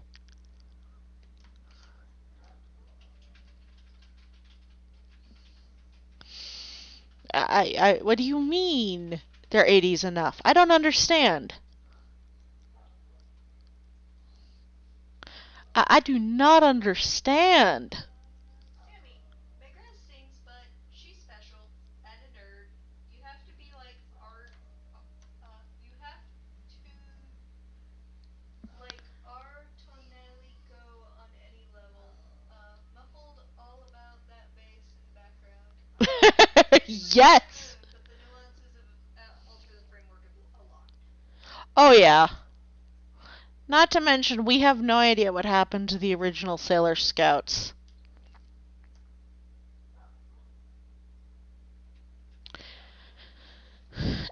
What do you mean they're 80s enough? I don't understand. I do not understand. Sammy, Megra sings, but she's special and a nerd. You have to be like art. You have to like our tonelli go on any level. Muffled all about that bass in the background. Yes. Good, but the nuances alter the framework a lot. Oh, yeah. Not to mention, we have no idea what happened to the original Sailor Scouts.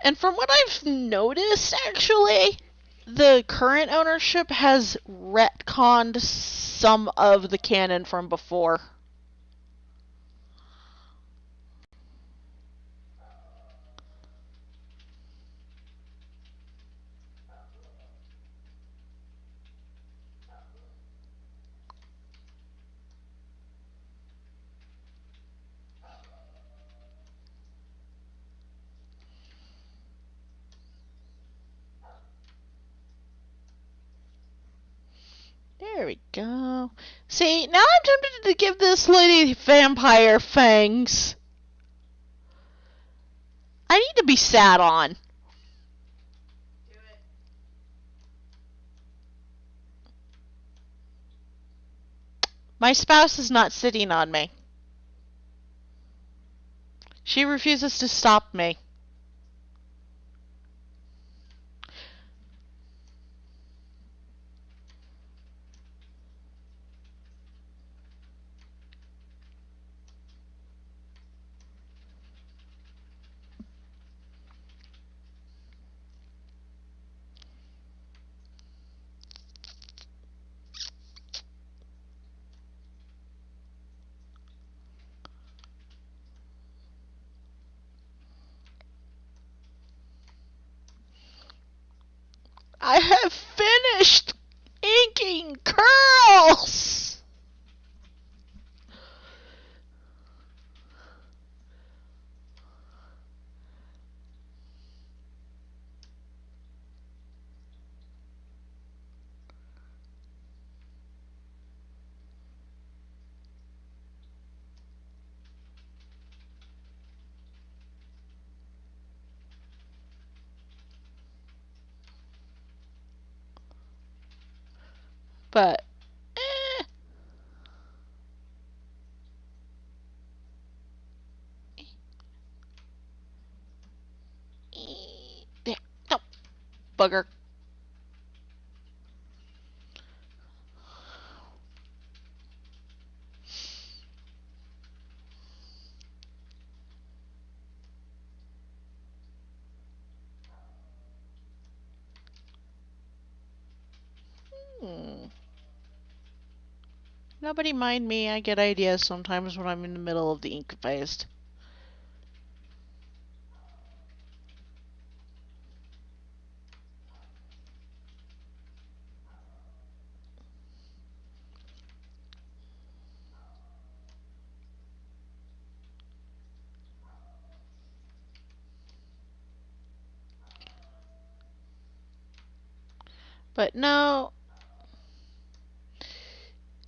And from what I've noticed, actually, the current ownership has retconned some of the canon from before. There we go. See, now I'm tempted to give this lady vampire fangs. I need to be sat on. Do it. My spouse is not sitting on me. She refuses to stop me. I have finished inking curls. But, there. No, bugger. Hmm. Nobody mind me, I get ideas sometimes when I'm in the middle of the ink phase. But no,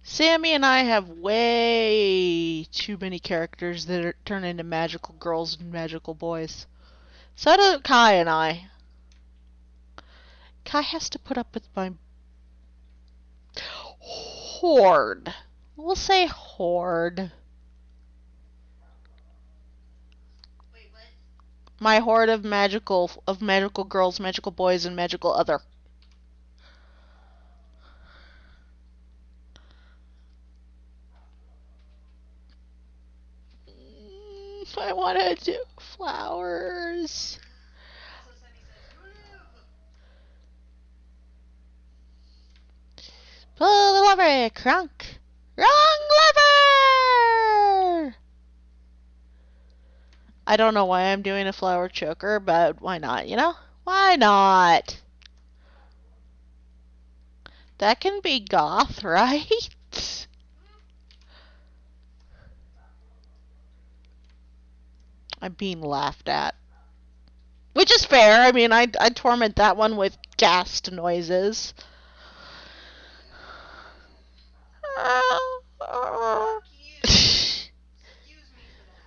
Sammy and I have way too many characters that turn into magical girls and magical boys. So do Kai and I. Kai has to put up with my horde. We'll say horde. Wait, what? My horde of magical girls, magical boys, and magical other. I want to do flowers. That's what Sammy says. Pull the lever, crunk. Wrong lever! I don't know why I'm doing a flower choker, but why not, you know? Why not? That can be goth, right? I'm being laughed at. Which is fair. I mean, I torment that one with ghast noises. Fuck you. Excuse me for that.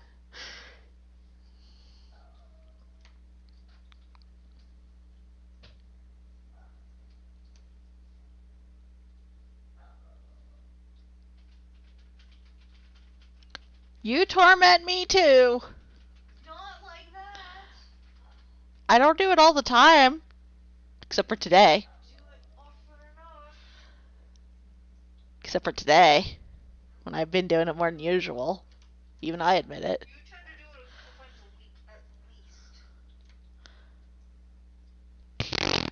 You torment me too. Not like that. I don't do it all the time. Except for today. Do it often enough. Except for today. When I've been doing it more than usual. Even I admit it. You tend to do it a couple times a week at least.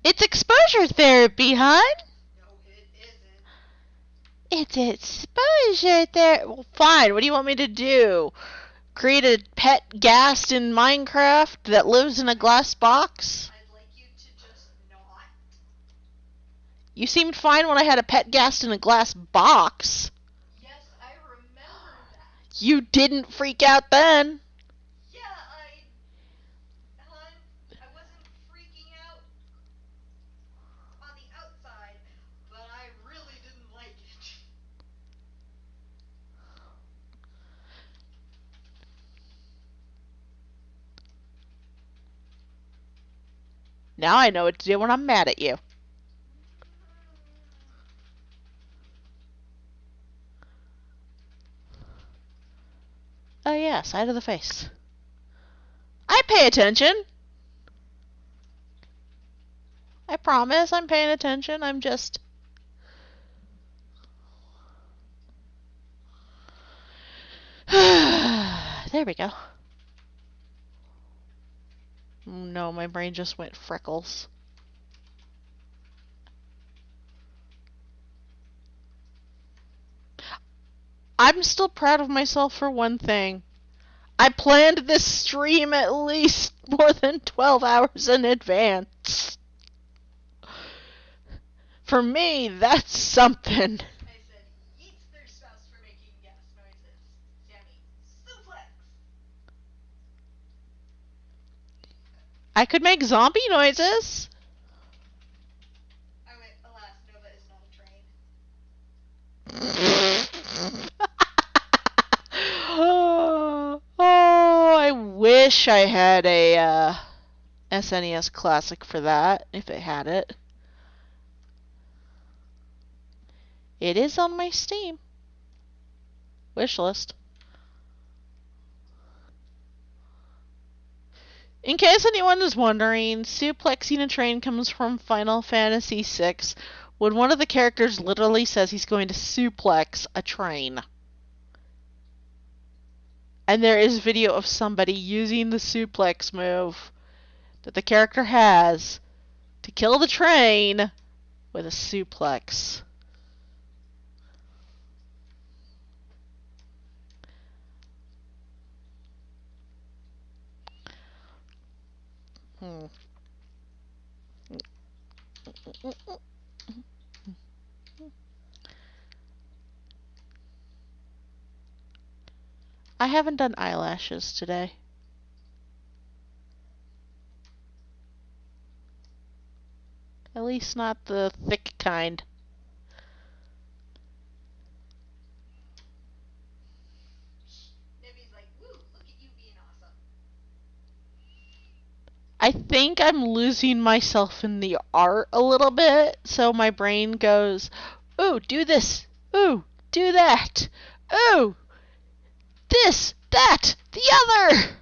It's exposure therapy, hon. No, it isn't. It's exposure therapy. Well, fine. What do you want me to do? Create a pet ghast in Minecraft that lives in a glass box? I'd like you to just not. You seemed fine when I had a pet ghast in a glass box. Yes, I remember that. You didn't freak out then. Yeah, hon, I wasn't freaking out on the outside, but I really didn't like it. Now I know what to do when I'm mad at you. Oh yeah, side of the face. I pay attention. I promise I'm paying attention. I'm just... There we go. No, my brain just went freckles. I'm still proud of myself for one thing. I planned this stream at least more than 12 hours in advance. For me, that's something. I said, yeets their spouse for making gas noises. Sammy, suplex. I could make zombie noises. I went, alas, Nova is not a train. Oh, I wish I had a SNES Classic for that, if it had it. It is on my Steam wishlist. In case anyone is wondering, suplexing a train comes from Final Fantasy VI, when one of the characters literally says he's going to suplex a train. And there is video of somebody using the suplex move that the character has to kill the train with a suplex. I haven't done eyelashes today. At least not the thick kind. Nibby's like, woo, look at you being awesome. I think I'm losing myself in the art a little bit, so my brain goes, ooh, do this, ooh, do that, ooh, this, that, the other.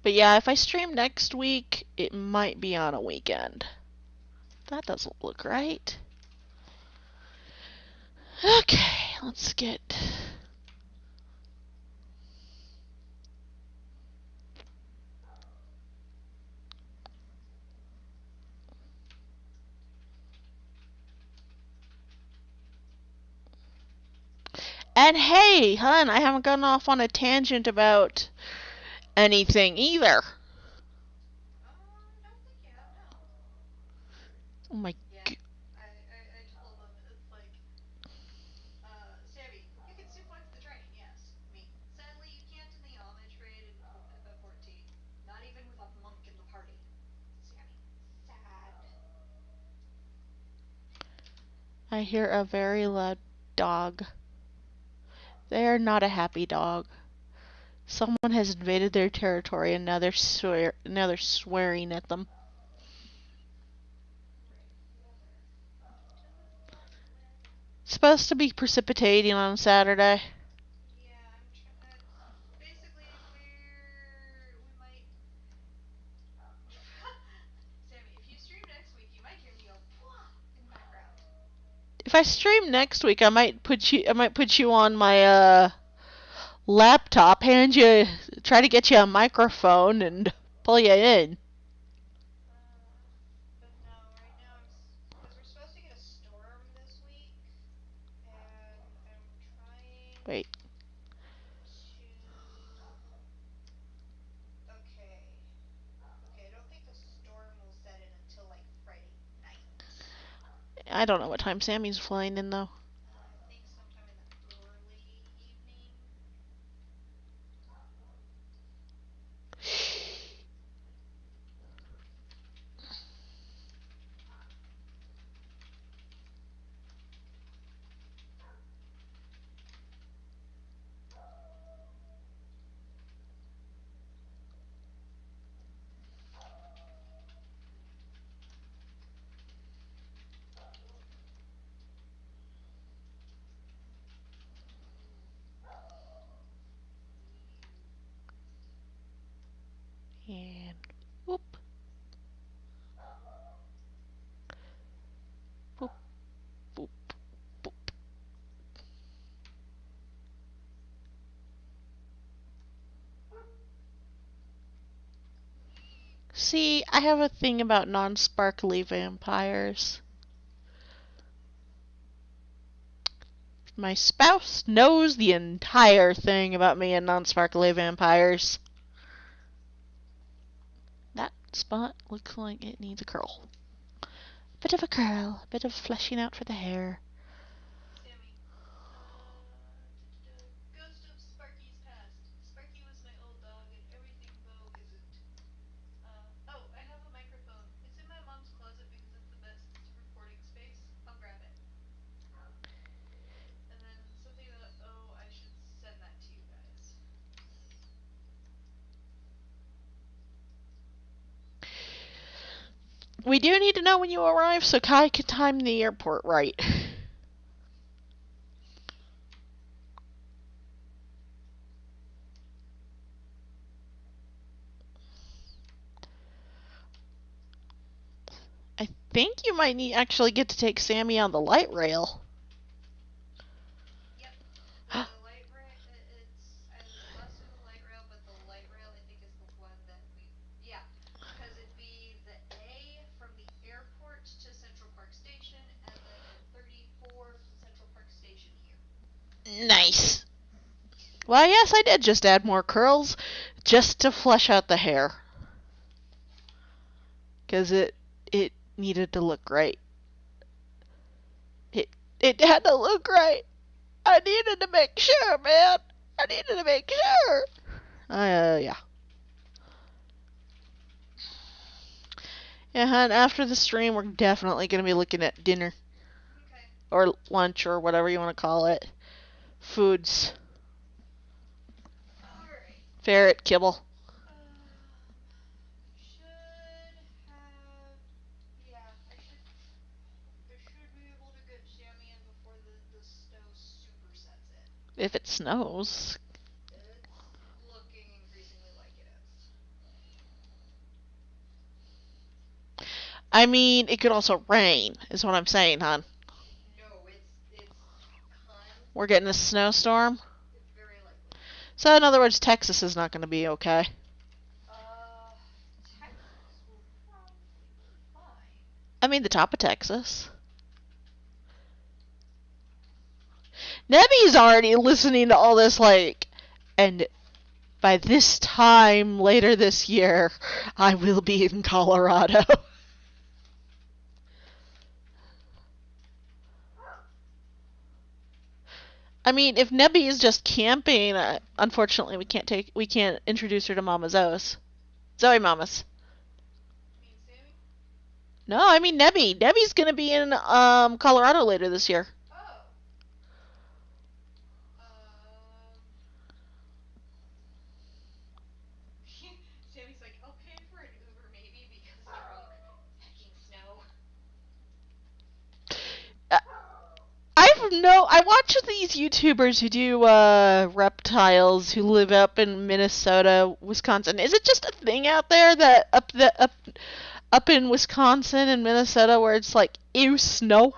But yeah, if I stream next week, it might be on a weekend. That doesn't look right. Okay, let's get... And hey, hun, I haven't gone off on a tangent about anything either. Don't think you have, no. Oh my Yeah, I told him, it's like, Sammy, you can suplex the train, yes. I mean, sadly you can't in the homage raid in FF14. Not even with a monk in the party. Sammy, sad. I hear a very loud dog. They are not a happy dog. Someone has invaded their territory and now they're swearing at them. It's supposed to be precipitating on Saturday. Yeah, basically, we might... Sammy, if you stream next week, you might hear me go, wah, in the background. If I stream next week, I might put you on my laptop, try to get you a microphone and pull you in. But no, right now because we're supposed to get a storm this week, and I'm trying Wait. to... Okay. Okay, I don't think the storm will set in until, like, Friday night. I don't know what time Sammy's flying in though. I think sometime in the early evening. And whoop. Boop, boop, boop. See, I have a thing about non-sparkly vampires. My spouse knows the entire thing about me and non-sparkly vampires. That spot looks like it needs a curl. Bit of a curl, a bit of fleshing out for the hair. Sammy, Ghost of Sparky's past. Sparky was my old dog, and everything Bo isn't. Oh, I have a microphone. It's in my mom's closet because it's the best recording space. I'll grab it. And then something that, I should send that to you guys. We do need to know when you arrive so Kai can time the airport right. I think you might actually get to take Sammy on the light rail. Yep. The light rail, I must do the light rail, but the light rail I think is the one that because it'd be the A from the airport to Central Park Station, and then the 34 from Central Park Station here. Nice. Well, yes, I did just add more curls just to flesh out the hair. Because it needed to look right. It had to look right. I needed to make sure, man. I needed to make sure. Yeah. Yeah, and after the stream, we're definitely going to be looking at dinner. Okay. Or lunch, or whatever you want to call it. Foods. Alright. Ferret kibble. If it snows. It's looking increasingly like it is. I mean, it could also rain, is what I'm saying, hon. No, it's We're getting a snowstorm. It's very likely. So, in other words, Texas is not going to be okay. Texas will probably be fine. I mean, the top of Texas. Nebby's already listening to all this, like, and by this time later this year, I will be in Colorado. I mean, if Nebby is just camping, unfortunately, we can't introduce her to Mama Zoe Mamas. You mean Sammy? No, I mean Nebby. Nebby's gonna be in Colorado later this year. Sammy's like, I'll pay for an Uber maybe because drunk pecking snow. I watch these YouTubers who do reptiles who live up in Minnesota, Wisconsin. Is it just a thing out there that up in Wisconsin and Minnesota where it's like, ew, snow?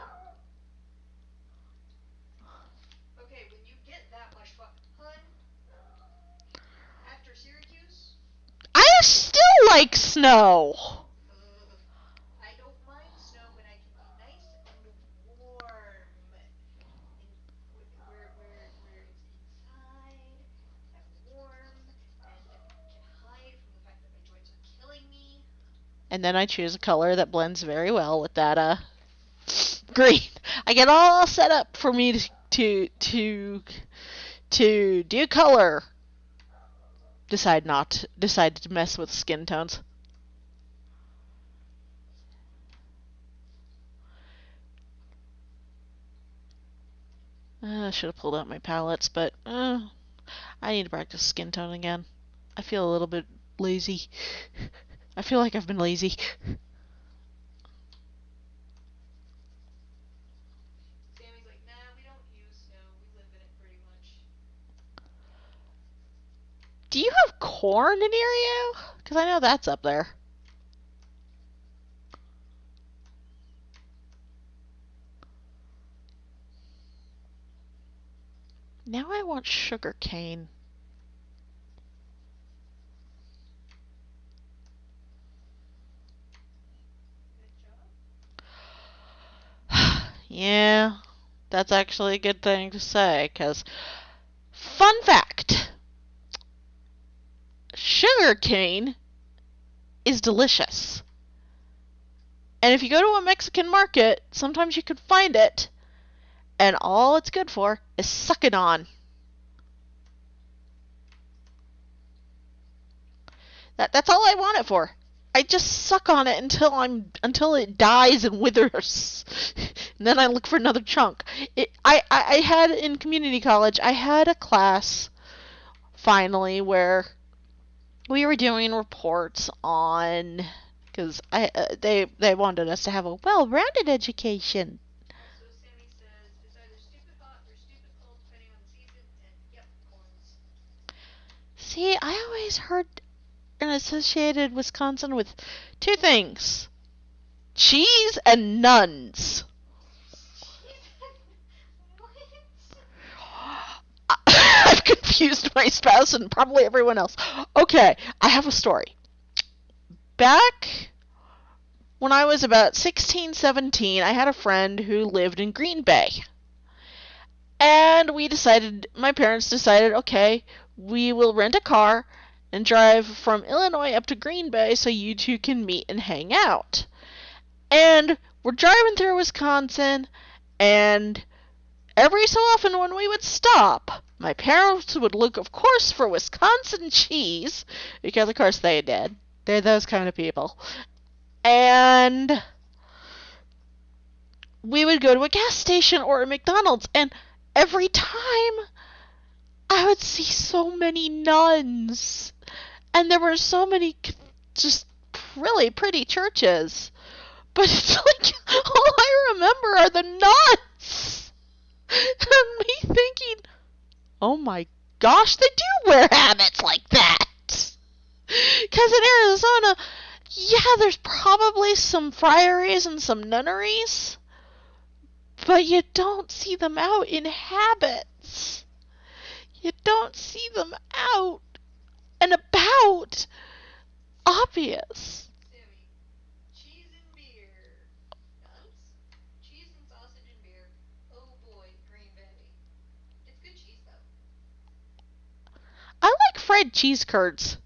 Okay, when you get that much fun, after Syracuse, I still like snow. I don't mind snow when I can be nice and warm. Where it's inside and warm and can hide from the fact that my joints are killing me. And then I choose a color that blends very well with that green. I get all set up for me to do color. Decide to mess with skin tones. I should have pulled out my palettes, but I need to practice skin tone again. I feel a little bit lazy. I feel like I've been lazy. Sammy's like, nah, we don't use snow. We live in it pretty much. Do you have corn near you? Because I know that's up there. Now I want sugar cane. Yeah, that's actually a good thing to say, because fun fact, sugar cane is delicious. And if you go to a Mexican market, sometimes you can find it, and all it's good for is sucking on. That's all I want it for. I just suck on it until it dies and withers. And then I look for another chunk. I had in community college, I had a class finally where we were doing reports on, because they wanted us to have a well-rounded education. Also, Sammy says it's either stupid hot or stupid cold, depending on the season, and yep, corns. See, I always heard and associated Wisconsin with two things: cheese and nuns. I've confused my spouse and probably everyone else. Okay, I have a story. Back when I was about 16, 17, I had a friend who lived in Green Bay. And my parents decided, okay, we will rent a car and drive from Illinois up to Green Bay so you two can meet and hang out. And we're driving through Wisconsin, and every so often when we would stop, my parents would look, of course, for Wisconsin cheese, because of course they did. They're those kind of people. And we would go to a gas station or a McDonald's, and every time I would see so many nuns. And there were so many just really pretty churches. But it's like, all I remember are the nuns. And me thinking, oh my gosh, they do wear habits like that. Because in Arizona, yeah, there's probably some friaries and some nunneries, but you don't see them out in habits. You don't see them out and about. Obvious. Sammy, cheese and beer. Nuns? Cheese and sausage and beer. Oh boy, Green Bay. It's good cheese though. I like fried cheese curds.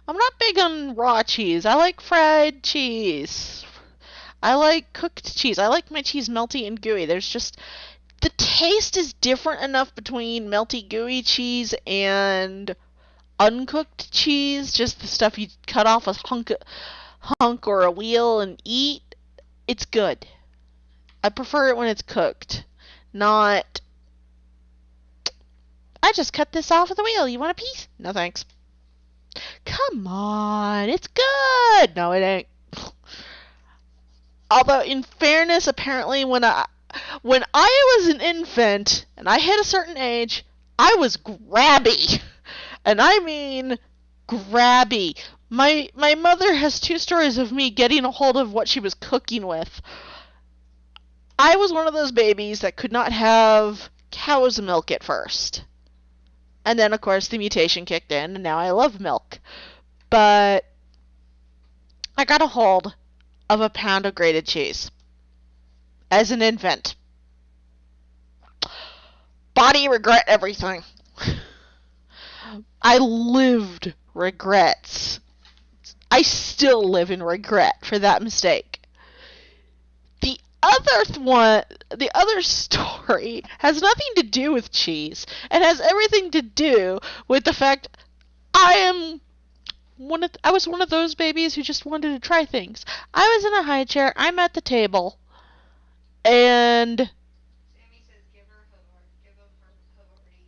I'm not big on raw cheese. I like fried cheese. I like cooked cheese. I like my cheese melty and gooey. There's just, the taste is different enough between melty gooey cheese and uncooked cheese. Just the stuff you cut off a hunk or a wheel and eat. It's good. I prefer it when it's cooked. Not, I just cut this off of the wheel. You want a piece? No thanks. Come on, it's good. No, it ain't. Although, in fairness, apparently when I was an infant and I hit a certain age, I was grabby. And I mean grabby. My mother has two stories of me getting a hold of what she was cooking with. I was one of those babies that could not have cow's milk at first. And then, of course, the mutation kicked in, and now I love milk. But I got a hold of a pound of grated cheese as an infant. Body regret everything. I lived regrets. I still live in regret for that mistake. The other story has nothing to do with cheese. It has everything to do with the fact I was one of those babies who just wanted to try things. I was in a high chair. I'm at the table, and Sammy says give him her Havarti.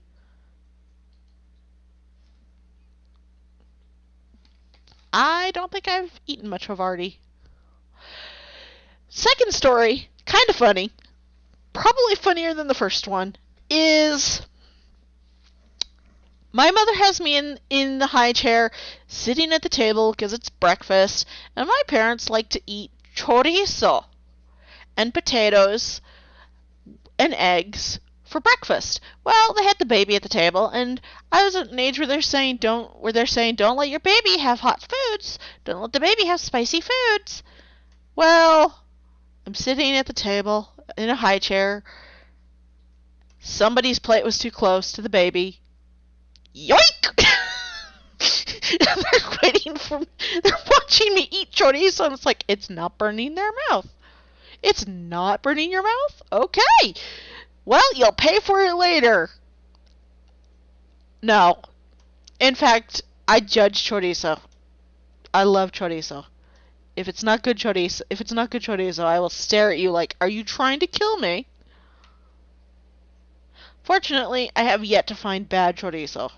I don't think I've eaten much Havarti. Second story, kind of funny, probably funnier than the first one, is my mother has me in the high chair, sitting at the table because it's breakfast, and my parents like to eat chorizo and potatoes and eggs for breakfast. Well, they had the baby at the table, and I was at an age where they're saying don't let your baby have hot foods, don't let the baby have spicy foods. Well, I'm sitting at the table in a high chair. Somebody's plate was too close to the baby. Yoink! They're watching me eat chorizo, and it's like, it's not burning their mouth. It's not burning your mouth? Okay. Well, you'll pay for it later. No. In fact, I judge chorizo. I love chorizo. If it's not good chorizo, I will stare at you like, are you trying to kill me? Fortunately, I have yet to find bad chorizo.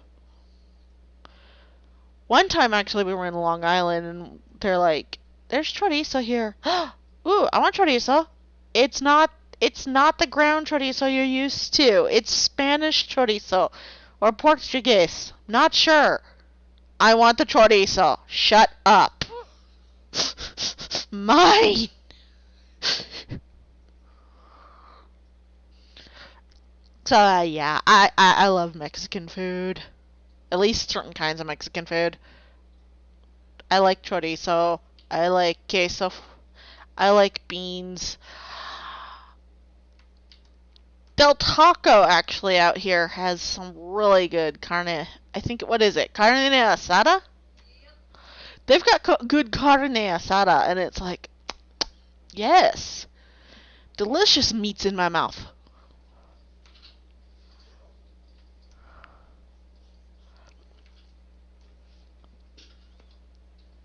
One time, actually, we were in Long Island, and they're like, "There's chorizo here." Ooh, I want chorizo. It's not. It's not the ground chorizo you're used to. It's Spanish chorizo or Portuguese. Not sure. I want the chorizo. Shut up. Mine. So yeah, I love Mexican food. At least certain kinds of Mexican food. I like chorizo. I like queso. I like beans. Del Taco actually out here has some really good carne. I think what is it? Carne asada? They've got good carne asada, and it's like, yes, delicious meats in my mouth.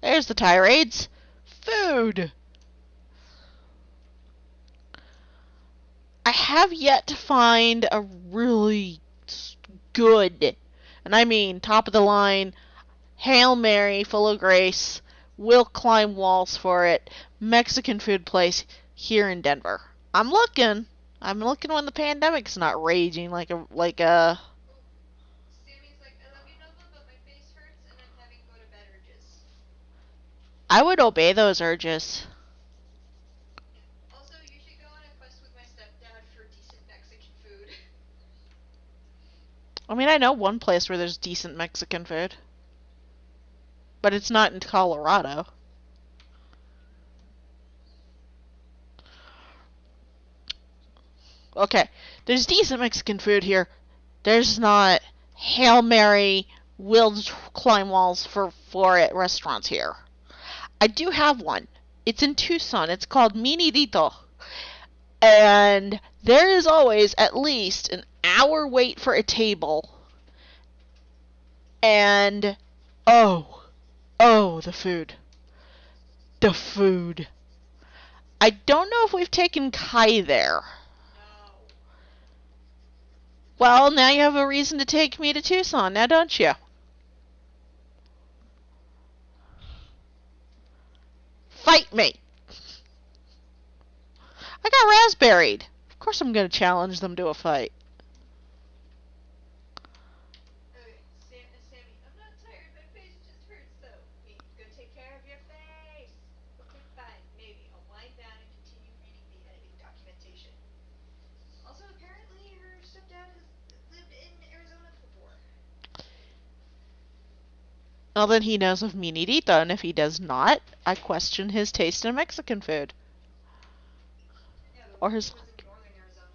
There's the tirades. Food. I have yet to find a really good, and I mean top of the line, Hail Mary, full of grace, will climb walls for it, Mexican food place here in Denver. I'm looking. I'm looking when the pandemic's not raging like a. Sammy's like, I love you, Nova, but my face hurts and I'm having go to bed urges. I would obey those urges. Also, you should go on a quest with my stepdad for decent Mexican food. I mean, I know one place where there's decent Mexican food, but it's not in Colorado. Okay, there's decent Mexican food here. There's not Hail Mary, will climb walls for it restaurants here. I do have one. It's in Tucson. It's called Minidito. And there is always at least an hour wait for a table. And oh, the food. The food. I don't know if we've taken Kai there. No. Well, now you have a reason to take me to Tucson, now don't you? Fight me! I got raspberried. Of course I'm going to challenge them to a fight. Okay, Sammy, I'm not tired. My face just hurts, though. Hey, go take care of your face. Okay, fine. Maybe. I'll wind down and continue reading the editing documentation. Also, apparently, her stepdad has lived in Arizona before. Well, then he knows of Minidito, and if he does not, I question his taste in Mexican food. Yeah, Or his... was in northern Arizona.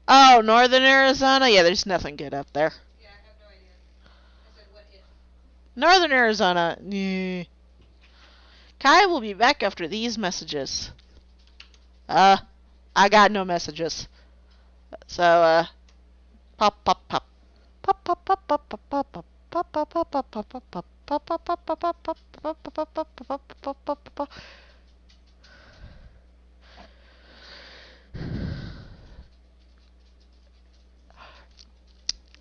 Oh, northern Arizona? Yeah, there's nothing good up there. Yeah, I have no idea. I said, what if? Northern Arizona. Nah. Kai will be back after these messages. I got no messages. So, pop, pop, pop. Pop, pop, pop, pop, pop, pop, pop. Pop, pop, pop, pop, pop, pop, pop. Pop, pop, pop, pop, pop, pop, pop, pop, pop, pop, pop, pop, pop.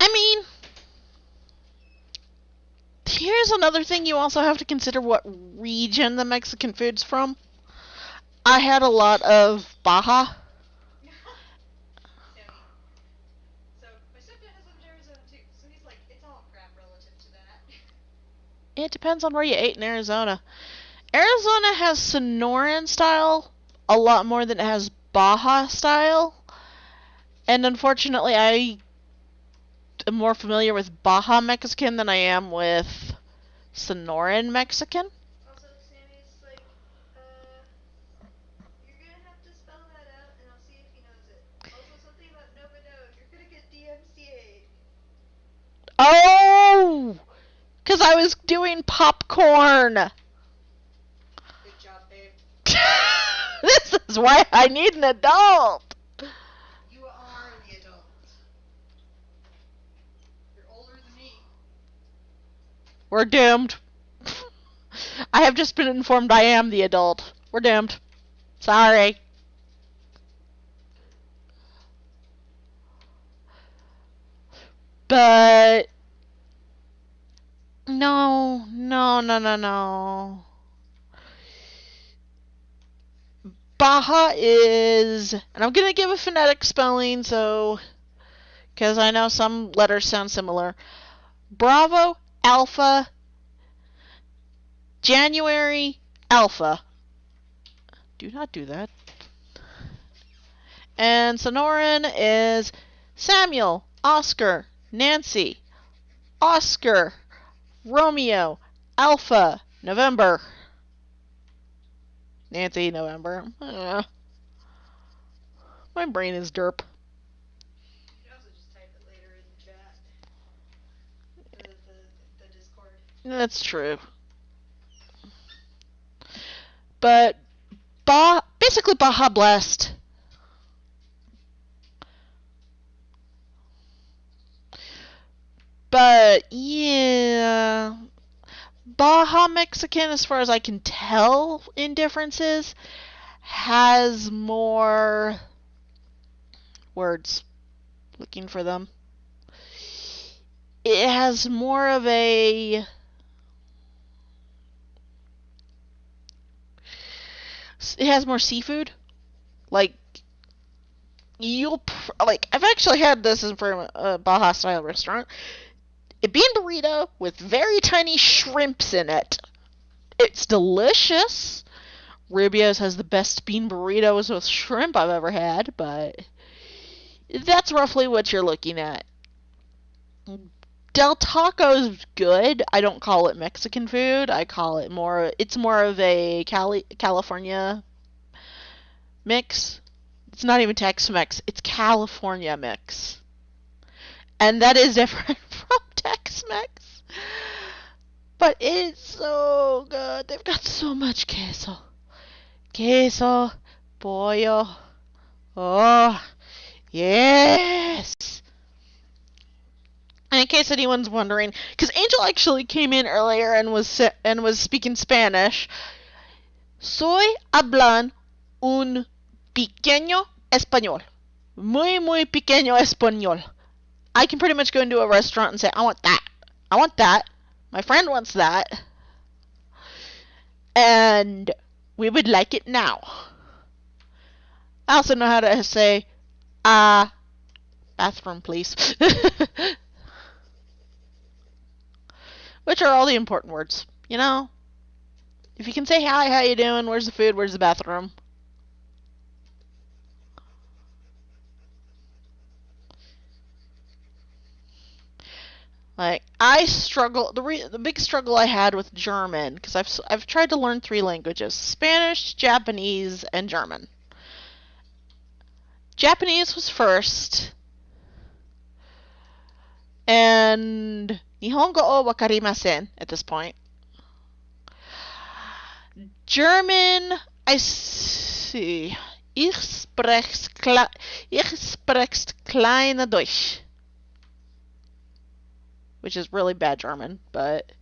I mean, here's another thing you also have to consider what region the Mexican food's from. I had a lot of Baja. Sammy. So, my stepdad has lived in Arizona, too. So he's like, it's all crap relative to that. It depends on where you ate in Arizona. Arizona has Sonoran style a lot more than it has Baja style. And unfortunately, I am more familiar with Baja Mexican than I am with Sonoran Mexican. Also, Sammy's like, you're gonna have to spell that out, and I'll see if he knows it. Also, something about Nova Node. You're gonna get DMCA'd. Oh! Because I was doing popcorn. Good job, babe. This is why I need an adult. You are the adult. You're older than me. We're doomed. I have just been informed I am the adult. We're doomed. Sorry. But No, no, no, no, no. Baja is, and I'm going to give a phonetic spelling, so, because I know some letters sound similar. Bravo, Alpha, January, Alpha. Do not do that. And Sonoran is Samuel, Oscar, Nancy, Oscar, Romeo, Alpha, November. Nancy, November. My brain is derp. You can also just type it later in the chat. The Discord. That's true. But basically Baja Blast. But yeah, Baja Mexican, as far as I can tell in differences, has more words. Looking for them. It has more of a it has more seafood. Like I've actually had this in from a Baja style restaurant. A bean burrito with very tiny shrimps in it. It's delicious. Rubio's has the best bean burritos with shrimp I've ever had, but that's roughly what you're looking at. Del Taco's good. I don't call it Mexican food. I call it it's more of a California mix. It's not even Tex-Mex. It's California mix. And that is different from Tex-Mex. But it's so good. They've got so much queso. Queso, pollo. Oh, yes. And in case anyone's wondering, because Angel actually came in earlier and was speaking Spanish. Soy hablan un pequeño español. Muy, muy pequeño español. I can pretty much go into a restaurant and say, I want that. I want that. My friend wants that. And we would like it now. I also know how to say, bathroom, please. Which are all the important words, you know? If you can say hi, how you doing, where's the food, where's the bathroom? Like, I struggle, the big struggle I had with German, because I've tried to learn 3 languages, Spanish, Japanese, and German. Japanese was first, and Nihongo o wakarimasen at this point. German, I see. Ich spreche kleine Deutsch. Which is really bad German, but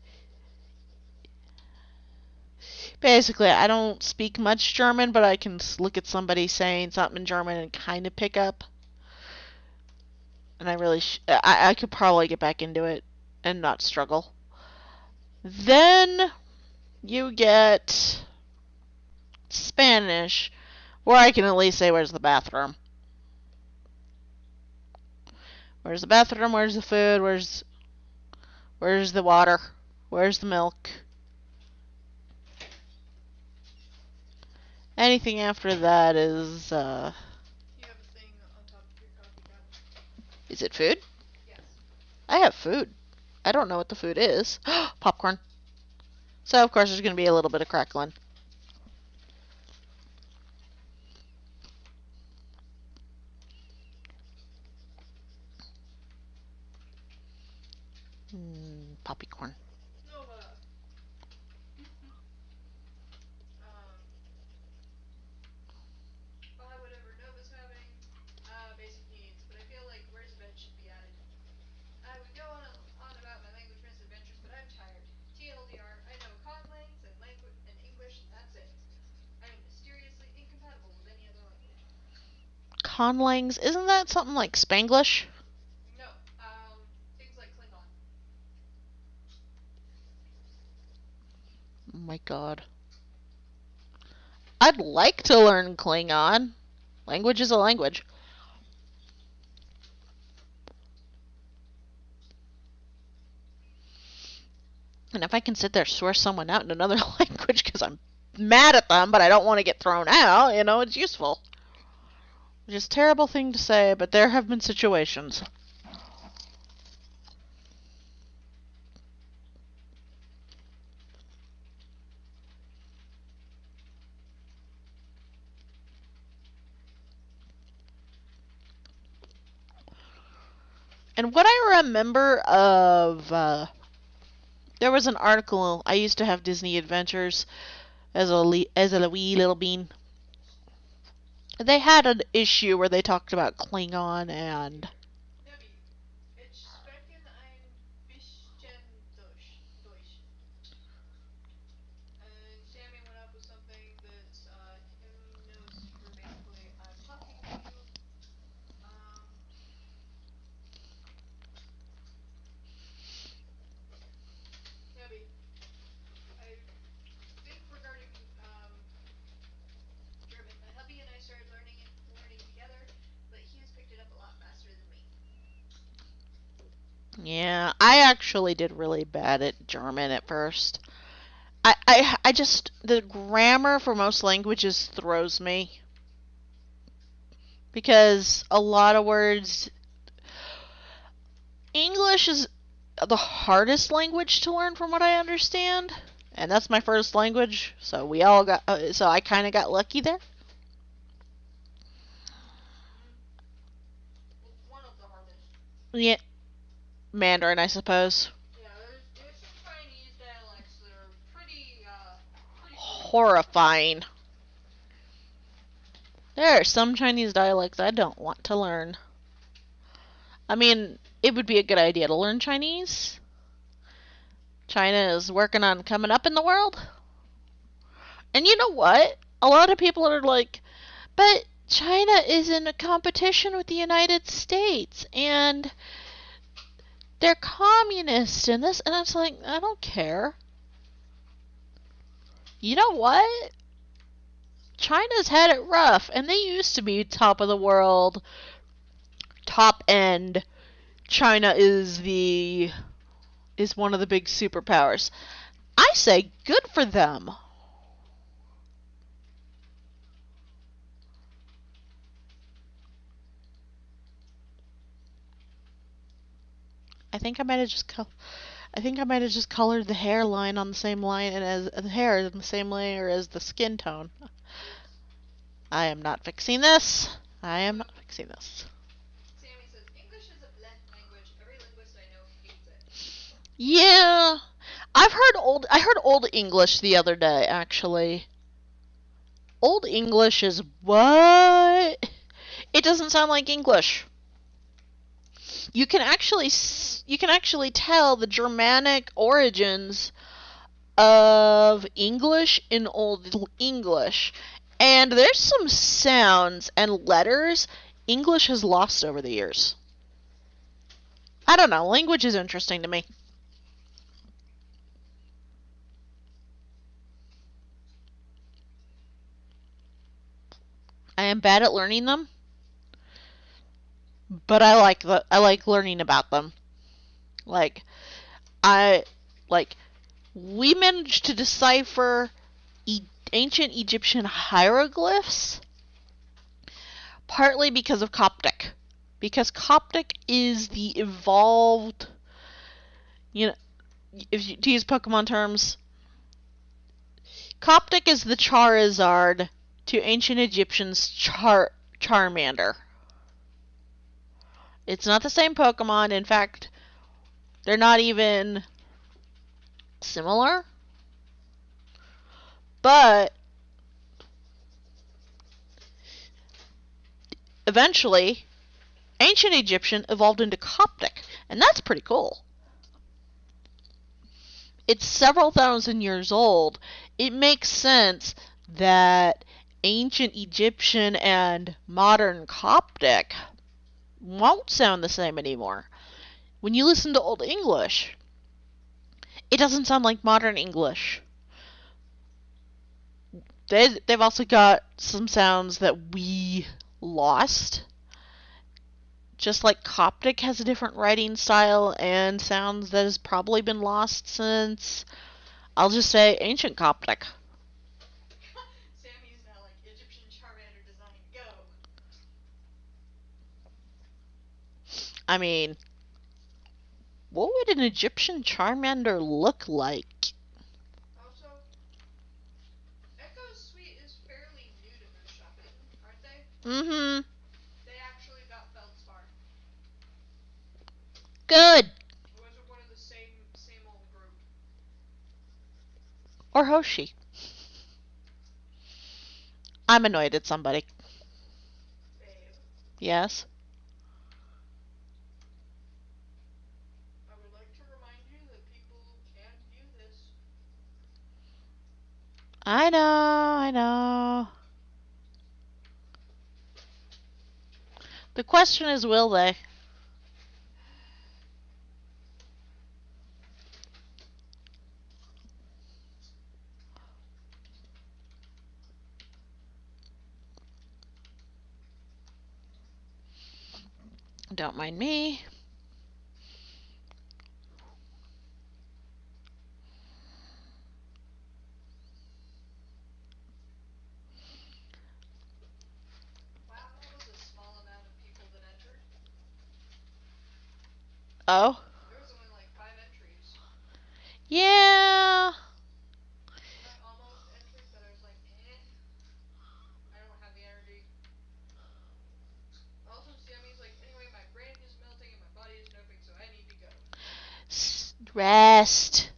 basically I don't speak much German, but I can look at somebody saying something in German and kind of pick up. And I could probably get back into it and not struggle. Then you get Spanish, where I can at least say, where's the bathroom? Where's the bathroom? Where's the food? Where's the water? Where's the milk? Anything after that is, You have a thing on top of your coffee cup. Is it food? Yes. I have food. I don't know what the food is. Popcorn. So, of course, there's going to be a little bit of crackling. Poppycorn. Nova. I'll have whatever Nova's having. Basic needs, but I feel like where's the bed should be added. I would go on about my language misadventures, but I'm tired. TLDR, I know conlangs and English, and that's it. I am mysteriously incompatible with any other language. Conlangs? Isn't that something like Spanglish? No, things like Klingon. my god. I'd like to learn Klingon. Language is a language. And if I can sit there source someone out in another language because I'm mad at them, but I don't want to get thrown out, it's useful. Which is a terrible thing to say, but there have been situations. And what I remember of, there was an article, I used to have Disney Adventures as a wee little bean. They had an issue where they talked about Klingon and... Yeah, I actually did really bad at German at first. I just, the grammar for most languages throws me. Because a lot of words, English is the hardest language to learn from what I understand. And that's my first language, so so I kind of got lucky there. One of the hardest. Yeah, Mandarin, I suppose. Yeah, there's some Chinese dialects that are pretty horrifying. There are some Chinese dialects I don't want to learn. I mean, it would be a good idea to learn Chinese. China is working on coming up in the world. And you know what? A lot of people are like, but China is in a competition with the United States, and they're communist and this, and it's like, I don't care. You know what? China's had it rough, and they used to be top of the world, top end. China is one of the big superpowers. I say good for them. I think I might have just colored the hairline on the same line and as the hair in the same layer as the skin tone. I am not fixing this. Sammy says, English is a blend language. Every linguist I know hates it. Yeah. I heard Old English the other day, actually. Old English is what? It doesn't sound like English. You can actually tell the Germanic origins of English in Old English. And there's some sounds and letters English has lost over the years. I don't know. Language is interesting to me. I am bad at learning them, but I like learning about them. We managed to decipher ancient Egyptian hieroglyphs partly because of Coptic. Because Coptic is the evolved, to use Pokemon terms, Coptic is the Charizard to ancient Egyptians' Charmander. It's not the same Pokemon. In fact, they're not even similar. But eventually, ancient Egyptian evolved into Coptic, and that's pretty cool. It's several thousand years old. It makes sense that ancient Egyptian and modern Coptic won't sound the same anymore. When you listen to Old English, it doesn't sound like modern English. They've also got some sounds that we lost. Just like Coptic has a different writing style and sounds that has probably been lost since, I'll just say, ancient Coptic. Sammy's now like Egyptian Charmander design, go! I mean, what would an Egyptian Charmander look like? Also, Echo's Suite is fairly new to moose shopping, aren't they? Mm-hmm. They actually got Feldspar. Good. It wasn't one of the same old group. Or Hoshi. I'm annoyed at somebody. Babe. Yes? I would like to remind you that people can view this. I know. The question is, will they? Don't mind me. Wow, that was a small amount of people that entered. Oh? There was only like 5 entries. Yeah. I almost entered, but I was like, I don't have the energy. Also, Sammy's like, anyway, my brain is melting and my body is noping, so I need to go. Rest.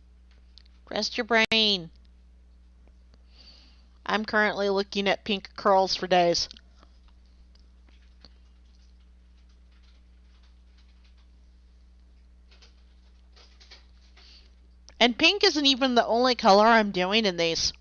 Rest your brain. I'm currently looking at pink curls for days. And pink isn't even the only color I'm doing in these.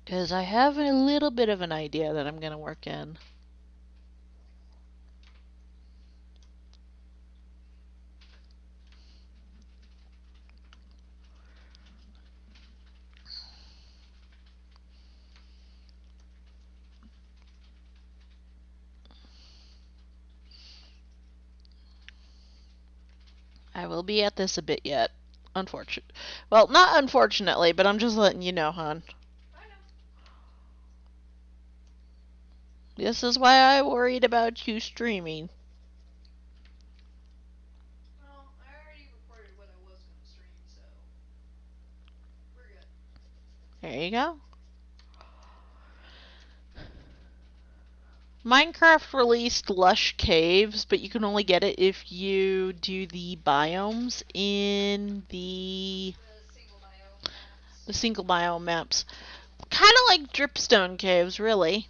Because I have a little bit of an idea that I'm going to work in. I will be at this a bit yet. Well, not unfortunately, but I'm just letting you know, hon. I know. This is why I worried about you streaming. Well, I already recorded what I was going to stream, so we're good. There you go. Minecraft released Lush Caves, but you can only get it if you do the biomes in the single biome maps. Kind of like Dripstone Caves, really.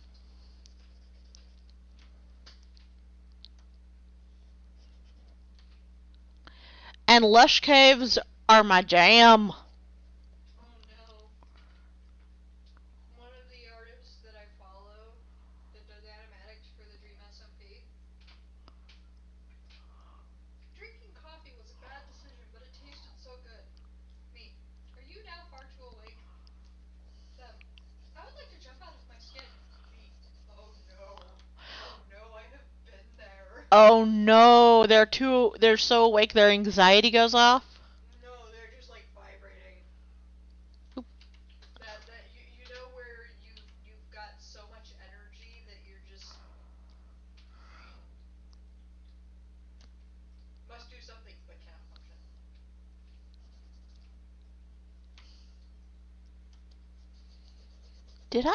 And Lush Caves are my jam. Oh no. One of the artists that I follow that does animatics for the Dream SMP. Drinking coffee was a bad decision, but it tasted so good. Me. Are you now far too awake? Them. I would like to jump out of my skin. Me. Oh no. Oh no, I have been there. Oh no, they're so awake their anxiety goes off. No, they're just like vibrating. Oop. That you know where you've got so much energy that you're just must do something but cannot function. Did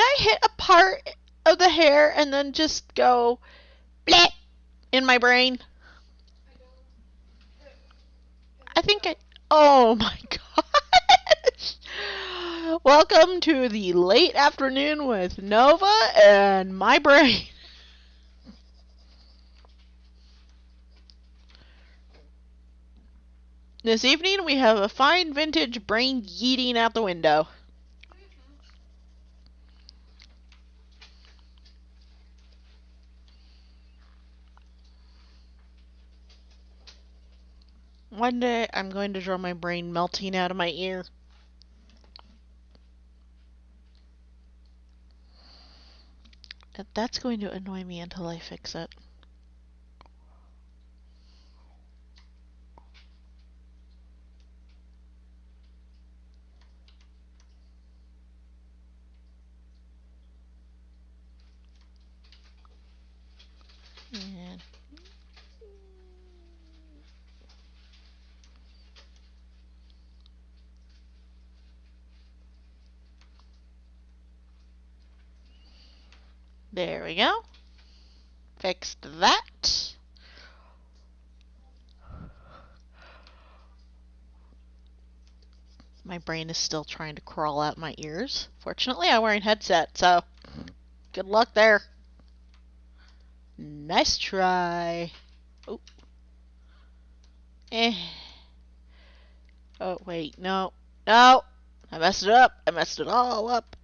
I hit a part of the hair and then just go bleh in my brain? I don't. I think I. Oh my gosh! Welcome to the late afternoon with Nova and my brain. This evening we have a fine vintage brain yeeting out the window. One day I'm going to draw my brain melting out of my ear. That's going to annoy me until I fix it. And there we go. Fixed that. My brain is still trying to crawl out my ears. Fortunately, I'm wearing a headset, so good luck there. Nice try. Oh. Oh, wait, no. No! I messed it up. I messed it all up.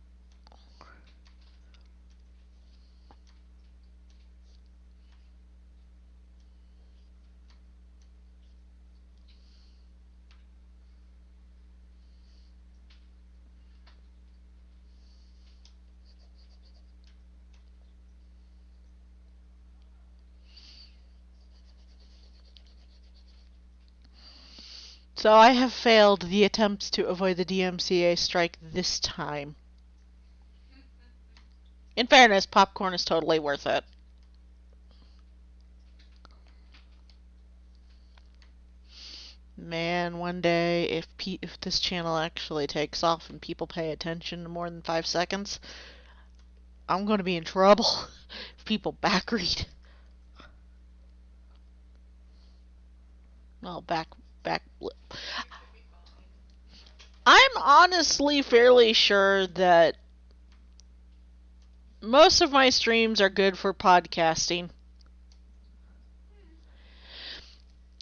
So I have failed the attempts to avoid the DMCA strike this time. In fairness, popcorn is totally worth it. Man, one day, if this channel actually takes off and people pay attention to more than 5 seconds, I'm going to be in trouble if people backread. Well, back. I'm honestly fairly sure that most of my streams are good for podcasting.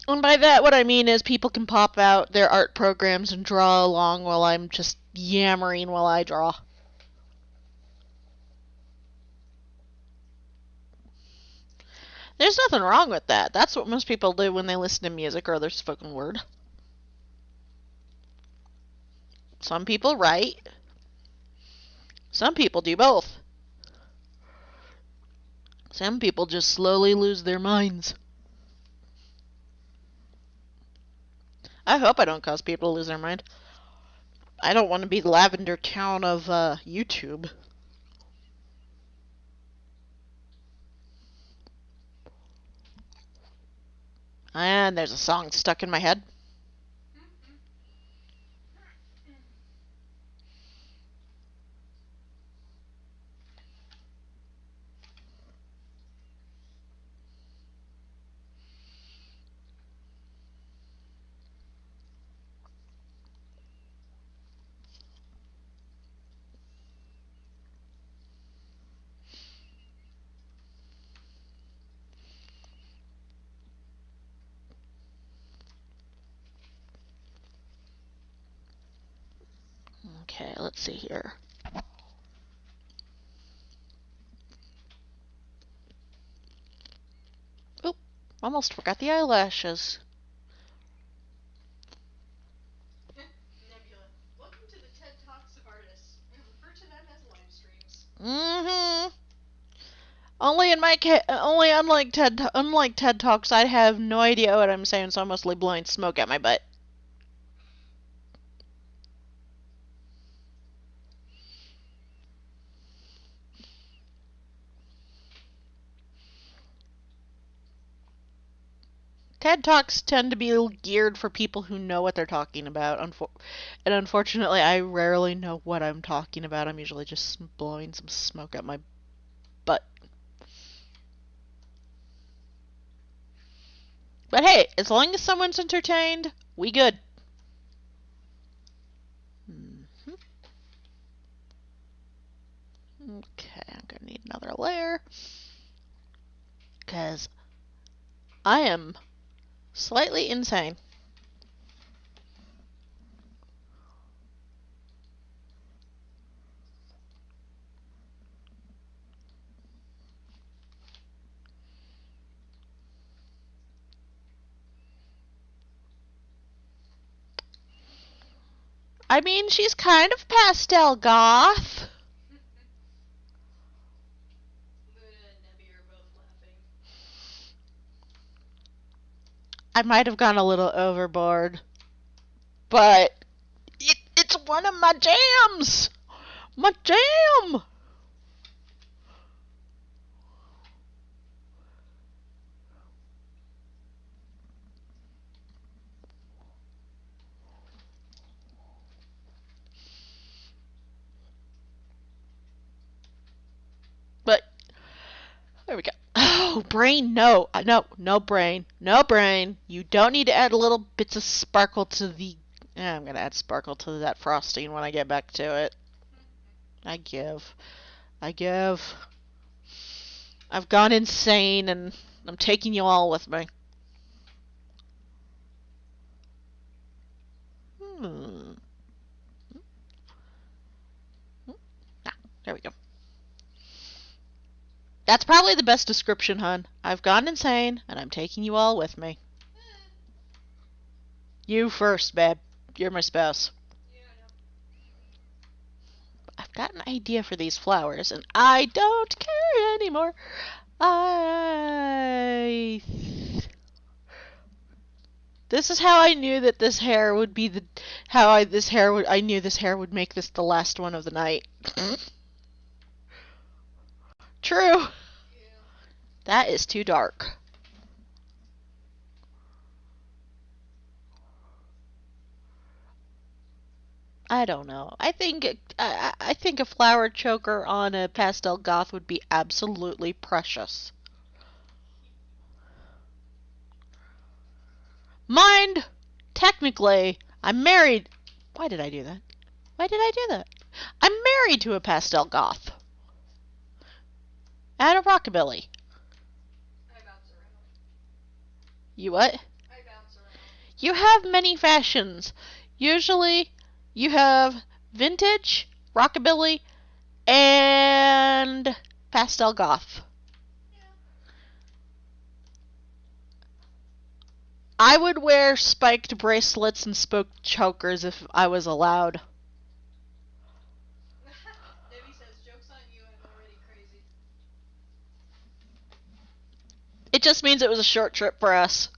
And by that, what I mean is people can pop out their art programs and draw along while I'm just yammering while I draw. There's nothing wrong with that. That's what most people do when they listen to music or other spoken word. Some people write. Some people do both. Some people just slowly lose their minds. I hope I don't cause people to lose their mind. I don't want to be the Lavender Town of YouTube. And there's a song stuck in my head. Okay, let's see here. Oop, almost forgot the eyelashes. Nebula, welcome to the TED Talks of artists. We refer to them as live streams. Only unlike TED Talks, I have no idea what I'm saying, so I'm mostly blowing smoke at my butt. TED Talks tend to be geared for people who know what they're talking about, and unfortunately, I rarely know what I'm talking about. I'm usually just blowing some smoke at my butt. But hey, as long as someone's entertained, we good. Okay, I'm gonna need another layer, because I am slightly insane. I mean, she's kind of pastel goth. Luna and Nebby are both laughing. I might have gone a little overboard, but it's one of my jams. My jam. But there we go. Oh, brain, no. No brain. No brain. You don't need to add little bits of sparkle to the... I'm going to add sparkle to that frosting when I get back to it. I give. I've gone insane and I'm taking you all with me. There we go. That's probably the best description, hon. I've gone insane, and I'm taking you all with me. You first, babe. You're my spouse. Yeah, I know. I've got an idea for these flowers, and I don't care anymore. This is how I knew that this hair would be I knew this hair would make this the last one of the night. True. Yeah. That is too dark. I don't know. I think a flower choker on a pastel goth would be absolutely precious. Mind, technically, I'm married. Why did I do that? I'm married to a pastel goth. And a rockabilly. I bounce around. You what? I bounce around. You have many fashions. Usually, you have vintage, rockabilly, and pastel goth. Yeah. I would wear spiked bracelets and spoked chokers if I was allowed. Debbie says, joke's on you, I'm already crazy. It just means it was a short trip for us.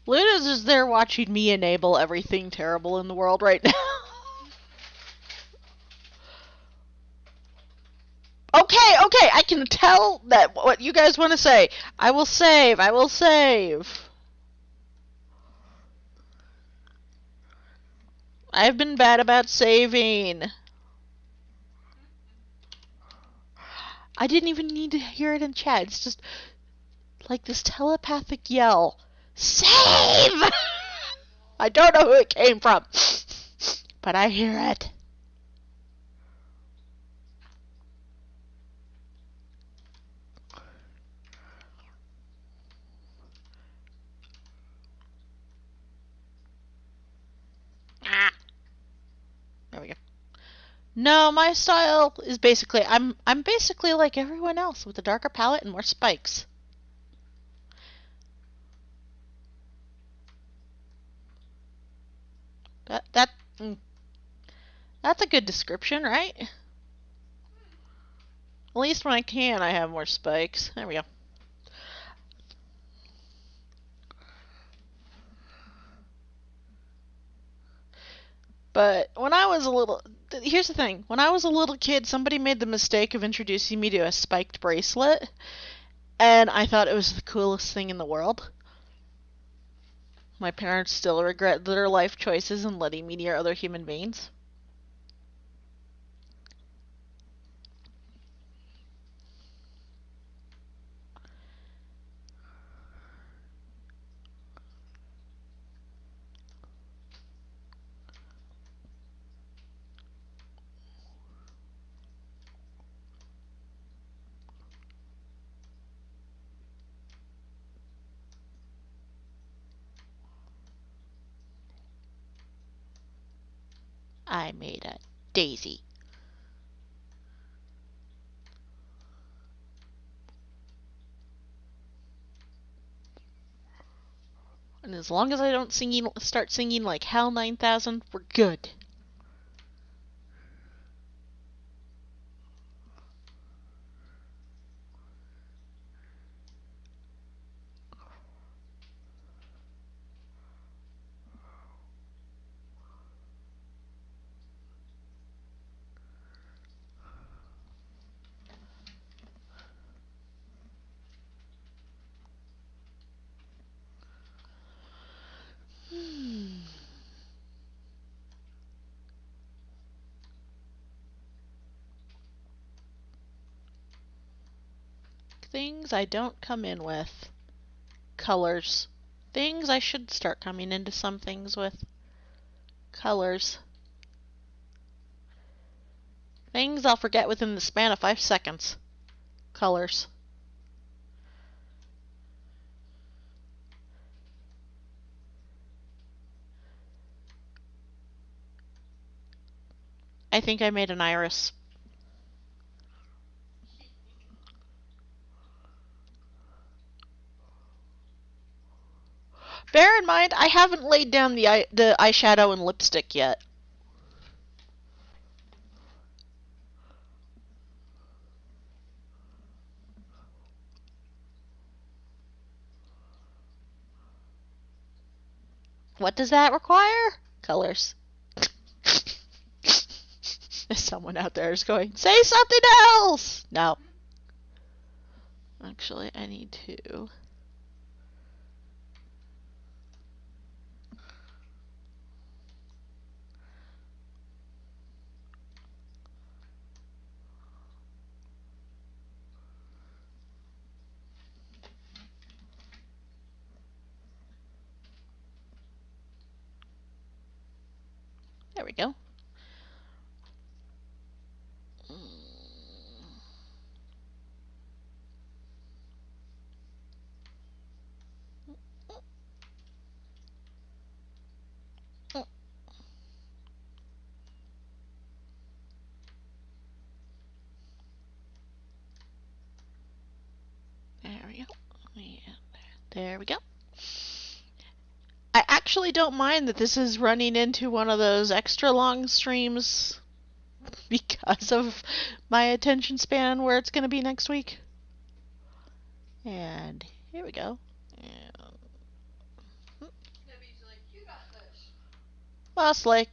Luna's just there watching me enable everything terrible in the world right now. Okay, I can tell that what you guys want to say. I will save. I've been bad about saving. I didn't even need to hear it in chat. It's just like this telepathic yell. Save! I don't know who it came from, but I hear it. There we go. No, my style is basically I'm basically like everyone else with a darker palette and more spikes. That's a good description, right? At least when I can, I have more spikes. There we go. But when I was a little... Here's the thing. When I was a little kid, somebody made the mistake of introducing me to a spiked bracelet. And I thought it was the coolest thing in the world. My parents still regret their life choices in letting me near other human beings. I made a daisy. And as long as I don't start singing like HAL 9000, we're good. Things I don't come in with. Colors. Things I should start coming into some things with. Colors. Things I'll forget within the span of 5 seconds. Colors. I think I made an iris. Bear in mind, I haven't laid down the eyeshadow and lipstick yet. What does that require? Colors. Someone out there is going, say something else! No. Actually, I need to. There we go. There we go. There we go. I actually don't mind that this is running into one of those extra long streams because of my attention span where it's going to be next week. And here we go. Debbie's like, you got this. Well, Slay.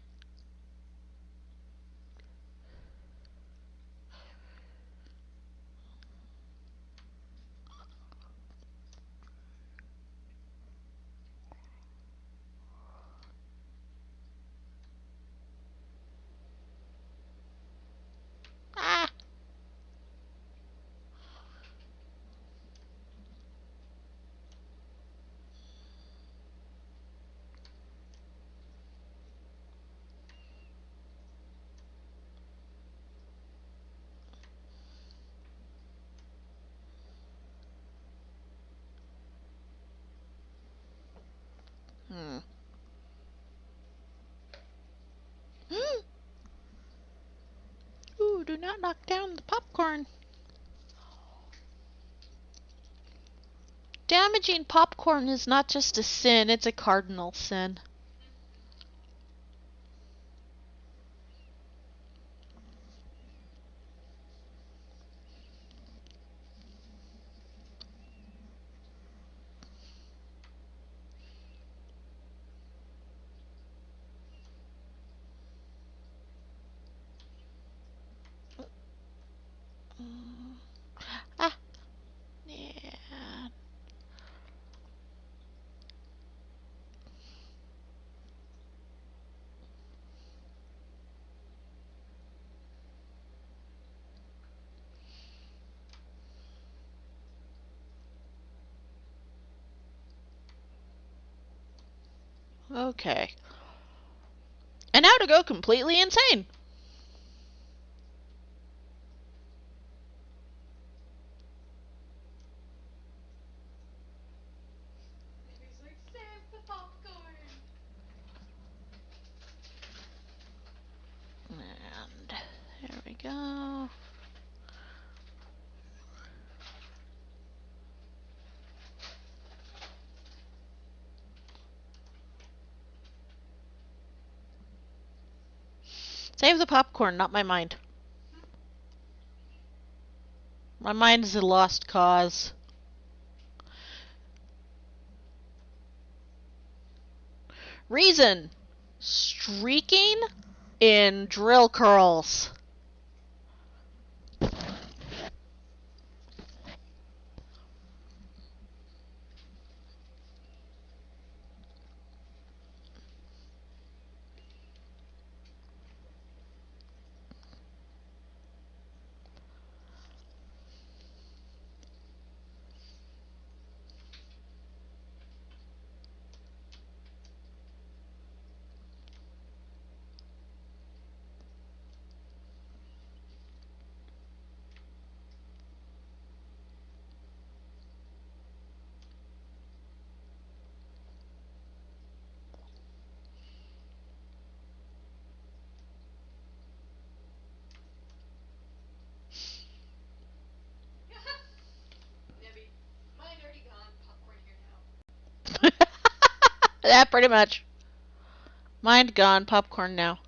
Ah! Hmm. Ooh, do not knock down the popcorn. Damaging popcorn is not just a sin, it's a cardinal sin. Ah, yeah. Okay. And now to go completely insane. Debbie's like, save the popcorn. Save the popcorn, not my mind. My mind is a lost cause. Reason. Streaking in drill curls. Yeah, pretty much. Mind gone, popcorn now.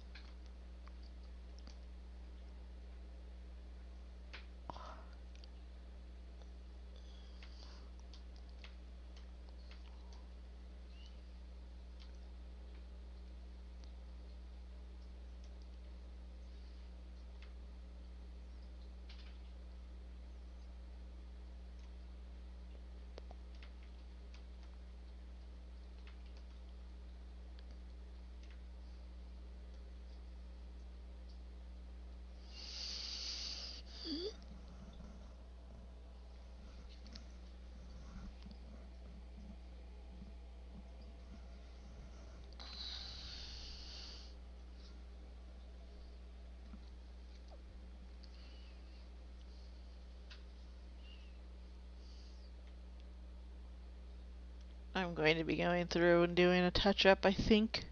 I'm going to be going through and doing a touch-up, I think.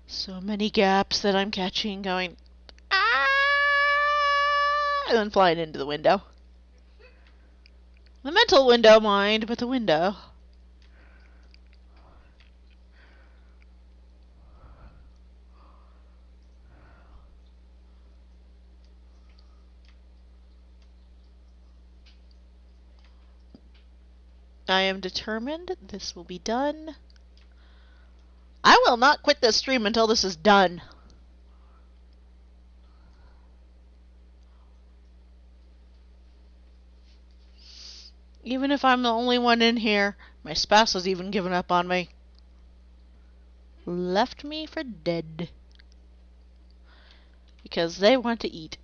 So many gaps that I'm catching going, ah, and then flying into the window. The mental window, mind, but the window. I am determined this will be done. I will not quit this stream until this is done. Even if I'm the only one in here, my spouse has even given up on me. Left me for dead. Because they want to eat.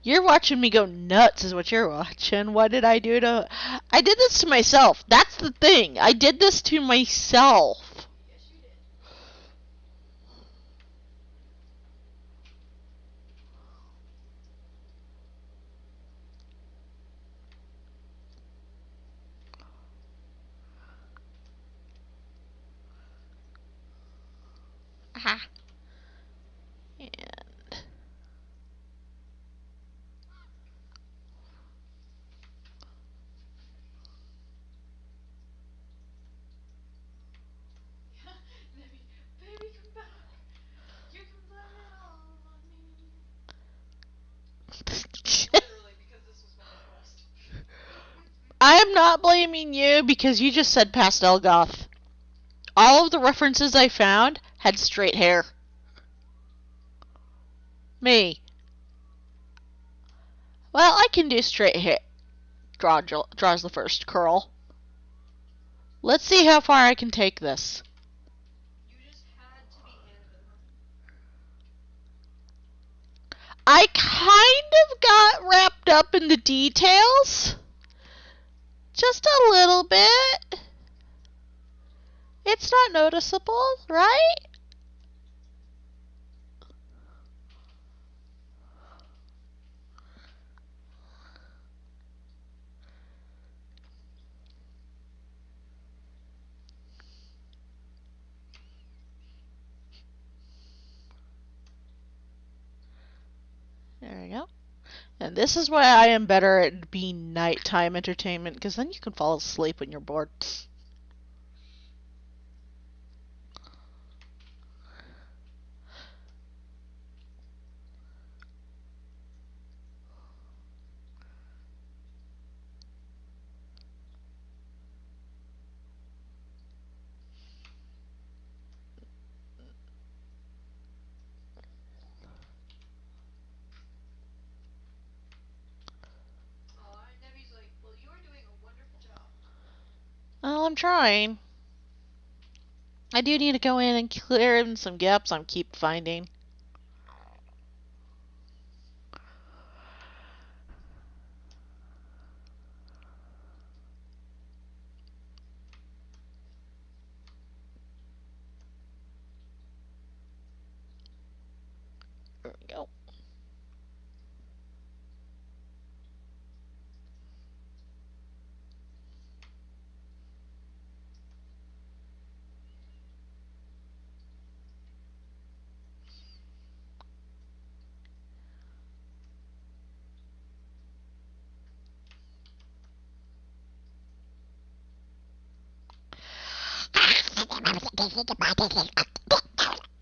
You're watching me go nuts is what you're watching. What did I do to... I did this to myself. That's the thing. I did this to myself. Yes, you did. Aha. And... Baby, come back. You can blame it all on me. Literally, because this was my request. I am not blaming you because you just said pastel goth. All of the references I found had straight hair. Me. Well, I can do straight hair. Draws the first curl. Let's see how far I can take this. You just had to be Annabelle. I kind of got wrapped up in the details. Just a little bit. It's not noticeable, right? There we go. And this is why I am better at being nighttime entertainment, because then you can fall asleep when you're bored. I'm trying. I do need to go in and clear in some gaps I keep finding. There we go.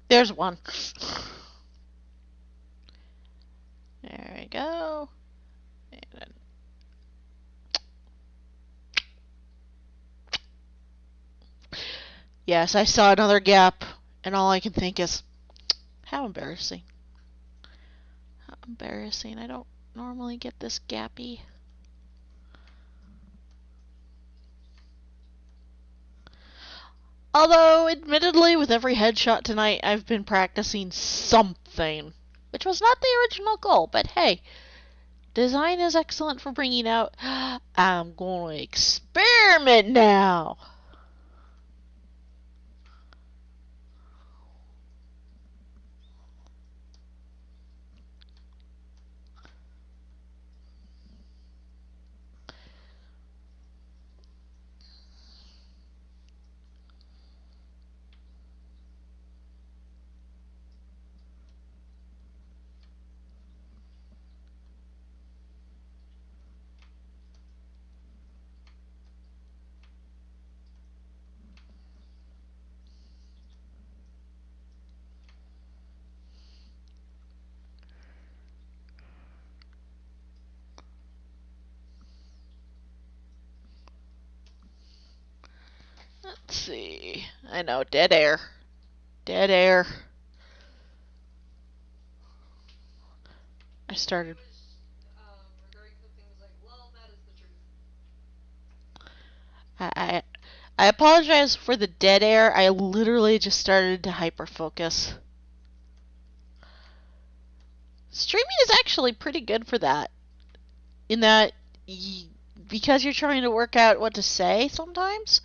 There's one. There we go. And then yes, I saw another gap, and all I can think is, how embarrassing. How embarrassing. I don't normally get this gappy. Although, admittedly, with every headshot tonight, I've been practicing something, which was not the original goal, but hey, design is excellent for bringing out, I'm going to experiment now. Let's see. I know, dead air. Dead air. I started. Regarding something was like, well, that is the truth. I apologize for the dead air. I literally just started to hyperfocus. Streaming is actually pretty good for that. In that, because you're trying to work out what to say sometimes,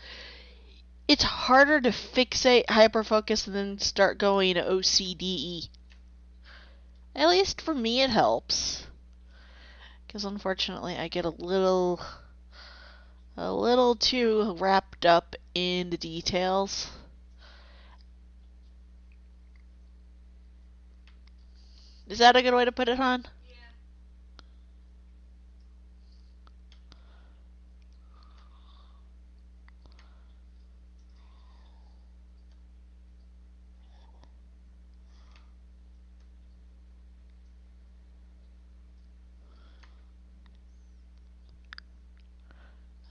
it's harder to fixate, hyperfocus, and then start going OCDE. At least for me it helps. Because unfortunately I get a little too wrapped up in the details. Is that a good way to put it, hon?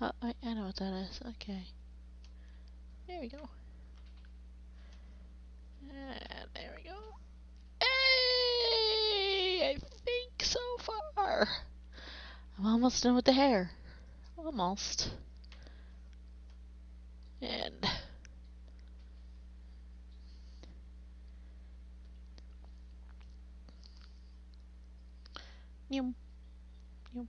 Oh, I know what that is. Okay. There we go. And there we go. Hey! I think so far. I'm almost done with the hair. Almost. And yum, yum.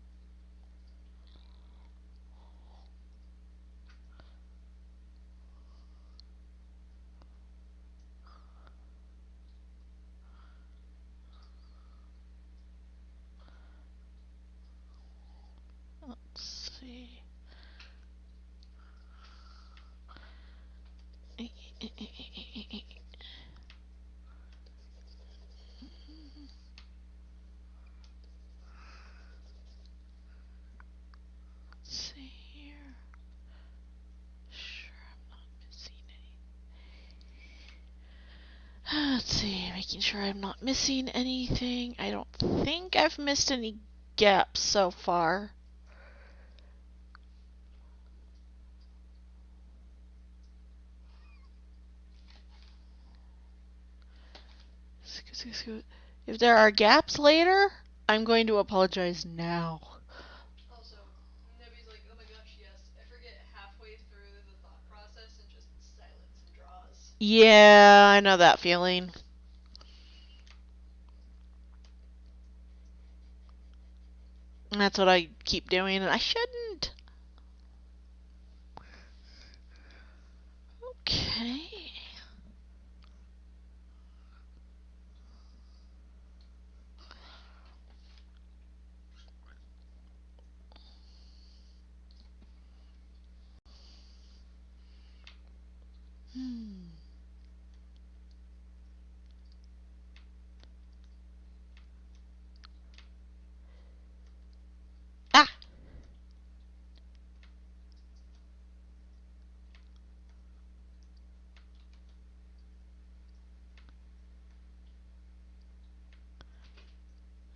Let's see. Let's see here. Sure, I'm not missing any. Let's see, making sure I'm not missing anything. I don't think I've missed any gaps so far. If there are gaps later, I'm going to apologize now. Also, Nebby's like, oh my gosh, yes, I forget halfway through the thought Yeah, I know that feeling. And that's what I keep doing, and I shouldn't. Okay. Ah!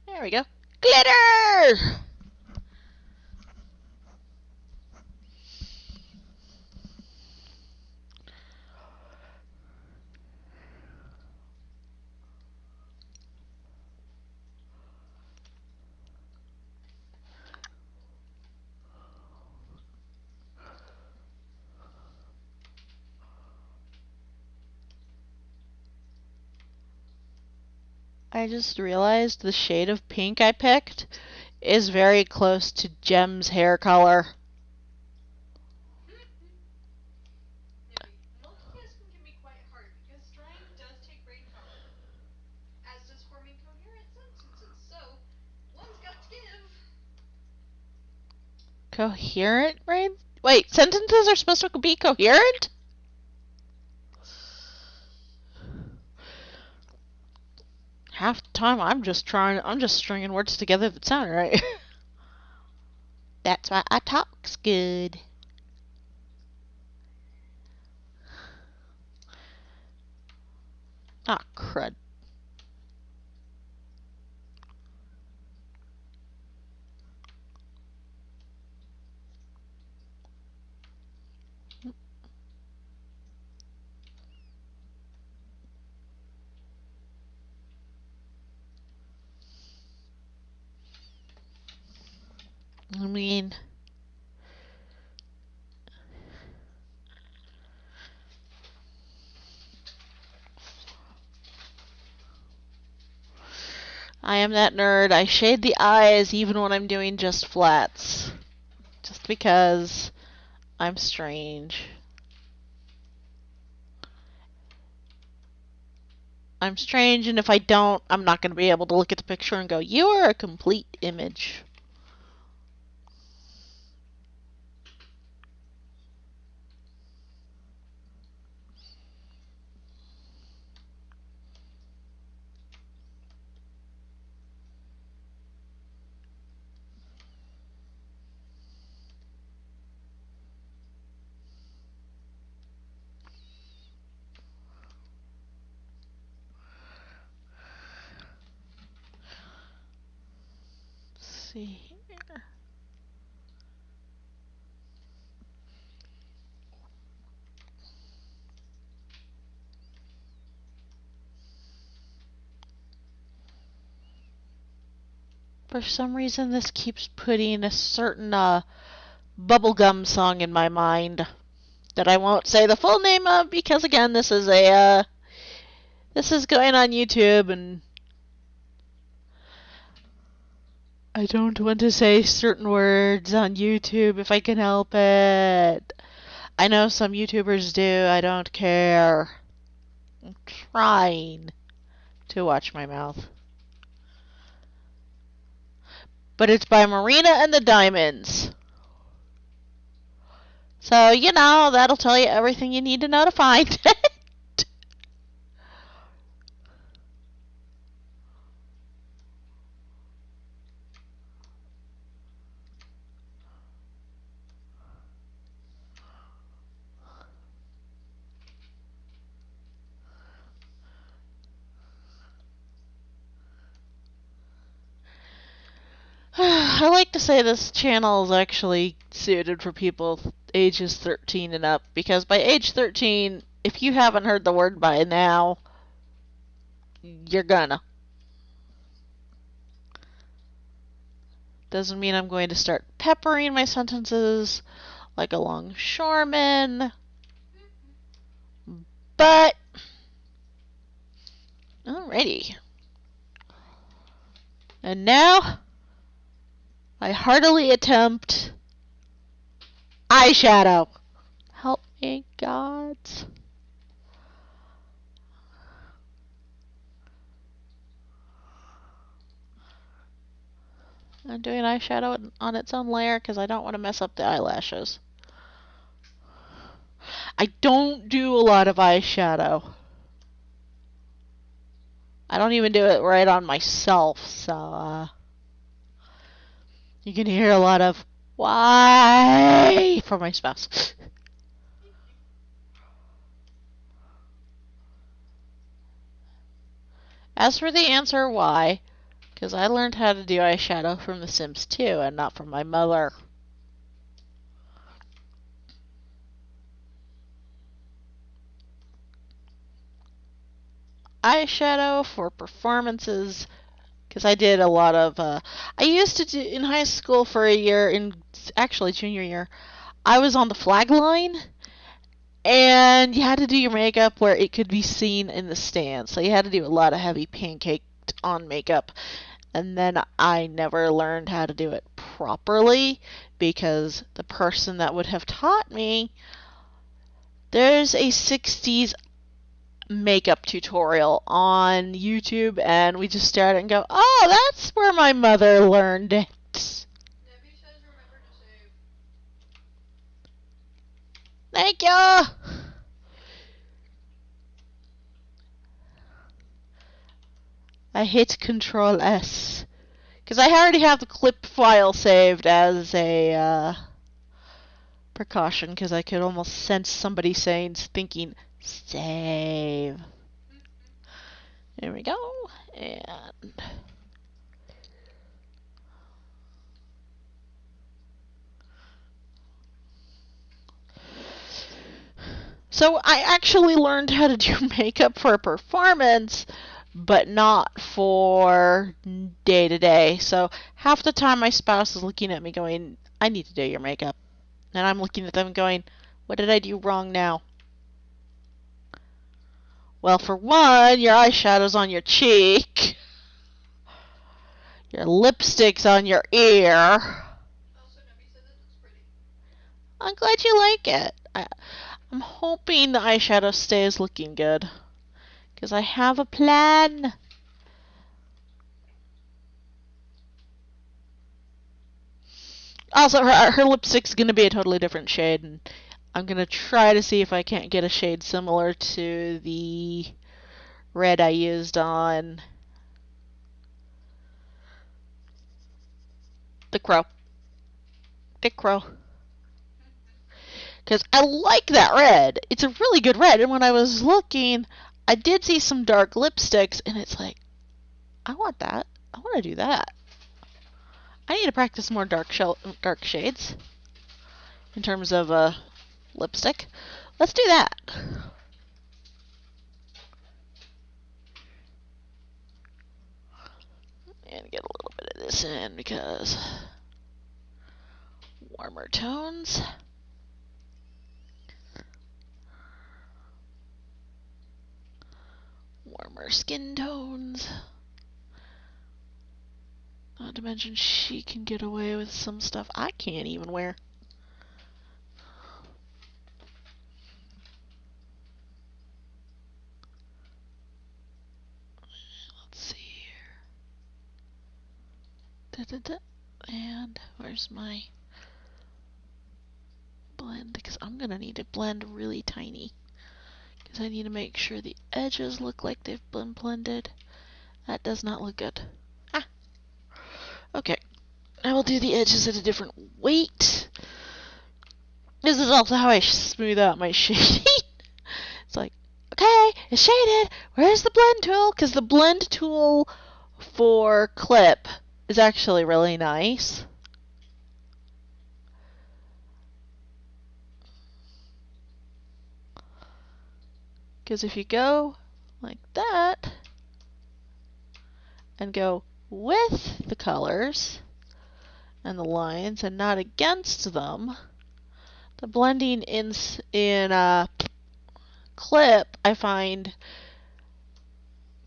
There we go. Glitter! I just realized the shade of pink I picked is very close to Gem's hair color. Multitasking can be quite hard because drawing does take brain power, as does forming coherent sentences. So, one's got to give. Coherent, right? Wait, sentences are supposed to be coherent? Half the time I'm just stringing words together that sound right. That's why I talks good. Ah, crud. I mean, I am that nerd. I shade the eyes even when I'm doing just flats. Just because I'm strange. I'm strange, and if I don't, I'm not going to be able to look at the picture and go, you are a complete image. Let's see here. For some reason, this keeps putting a certain bubblegum song in my mind that I won't say the full name of because, again, this is going on YouTube, and I don't want to say certain words on YouTube if I can help it. I know some YouTubers do. I don't care. I'm trying to watch my mouth. But it's by Marina and the Diamonds. So, that'll tell you everything you need to know to find it. I like to say this channel is actually suited for people ages 13 and up, because by age 13, if you haven't heard the word by now, you're gonna. Doesn't mean I'm going to start peppering my sentences like a longshoreman, But, alrighty. And now, I heartily attempt eyeshadow. Help me, gods. I'm doing eyeshadow on its own layer because I don't want to mess up the eyelashes. I don't do a lot of eyeshadow. I don't even do it right on myself, so you can hear a lot of why from my spouse. As for the answer why, because I learned how to do eyeshadow from The Sims 2 and not from my mother. Eyeshadow for performances, because I did a lot of, I used to do, in high school for a year, actually junior year, I was on the flag line, and you had to do your makeup where it could be seen in the stand, so you had to do a lot of heavy pancaked on makeup, and then I never learned how to do it properly, because the person that would have taught me, there's a 60s makeup tutorial on YouTube, and we just stare at it and go, oh, that's where my mother learned it. Nebby says remember to save. Thank you. I hit Control S because I already have the clip file saved as a precaution, because I could almost sense somebody thinking save. There we go. And so I actually learned how to do makeup for a performance, but not for day to day. So half the time my spouse is looking at me going, I need to do your makeup. And I'm looking at them going, what did I do wrong now? Well, for one, your eyeshadow's on your cheek. Your lipstick's on your ear. Also, Nebby says it looks pretty. I'm glad you like it. I'm hoping the eyeshadow stays looking good, because I have a plan. Also, her lipstick's going to be a totally different shade, and I'm going to try to see if I can't get a shade similar to the red I used on the Crow. Dick Crow. Because I like that red. It's a really good red, and when I was looking, I did see some dark lipsticks, and it's like, I want that. I want to do that. I need to practice more dark shades in terms of lipstick. Let's do that. And get a little bit of this in because warmer tones. Warmer skin tones. Not to mention she can get away with some stuff I can't even wear. Let's see here. And where's my blend? Because I'm going to need to blend really tiny. Because I need to make sure the edges look like they've been blended. That does not look good. Okay, I will do the edges at a different weight. This is also how I smooth out my shading. It's like, okay, it's shaded. Where's the blend tool? Because the blend tool for clip is actually really nice. Because if you go like that and go with the colors and the lines and not against them, the blending in clip, I find,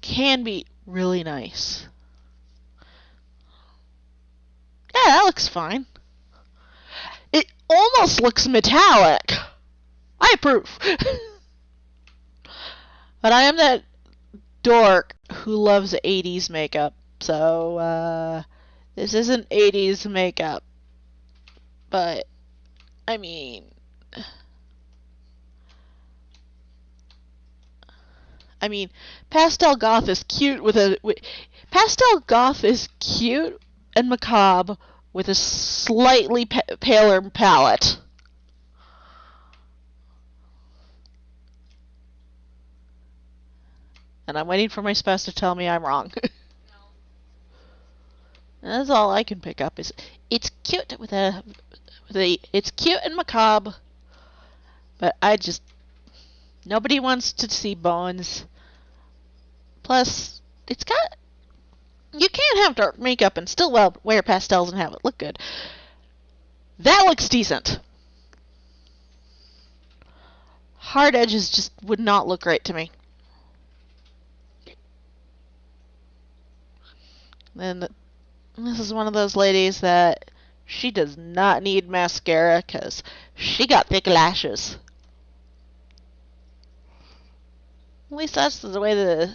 can be really nice. Yeah, that looks fine. It almost looks metallic. I approve. But I am that dork who loves 80s makeup, so this isn't 80s makeup. But I mean, pastel goth is cute pastel goth is cute and macabre with a slightly paler palette. And I'm waiting for my spouse to tell me I'm wrong. That's all I can pick up is it's cute it's cute and macabre, but nobody wants to see bones. Plus, you can't have dark makeup and still wear pastels and have it look good. That looks decent. Hard edges just would not look right to me. And this is one of those ladies that she does not need mascara because she got thick lashes. At least that's the way the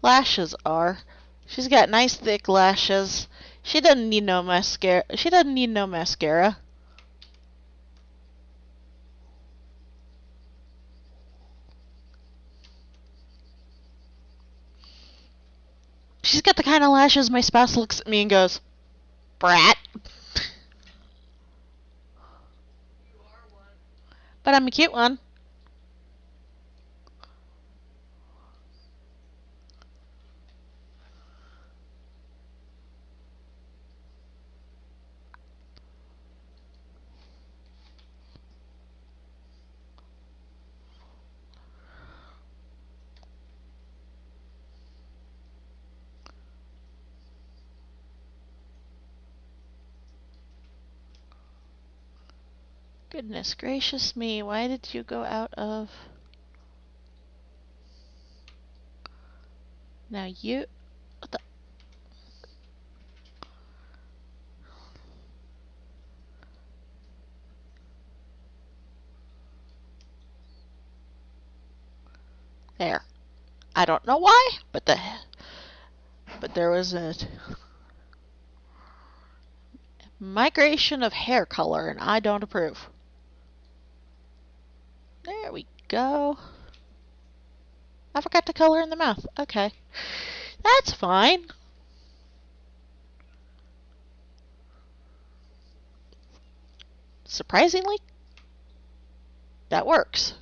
lashes are. She's got nice thick lashes. She doesn't need no mascara. She's got the kind of lashes my spouse looks at me and goes, "Brat." You are one. But I'm a cute one. Goodness gracious me, why did you go out of... Now you... What the... There. I don't know why, but there was a migration of hair color, and I don't approve. There we go. I forgot to color in the mouth. Okay. That's fine. Surprisingly, that works.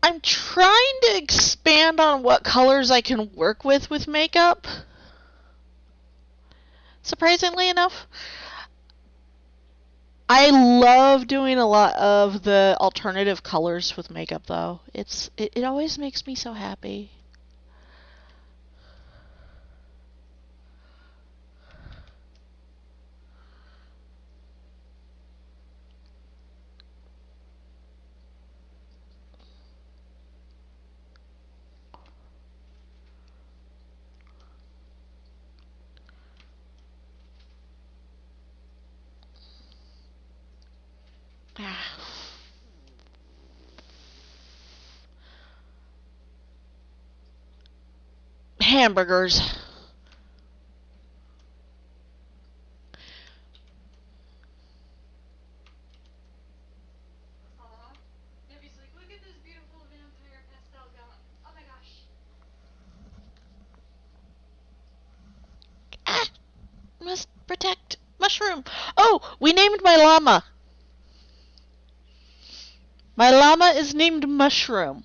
I'm trying to expand on what colors I can work with makeup. Surprisingly enough, I love doing a lot of the alternative colors with makeup, though. It always makes me so happy. Hamburgers. Aw. Nebby's like, look at this beautiful vampire pastel goth. Oh my gosh. Must mushroom. Oh, we named my llama. My llama is named Mushroom.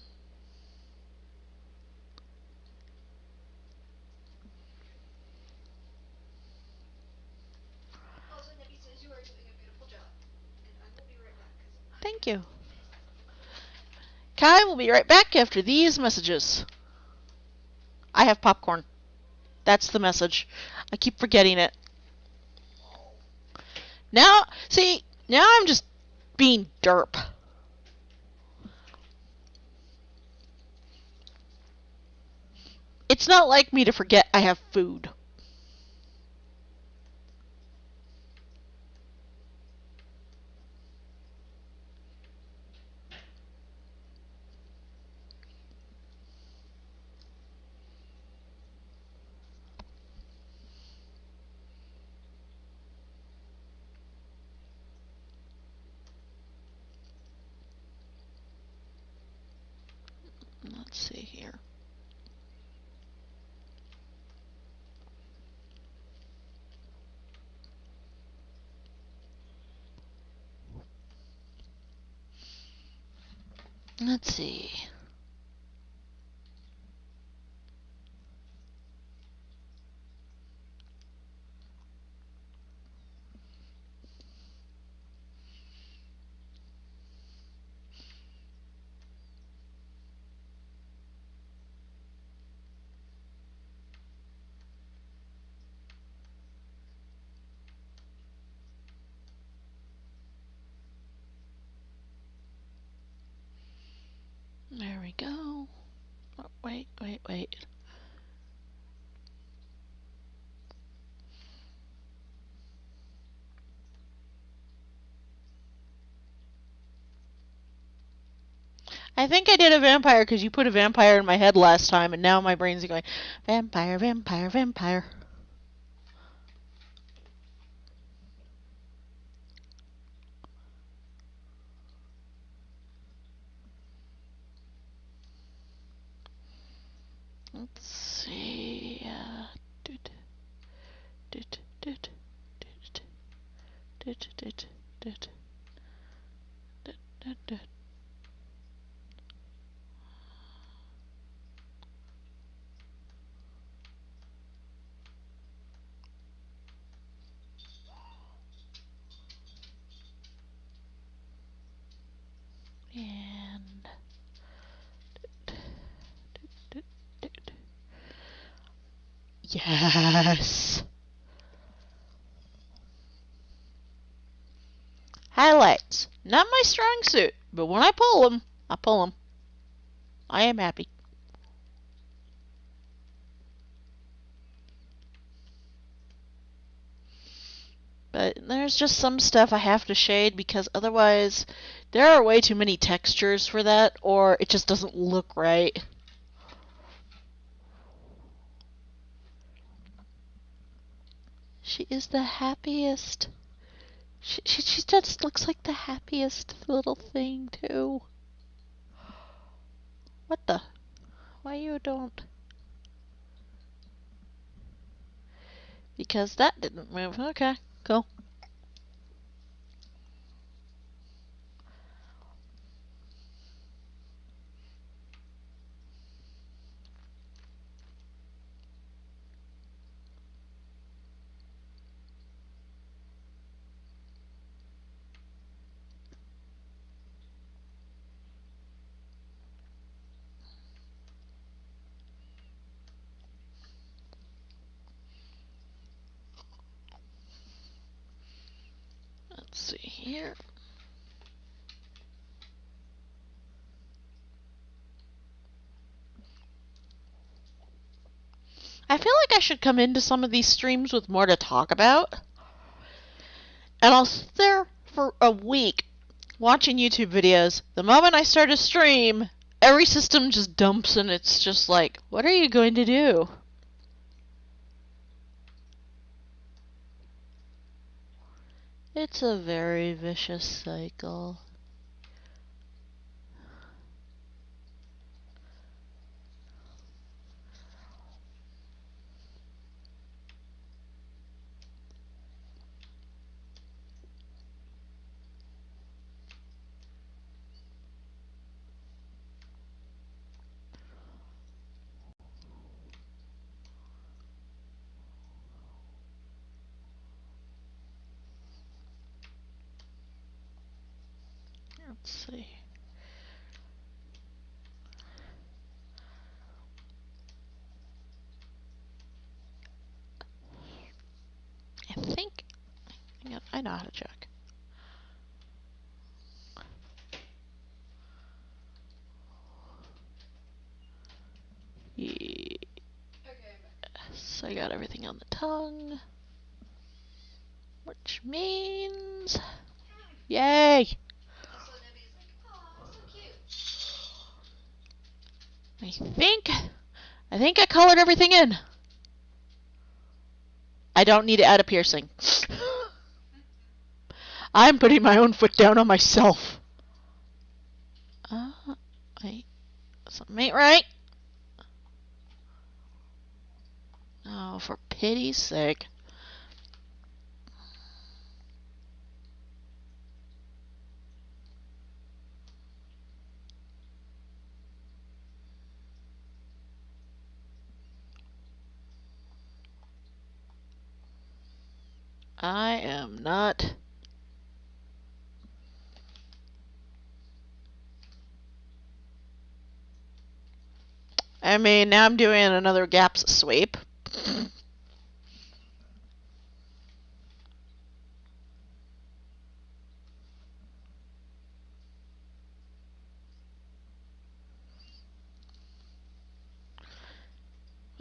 Also, Nebby says you are doing a beautiful job. And I will be right back. Thank you. Kai will be right back after these messages. I have popcorn. That's the message. I keep forgetting it. Now I'm just being derp. It's not like me to forget I have food. Let's see here. Let's see. There we go. Oh, wait. I think I did a vampire because you put a vampire in my head last time, and now my brain's going, vampire, vampire, vampire. Let's see. And yes. Highlights. Not my strong suit, but when I pull them, I pull them. I am happy. But there's just some stuff I have to shade because otherwise there are way too many textures for that, or it just doesn't look right. She is the happiest. She just looks like the happiest little thing, too. What the? Why you don't? Because that didn't move. Okay, cool. Let's see here. I feel like I should come into some of these streams with more to talk about. And I'll sit there for a week watching YouTube videos. The moment I start a stream, every system just dumps and it's just like, what are you going to do? It's a very vicious cycle. Let's see. I think, hang on, I know how to check. Yes, I got everything on the tongue. Which means, yay! Also, Nebby's like, "Aw, so cute." I think I colored everything in. I don't need to add a piercing. I'm putting my own foot down on myself. Wait, something ain't right. Oh, for pity's sake. I am not. I mean, now I'm doing another gaps sweep.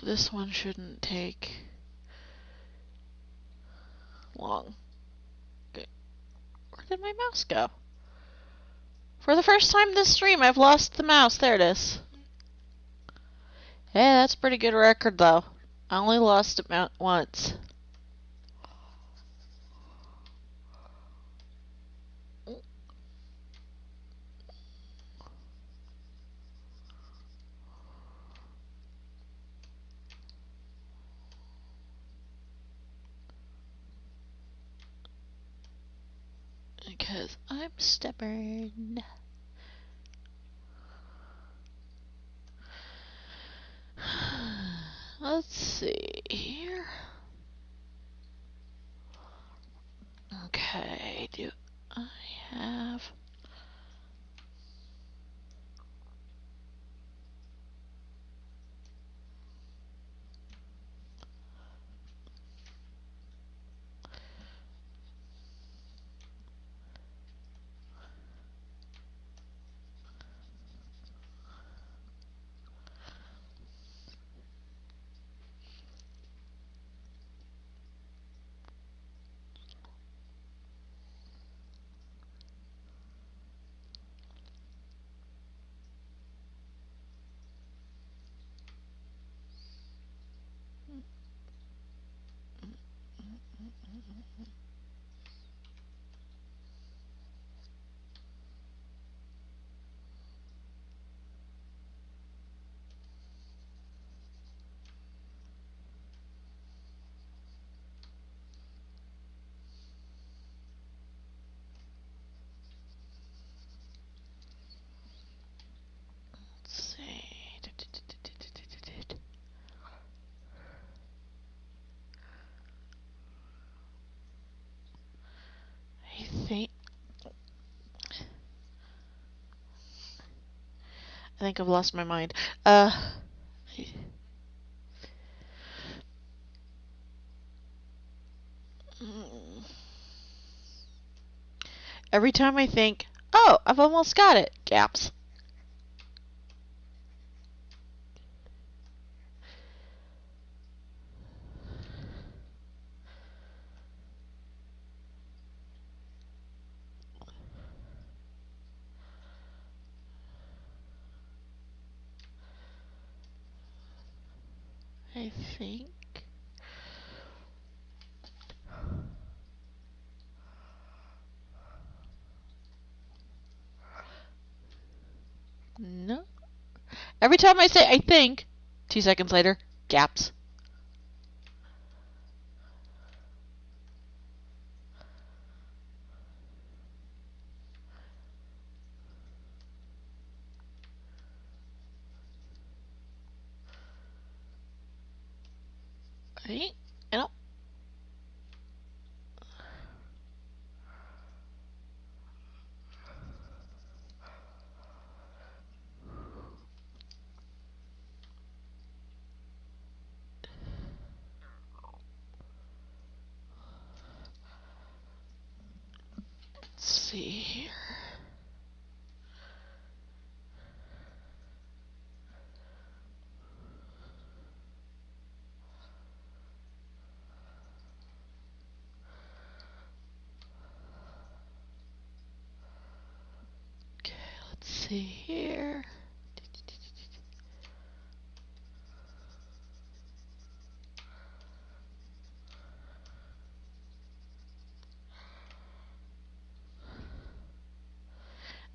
This one shouldn't take long. Okay. Where did my mouse go? For the first time this stream, I've lost the mouse. There it is. Hey, that's a pretty good record, though. I only lost it once. Because I'm stubborn. Let's see here. Okay, do I have... Let's see. I think I've lost my mind. Every time I think, oh, I've almost got it, gaps. I think. No. Every time I say I think, 2 seconds later, gaps. Right? No. see here. Okay, let's see here.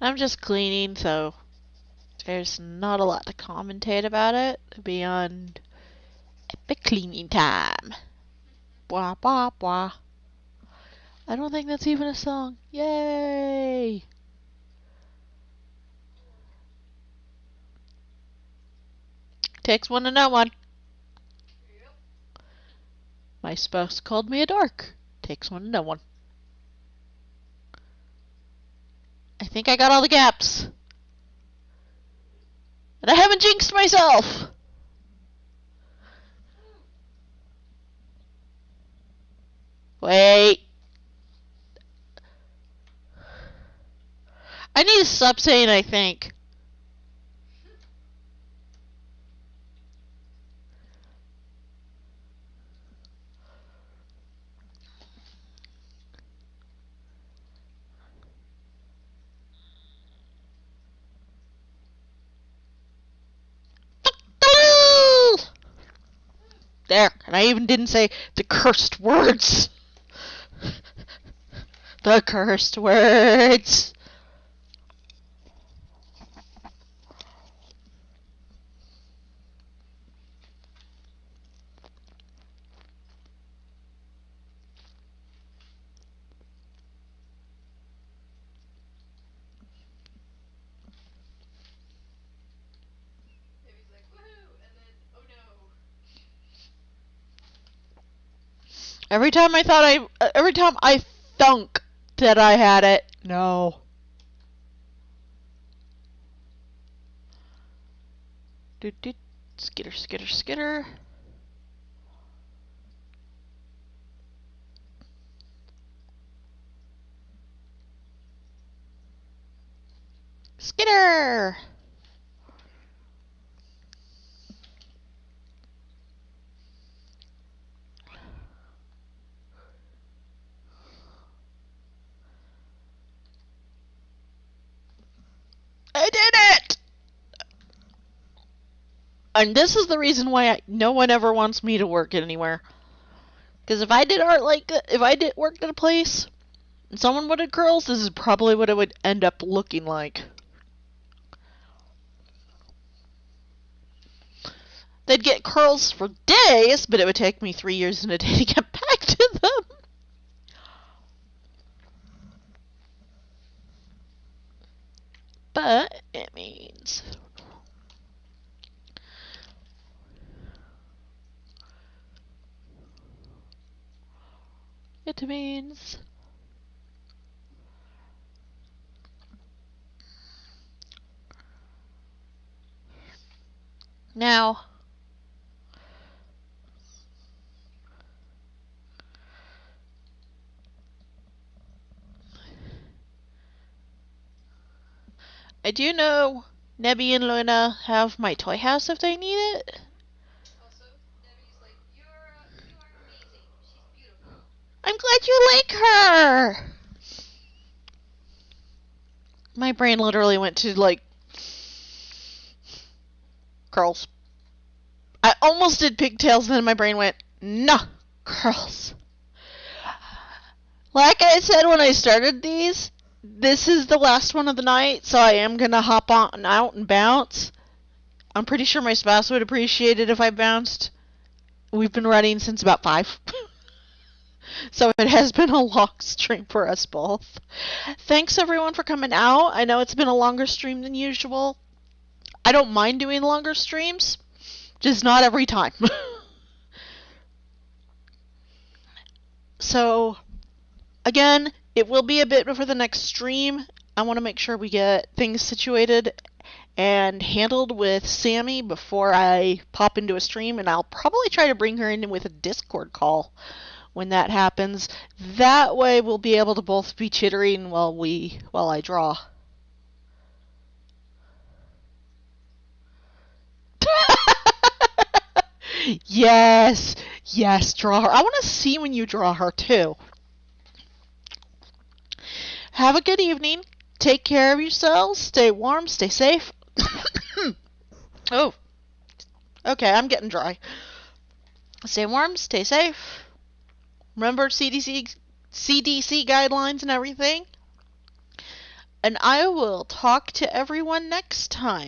I'm just cleaning, so there's not a lot to commentate about it beyond epic cleaning time. Blah, blah, blah. I don't think that's even a song. Yay! Takes one to know one. Yep. My spouse called me a dork. Takes one to know one. I think I got all the gaps. And I haven't jinxed myself! Wait. I need to stop saying I think. There, and I even didn't say the cursed words. The cursed words. Debbie's like, woohoo! And then, oh no. Every time I thunk that I had it. No. Skitter, skitter, skitter. Skitter! I did it! And this is the reason why no one ever wants me to work anywhere. Because if I did art if I did work at a place, and someone wanted curls, this is probably what it would end up looking like. They'd get curls for days, but it would take me 3 years and a day to get back to them. But it means now I do know Nebby and Luna have my toy house if they need it. Also, Debbie's like, you are amazing. She's beautiful. I'm glad you like her. My brain literally went to like curls. I almost did pigtails, and then my brain went, nah, curls. Like I said when I started these, this is the last one of the night, so I am going to hop on out and bounce. I'm pretty sure my spouse would appreciate it if I bounced. We've been running since about 5. So it has been a long stream for us both. Thanks everyone for coming out. I know it's been a longer stream than usual. I don't mind doing longer streams, just not every time. So, again, it will be a bit before the next stream. I want to make sure we get things situated and handled with Sammy before I pop into a stream, and I'll probably try to bring her in with a Discord call when that happens. That way we'll be able to both be chittering while I draw. Yes, yes, draw her. I want to see when you draw her too. Have a good evening. Take care of yourselves. Stay warm. Stay safe. Oh, okay, I'm getting dry. Stay warm. Stay safe. Remember CDC guidelines and everything. And I will talk to everyone next time.